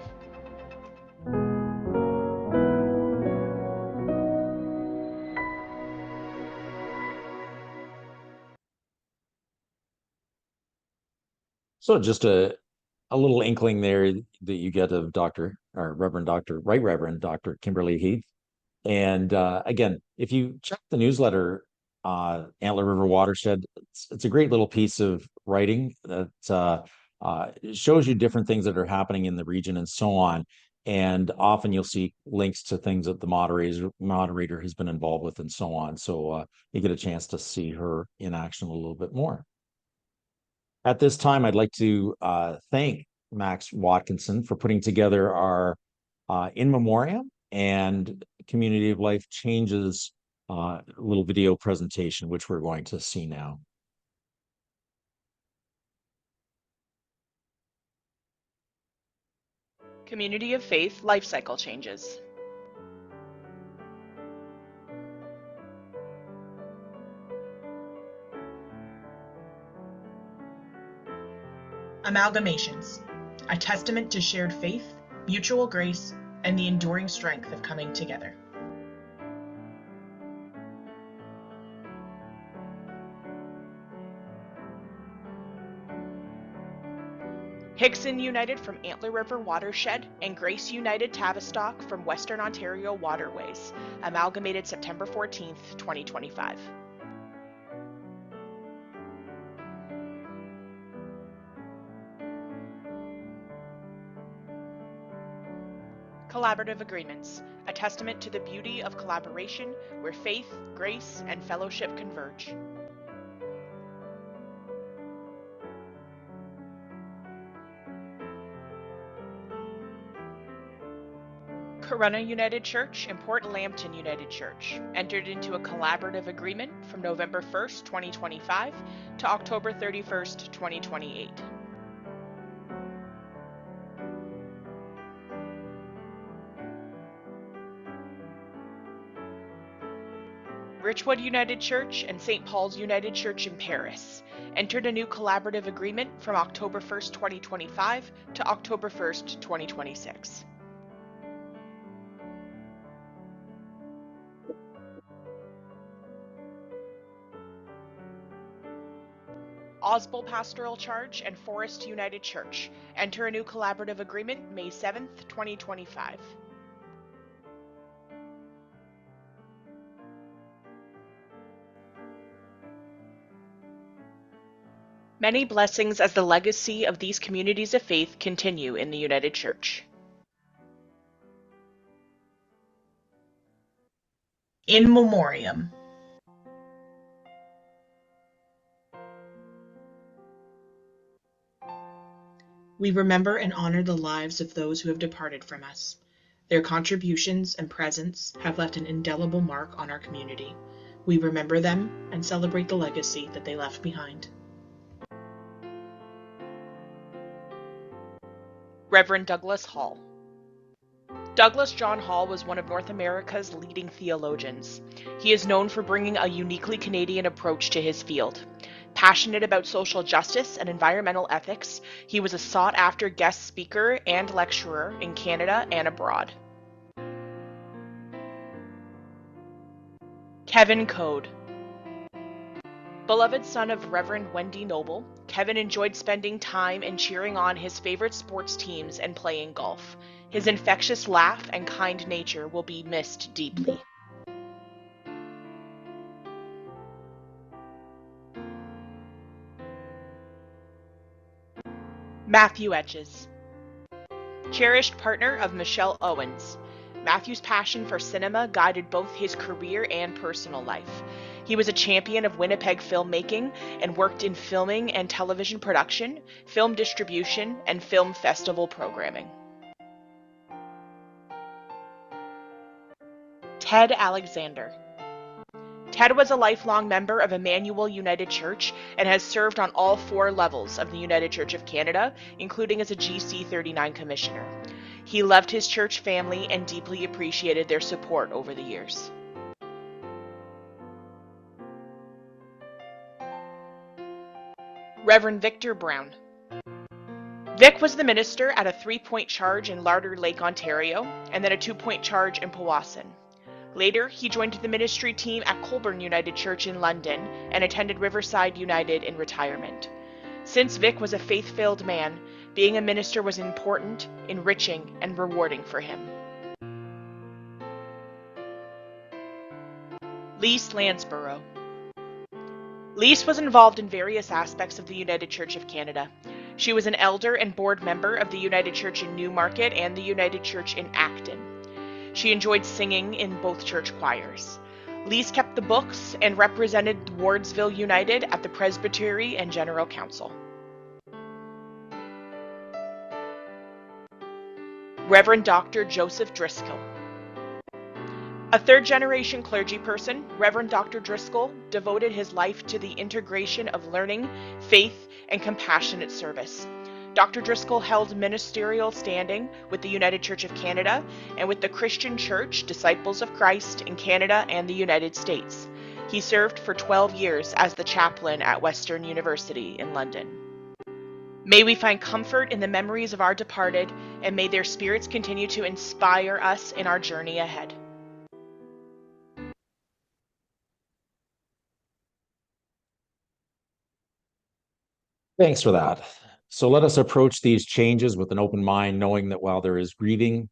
So just a little inkling there that you get of Right Reverend Dr. Kimberly Heath. And again, if you check the newsletter, Antler River Watershed, it's a great little piece of writing that shows you different things that are happening in the region and so on. And often you'll see links to things that the moderator has been involved with and so on. So you get a chance to see her in action a little bit more. At this time, I'd like to thank Max Watkinson for putting together our In Memoriam and Community of Life Changes little video presentation, which we're going to see now. Community of Faith Life Cycle Changes. Amalgamations, a testament to shared faith, mutual grace, and the enduring strength of coming together. Hickson United from Antler River Watershed and Grace United Tavistock from Western Ontario Waterways, amalgamated September 14th, 2025. Collaborative agreements, a testament to the beauty of collaboration where faith, grace, and fellowship converge. Corunna United Church and Port Lambton United Church entered into a collaborative agreement from November 1st, 2025 to October 31st, 2028. Richwood United Church and St. Paul's United Church in Paris entered a new collaborative agreement from October 1st, 2025 to October 1st, 2026. Osbol Pastoral Charge and Forest United Church enter a new collaborative agreement May 7th, 2025. Many blessings as the legacy of these communities of faith continue in the United Church. In Memoriam. We remember and honor the lives of those who have departed from us. Their contributions and presence have left an indelible mark on our community. We remember them and celebrate the legacy that they left behind. Reverend Douglas Hall. Douglas John Hall was one of North America's leading theologians. He is known for bringing a uniquely Canadian approach to his field. Passionate about social justice and environmental ethics, he was a sought-after guest speaker and lecturer in Canada and abroad. Kevin Code. Beloved son of Reverend Wendy Noble, Kevin enjoyed spending time and cheering on his favorite sports teams and playing golf. His infectious laugh and kind nature will be missed deeply. Matthew Etches. Cherished partner of Michelle Owens. Matthew's passion for cinema guided both his career and personal life. He was a champion of Winnipeg filmmaking and worked in filming and television production, film distribution, and film festival programming. Ted Alexander. Ted was a lifelong member of Emmanuel United Church and has served on all 4 levels of the United Church of Canada, including as a GC 39 commissioner. He loved his church family and deeply appreciated their support over the years. Reverend Victor Brown. Vic was the minister at a 3-point charge in Larder Lake, Ontario, and then a 2-point charge in Powassan. Later, he joined the ministry team at Colborne United Church in London and attended Riverside United in retirement. Since Vic was a faith-filled man, being a minister was important, enriching, and rewarding for him. Lise Lansborough. Lise was involved in various aspects of the United Church of Canada. She was an elder and board member of the United Church in Newmarket and the United Church in Acton. She enjoyed singing in both church choirs. Lise kept the books and represented Wardsville United at the Presbytery and General Council. Reverend Dr. Joseph Driscoll. A third-generation clergy person, Reverend Dr. Driscoll devoted his life to the integration of learning, faith, and compassionate service. Dr. Driscoll held ministerial standing with the United Church of Canada and with the Christian Church, Disciples of Christ, in Canada and the United States. He served for 12 years as the chaplain at Western University in London. May we find comfort in the memories of our departed, and may their spirits continue to inspire us in our journey ahead. Thanks for that. So let us approach these changes with an open mind, knowing that while there is grieving,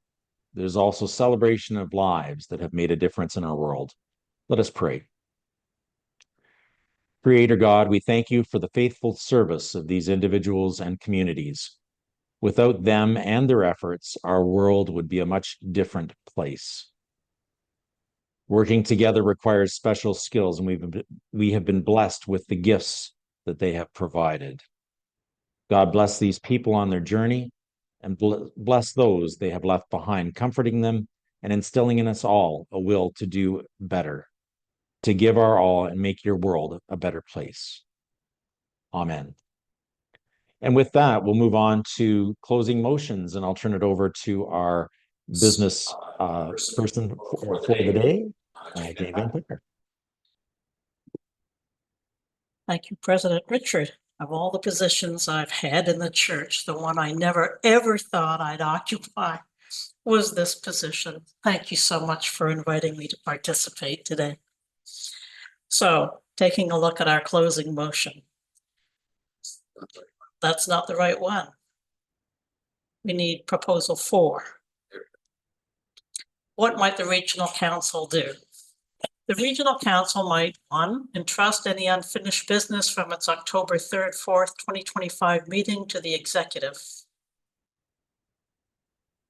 there's also celebration of lives that have made a difference in our world. Let us pray. Creator God, we thank you for the faithful service of these individuals and communities. Without them and their efforts, our world would be a much different place. Working together requires special skills, and we have been blessed with the gifts that they have provided. God bless these people on their journey and bless those they have left behind, comforting them and instilling in us all a will to do better, to give our all and make your world a better place. Amen. And with that, we'll move on to closing motions, and I'll turn it over to our business person for the day, Dave Van Picker. Thank you, President Richard. Of all the positions I've had in the church, the one I never, ever thought I'd occupy was this position. Thank you so much for inviting me to participate today. So, taking a look at our closing motion. That's not the right one. We need proposal 4. What might the regional council do? The regional council might, 1, entrust any unfinished business from its October 3rd, 4th, 2025 meeting to the executive.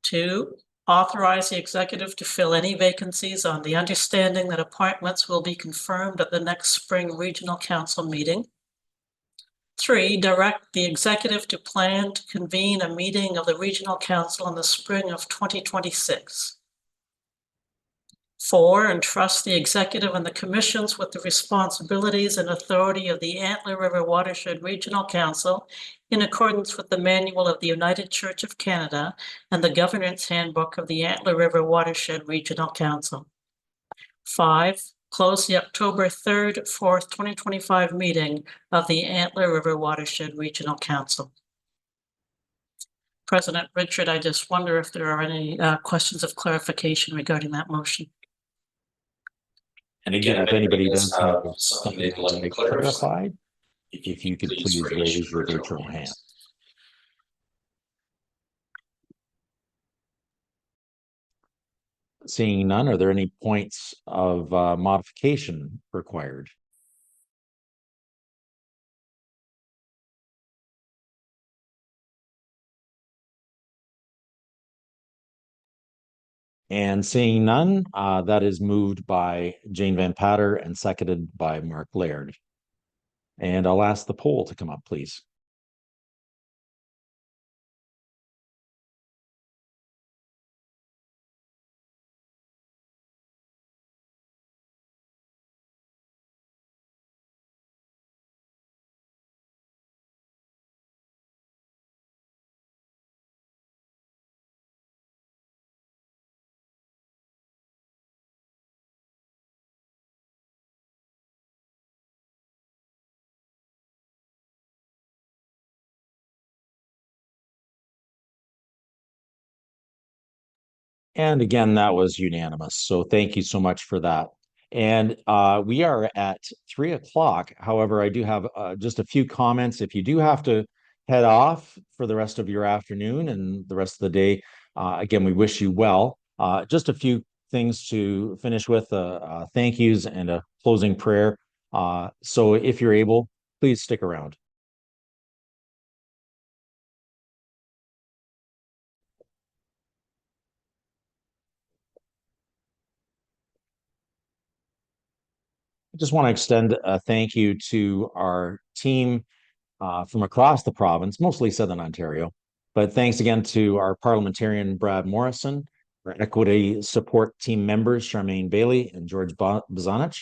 2, authorize the executive to fill any vacancies on the understanding that appointments will be confirmed at the next spring regional council meeting. 3, direct the executive to plan to convene a meeting of the regional council in the spring of 2026. 4, entrust the executive and the commissions with the responsibilities and authority of the Antler River Watershed Regional Council in accordance with the Manual of the United Church of Canada and the Governance Handbook of the Antler River Watershed Regional Council. 5, close the October 3rd, 4th, 2025 meeting of the Antler River Watershed Regional Council. President Richard, I just wonder if there are any questions of clarification regarding that motion. And again, if anybody does have something they'd like clarified, if you could please raise your virtual hand. Seeing none, are there any points of modification required? And seeing none, that is moved by Jane Van Patter and seconded by Mark Laird. And I'll ask the poll to come up, please. And again, that was unanimous. So thank you so much for that. And we are at 3 o'clock. However, I do have just a few comments. If you do have to head off for the rest of your afternoon and the rest of the day, again, we wish you well. Just a few things to finish with, thank yous and a closing prayer. So if you're able, please stick around. I just want to extend a thank you to our team from across the province, mostly Southern Ontario. But thanks again to our parliamentarian, Brad Morrison, our equity support team members, Charmaine Bailey and George Bazanich,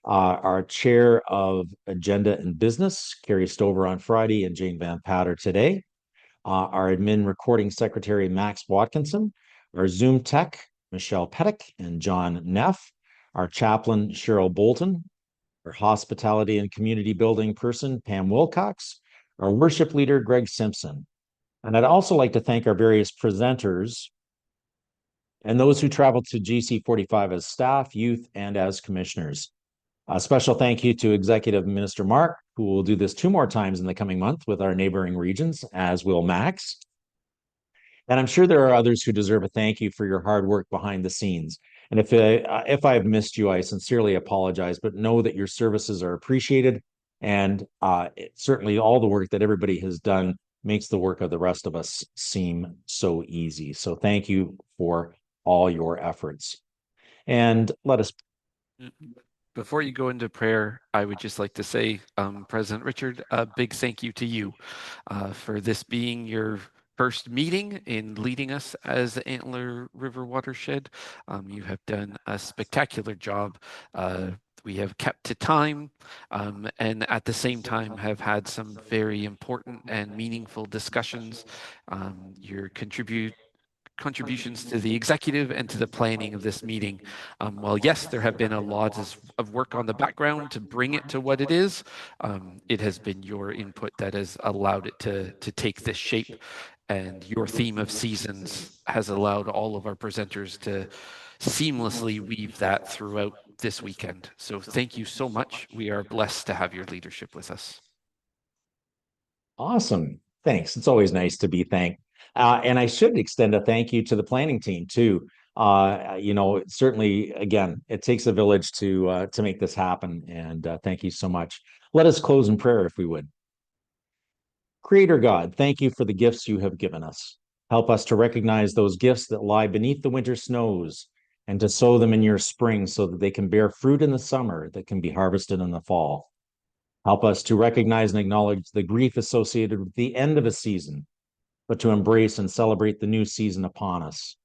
our chair of Agenda and Business, Carrie Stover on Friday and Jane Van Patter today, our admin recording secretary, Max Watkinson, our Zoom tech, Michelle Pettick and John Neff, our chaplain, Cheryl Bolton, our hospitality and community building person, Pam Wilcox, our worship leader, Greg Simpson. And I'd also like to thank our various presenters and those who traveled to GC45 as staff, youth, and as commissioners. A special thank you to Executive Minister Mark, who will do this 2 more times in the coming month with our neighboring regions, as will Max. And I'm sure there are others who deserve a thank you for your hard work behind the scenes. And if I've missed you, I sincerely apologize, but know that your services are appreciated. And certainly all the work that everybody has done makes the work of the rest of us seem so easy. So thank you for all your efforts. And let us. Before you go into prayer, I would just like to say, President Richard, a big thank you to you for this being your first meeting in leading us as Antler River Watershed. You have done a spectacular job. We have kept to time and at the same time have had some very important and meaningful discussions. Your contributions to the executive and to the planning of this meeting. While yes, there have been a lot of work on the background to bring it to what it is, it has been your input that has allowed it to take this shape. And your theme of seasons has allowed all of our presenters to seamlessly weave that throughout this weekend. So thank you so much. We are blessed to have your leadership with us. Awesome. Thanks. It's always nice to be thanked. And I should extend a thank you to the planning team too. Certainly, again, it takes a village to make this happen. And thank you so much. Let us close in prayer, if we would. Creator God, thank you for the gifts you have given us. Help us to recognize those gifts that lie beneath the winter snows and to sow them in your spring so that they can bear fruit in the summer that can be harvested in the fall. Help us to recognize and acknowledge the grief associated with the end of a season, but to embrace and celebrate the new season upon us.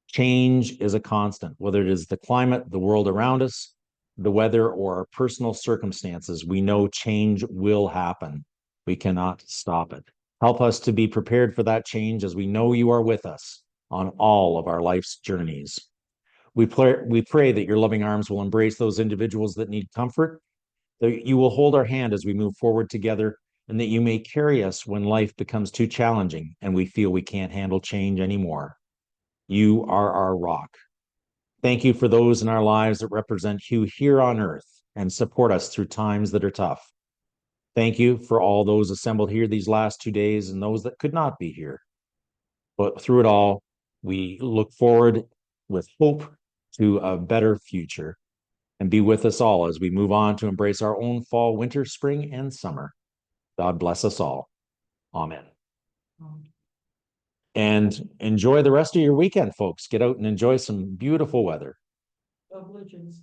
Change is a constant, whether it is the climate, the world around us, the weather, or our personal circumstances. We know change will happen. We cannot stop it. Help us to be prepared for that change, as we know you are with us on all of our life's journeys. We pray that your loving arms will embrace those individuals that need comfort, that you will hold our hand as we move forward together, and that you may carry us when life becomes too challenging and we feel we can't handle change anymore. You are our rock. Thank you for those in our lives that represent you here on earth and support us through times that are tough. Thank you for all those assembled here these last 2 days and those that could not be here. But through it all, we look forward with hope to a better future, and be with us all as we move on to embrace our own fall, winter, spring, and summer. God bless us all. Amen. And enjoy the rest of your weekend, folks. Get out and enjoy some beautiful weather. Blue Jays.